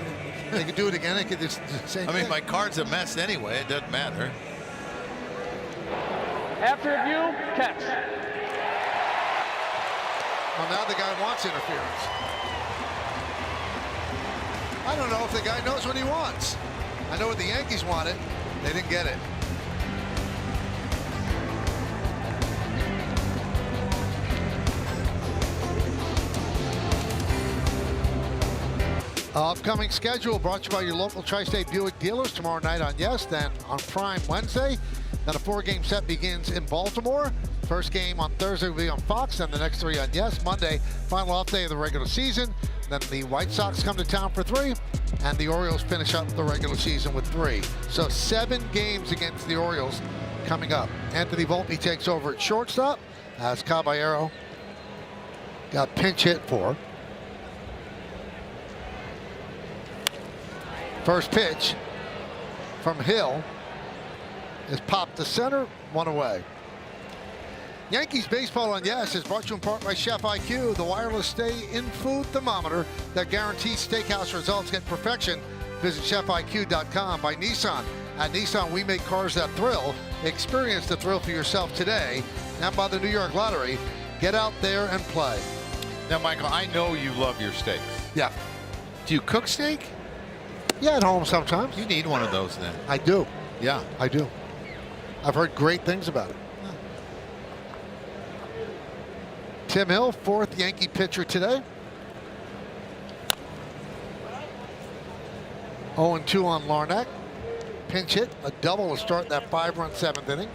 they could do it again. They could do the same I mean, thing. my card's a mess anyway. It doesn't matter. After review, catch. Well, now the guy wants interference. I don't know if the guy knows what he wants. I know what the Yankees wanted. They didn't get it. Upcoming schedule brought to you by your local Tri-State Buick dealers tomorrow night on Yes, then on Prime Wednesday. Then a 4-game set begins in Baltimore. First game on Thursday will be on Fox, then the next 3 on Yes. Monday, final off day of the regular season. Then the White Sox come to town for 3, and the Orioles finish up the regular season with 3. So 7 games against the Orioles coming up. Anthony Volpe takes over at shortstop as Caballero got pinch hit for. First pitch from Hill is popped to center, 1 away. Yankees baseball on Yes is brought to you in part by Chef IQ, the wireless stay-in-food thermometer that guarantees steakhouse results. Get perfection. Visit chefiq.com. By Nissan. At Nissan, we make cars that thrill. Experience the thrill for yourself today. And by the New York Lottery. Get out there and play. Now, Michael, I know you love your steaks. Yeah. Do you cook steak? Yeah, at home sometimes. You need one of those then. I do. Yeah. I do. I've heard great things about it. Tim Hill, 4th Yankee pitcher today. 0-2 on Larnach. Pinch hit, a double to start that 5-run 7th inning.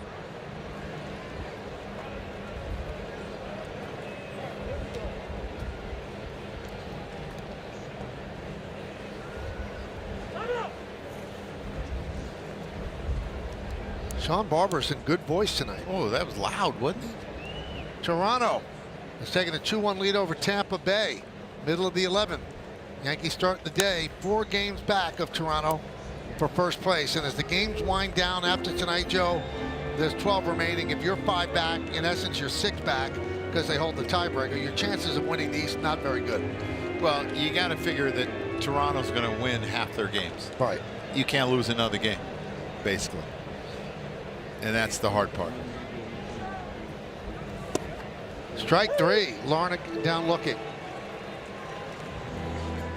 Sean Barber's in good voice tonight. Oh, that was loud, wasn't it? Toronto is taking a 2-1 lead over Tampa Bay, middle of the 11th. Yankees start the day 4 games back of Toronto for first place. And as the games wind down after tonight, Joe, there's 12 remaining. If you're 5 back, in essence, you're 6 back because they hold the tiebreaker. Your chances of winning these, not very good. Well, you got to figure that Toronto's going to win half their games. Right. You can't lose another game, basically. And that's the hard part. Strike 3, Larnach down looking.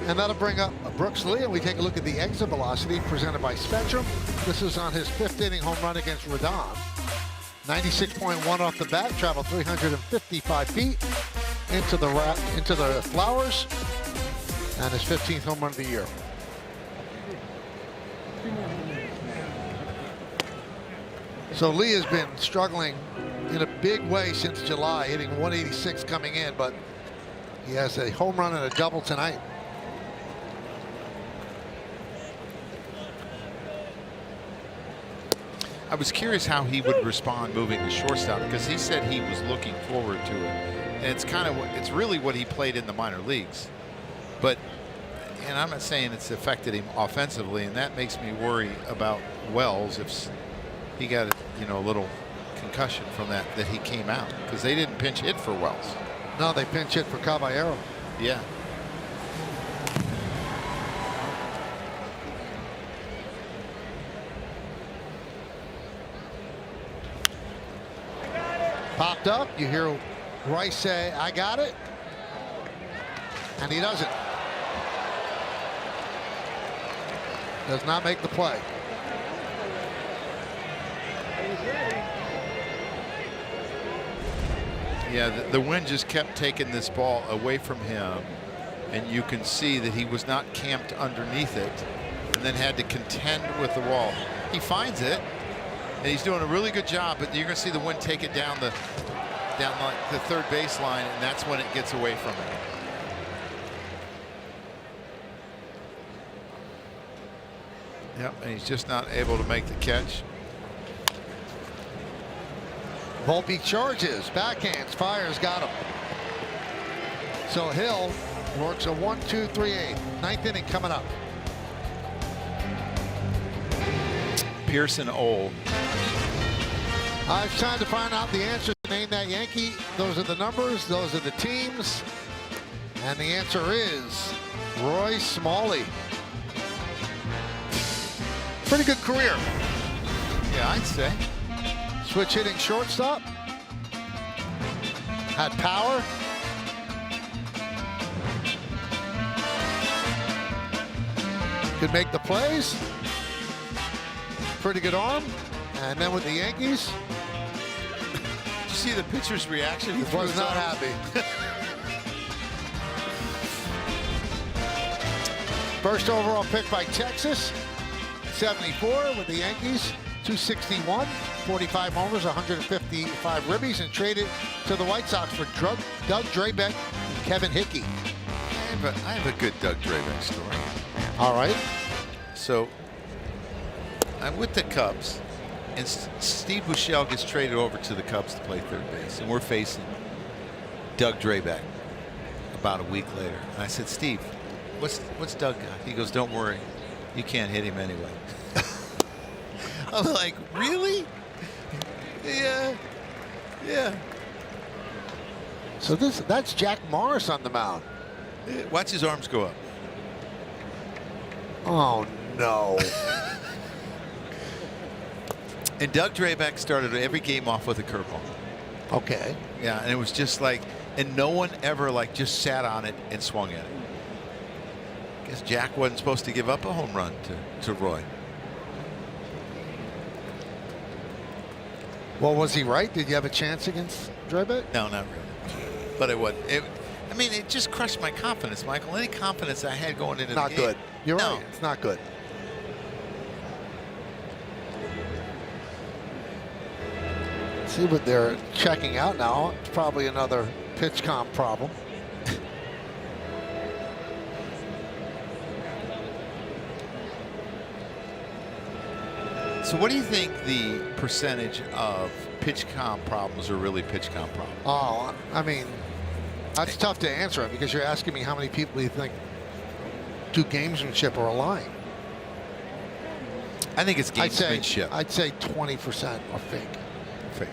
And that'll bring up Brooks Lee, and we take a look at the exit velocity presented by Spectrum. This is on his 5th inning home run against Rodón. 96.1 off the bat, traveled 355 feet into the flowers, and his 15th home run of the year. So Lee has been struggling in a big way since July, hitting 186 coming in, but he has a home run and a double tonight. I was curious how he would respond moving to shortstop because he said he was looking forward to it. And it's really what he played in the minor leagues. But, and I'm not saying it's affected him offensively, and that makes me worry about Wells if he got a little concussion from that he came out, because they didn't pinch hit for Wells. No, they pinch hit for Caballero. Yeah. Popped up. You hear Rice say, "I got it," and he doesn't. Does not make the play. Yeah, the wind just kept taking this ball away from him, and you can see that he was not camped underneath it and then had to contend with the wall. He finds it, and he's doing a really good job, but you're going to see the wind take it down the third baseline, and that's when it gets away from him. Yep, and he's just not able to make the catch. Volpe charges, backhands, fires, got him. So Hill works a 1-2-3-8. 9th inning coming up. Pearson Old. It's time to find out the answer to Name That Yankee. Those are the numbers, those are the teams. And the answer is Roy Smalley. Pretty good career. Yeah, I'd say. Switch hitting shortstop. Had power. Could make the plays. Pretty good arm. And then with the Yankees. Did you see the pitcher's reaction? He was not happy. First overall pick by Texas, 74 with the Yankees, 261, 45 homers, 155 ribbies, and traded to the White Sox for Doug Drabek and Kevin Hickey. I have a good Doug Drabek story. All right. So I'm with the Cubs, and Steve Buechele gets traded over to the Cubs to play third base, and we're facing Doug Drabek about a week later. And I said, Steve, what's Doug got? He goes, don't worry, you can't hit him anyway. I'm like, really? Yeah. So that's Jack Morris on the mound. Watch his arms go up. Oh no. And Doug Drabek started every game off with a curveball. Okay. Yeah, and it was just like, and no one ever like just sat on it and swung at it. I guess Jack wasn't supposed to give up a home run to Roy. Well, was he right? Did you have a chance against Drabek? No, not really. But it wasn't. I mean, it just crushed my confidence, Michael. Any confidence I had going into the game. Not good. You're No. right. It's not good. See what they're checking out now. It's probably another pitch comp problem. So what do you think the percentage of pitch comp problems are really pitch comp problems? Oh, I mean, that's tough to answer it because you're asking me how many people you think do gamesmanship or are lying. I think it's gamesmanship. I'd say 20% are fake. Fake.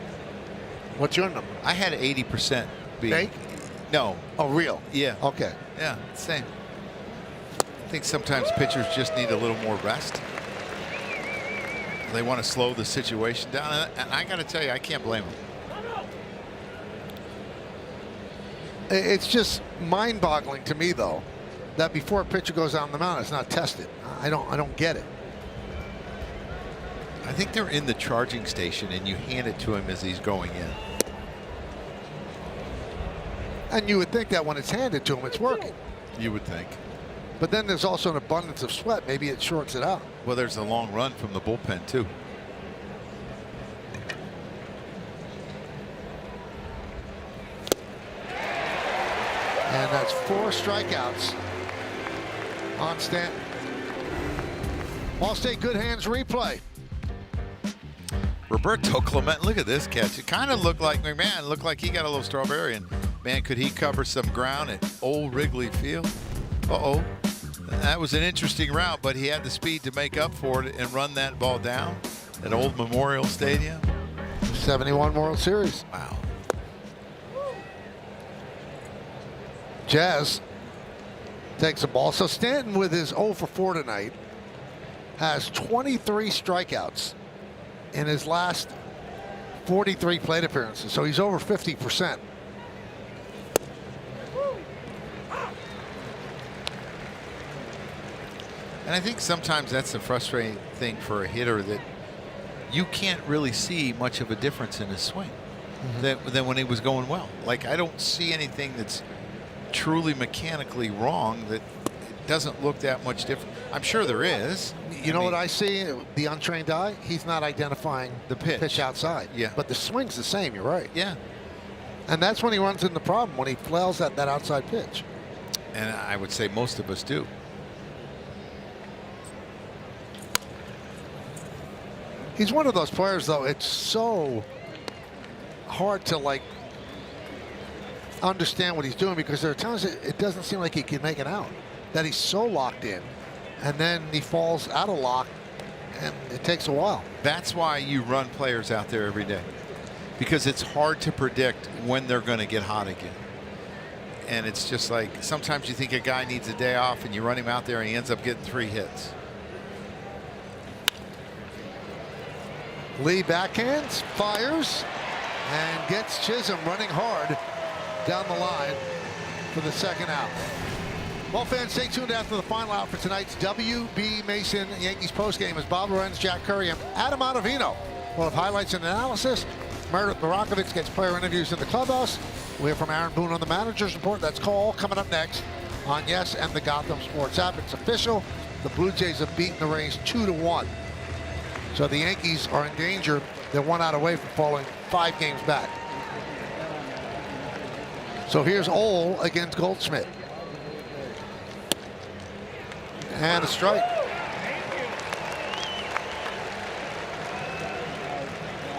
What's your number? I had 80% being Fake? No. Oh, real? Yeah. Okay. Yeah, same. I think sometimes pitchers just need a little more rest. They want to slow the situation down, and I got to tell you, I can't blame them. It's just mind-boggling to me, though, that before a pitcher goes on the mound, it's not tested. I don't get it. I think they're in the charging station, and you hand it to him as he's going in. And you would think that when it's handed to him, it's working. You would think. But then there's also an abundance of sweat. Maybe it shorts it out. Well, there's a long run from the bullpen, too. And that's 4 strikeouts on Stanton. Allstate Good Hands replay. Roberto Clemente, look at this catch. It kind of looked like McMahon, looked like he got a little strawberry. And, man, could he cover some ground at Old Wrigley Field? Uh-oh. That was an interesting route, but he had the speed to make up for it and run that ball down at Old Memorial Stadium. 71 World Series. Wow. Jazz takes a ball. So Stanton, with his 0 for 4 tonight, has 23 strikeouts in his last 43 plate appearances. So he's over 50%. And I think sometimes that's the frustrating thing for a hitter, that you can't really see much of a difference in his swing than when he was going well. Like, I don't see anything that's truly mechanically wrong that doesn't look that much different. I'm sure there is. You know what I see? The untrained eye, he's not identifying the pitch outside. Yeah. But the swing's the same, you're right. Yeah. And that's when he runs into the problem, when he flails that outside pitch. And I would say most of us do. He's one of those players, though, it's so hard to, like, understand what he's doing, because there are times it doesn't seem like he can make it out, that he's so locked in, and then he falls out of lock, and it takes a while. That's why you run players out there every day, because it's hard to predict when they're going to get hot again. And it's just like, sometimes you think a guy needs a day off, and you run him out there and he ends up getting 3 hits. Lee backhands, fires, and gets Chisholm running hard down the line for the second out. Well, fans, stay tuned after the final out for tonight's W.B. Mason Yankees postgame as Bob Lorenz, Jack Curry, and Adam Ottavino will have highlights and analysis. Meredith Marakovitz gets player interviews in the clubhouse. We'll hear from Aaron Boone on the manager's report. That's call coming up next on Yes and the Gotham Sports app. It's official. The Blue Jays have beaten the Rays 2-1. So the Yankees are in danger. They're 1 out away from falling 5 games back. So here's Ole against Goldschmidt. And a strike.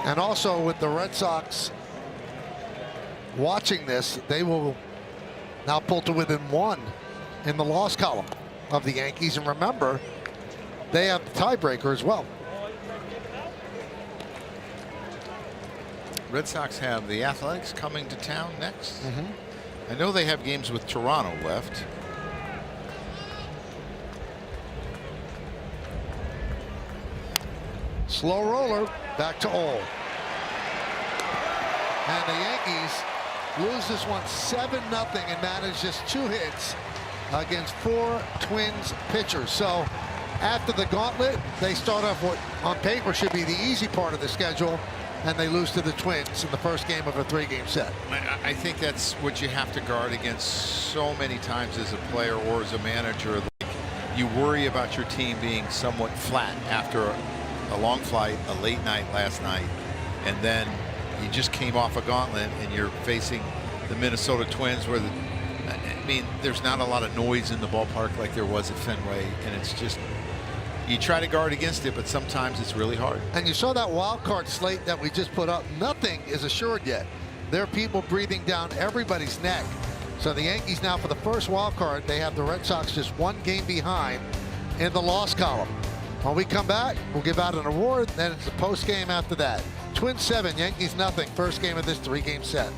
And also with the Red Sox watching this, they will now pull to within 1 in the loss column of the Yankees. And remember, they have the tiebreaker as well. Red Sox have the Athletics coming to town next. I know they have games with Toronto left. Slow roller back to Ole. And the Yankees lose this one 7-0 and manage just 2 hits against 4 Twins pitchers. So after the gauntlet, they start off what on paper should be the easy part of the schedule, and they lose to the Twins in the first game of a 3-game set. I think that's what you have to guard against so many times as a player or as a manager. Like, you worry about your team being somewhat flat after a long flight, a late night last night, and then you just came off a gauntlet and you're facing the Minnesota Twins where I mean, there's not a lot of noise in the ballpark like there was at Fenway, and it's just, you try to guard against it, but sometimes it's really hard. And you saw that wild card slate that we just put up. Nothing is assured yet. There are people breathing down everybody's neck. So the Yankees now, for the first wild card, they have the Red Sox just 1 game behind in the loss column. When we come back, we'll give out an award. Then it's the post game after that. Twins 7, Yankees nothing. First game of this 3-game set.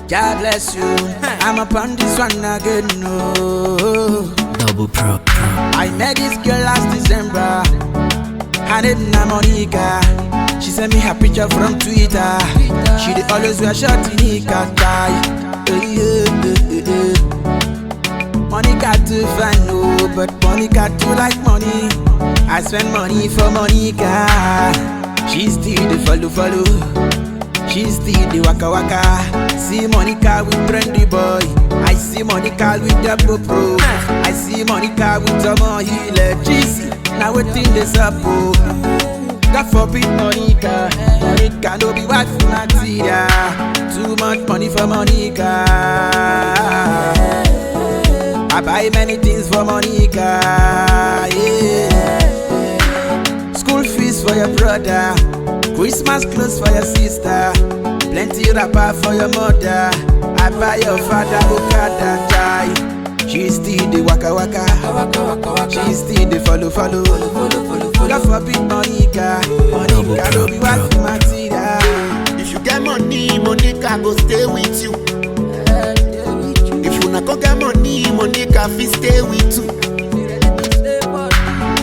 God bless you. I'm up on this one again. No. Double pro. I met this girl last December. Her name na Monica. She sent me her picture from Twitter. She dey always wear short nika tie. Monica too fine, no, but Monica too like money. I spend money for Monica. She still the follow. She still the waka waka. See Monica with trendy boy. I see Monica with the GoPro. I see Monica with the more healer. Cheesy, now waiting this up. God forbid Monica. Monica no be wife material. Too much money for Monica. I buy many things for Monica. Yeah. School fees for your brother. Christmas clothes for your sister. Plenty wrapper for your mother. I buy your father Okada tie. She still the waka waka. She still the follow. God forbid Monica. Monica no be wife material. If you get money, Monica go stay with you. If you not go get money, Monica fit stay with you.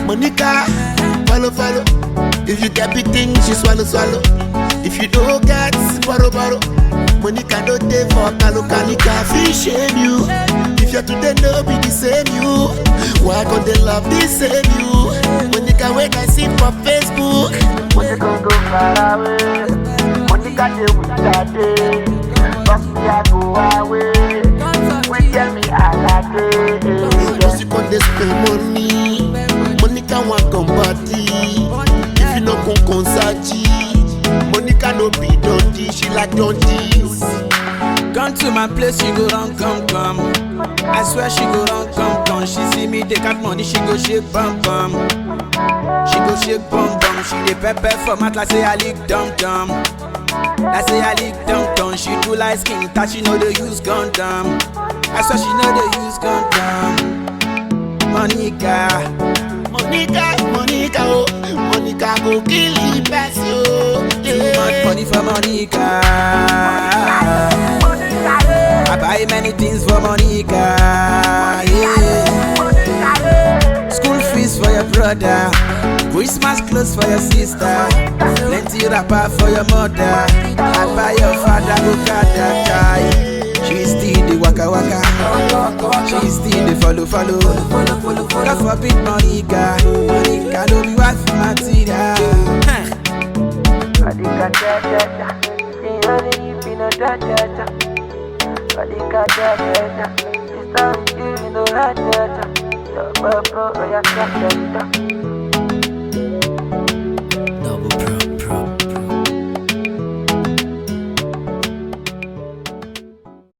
Monica, follow. If you get big things, she swallow. If you don't get, borrow. Monica don't dey for Kalika, fi shame you. If you today no be the same you, why can't they love the same you? Monica wake I see for Facebook. Monica go far away. Monica dey with that day. Trust me I go away. When tell me I like it. Just you can't spend money. Monica want come party. If you no come concert, Monica no be Dundee, she like Dundees. Come to my place, she go run, come. I swear she go run, come. She see me take out money, she go shake bum. She go shake bum. She dey pepper for mat like say I lick dum. Like say I lick dum. She do like skin touch, she know they use condom. I swear she know they use condom. Monica, oh, Monica go kill the best, yo. Too much money for Monica. I buy many things for Monica. Yeah. School fees for your brother. Christmas clothes for your sister. Plenty wrapper for your mother. I buy your father Okada tie. She still the waka. She still the follow. God forbid Monica. Monica no be wife material. It's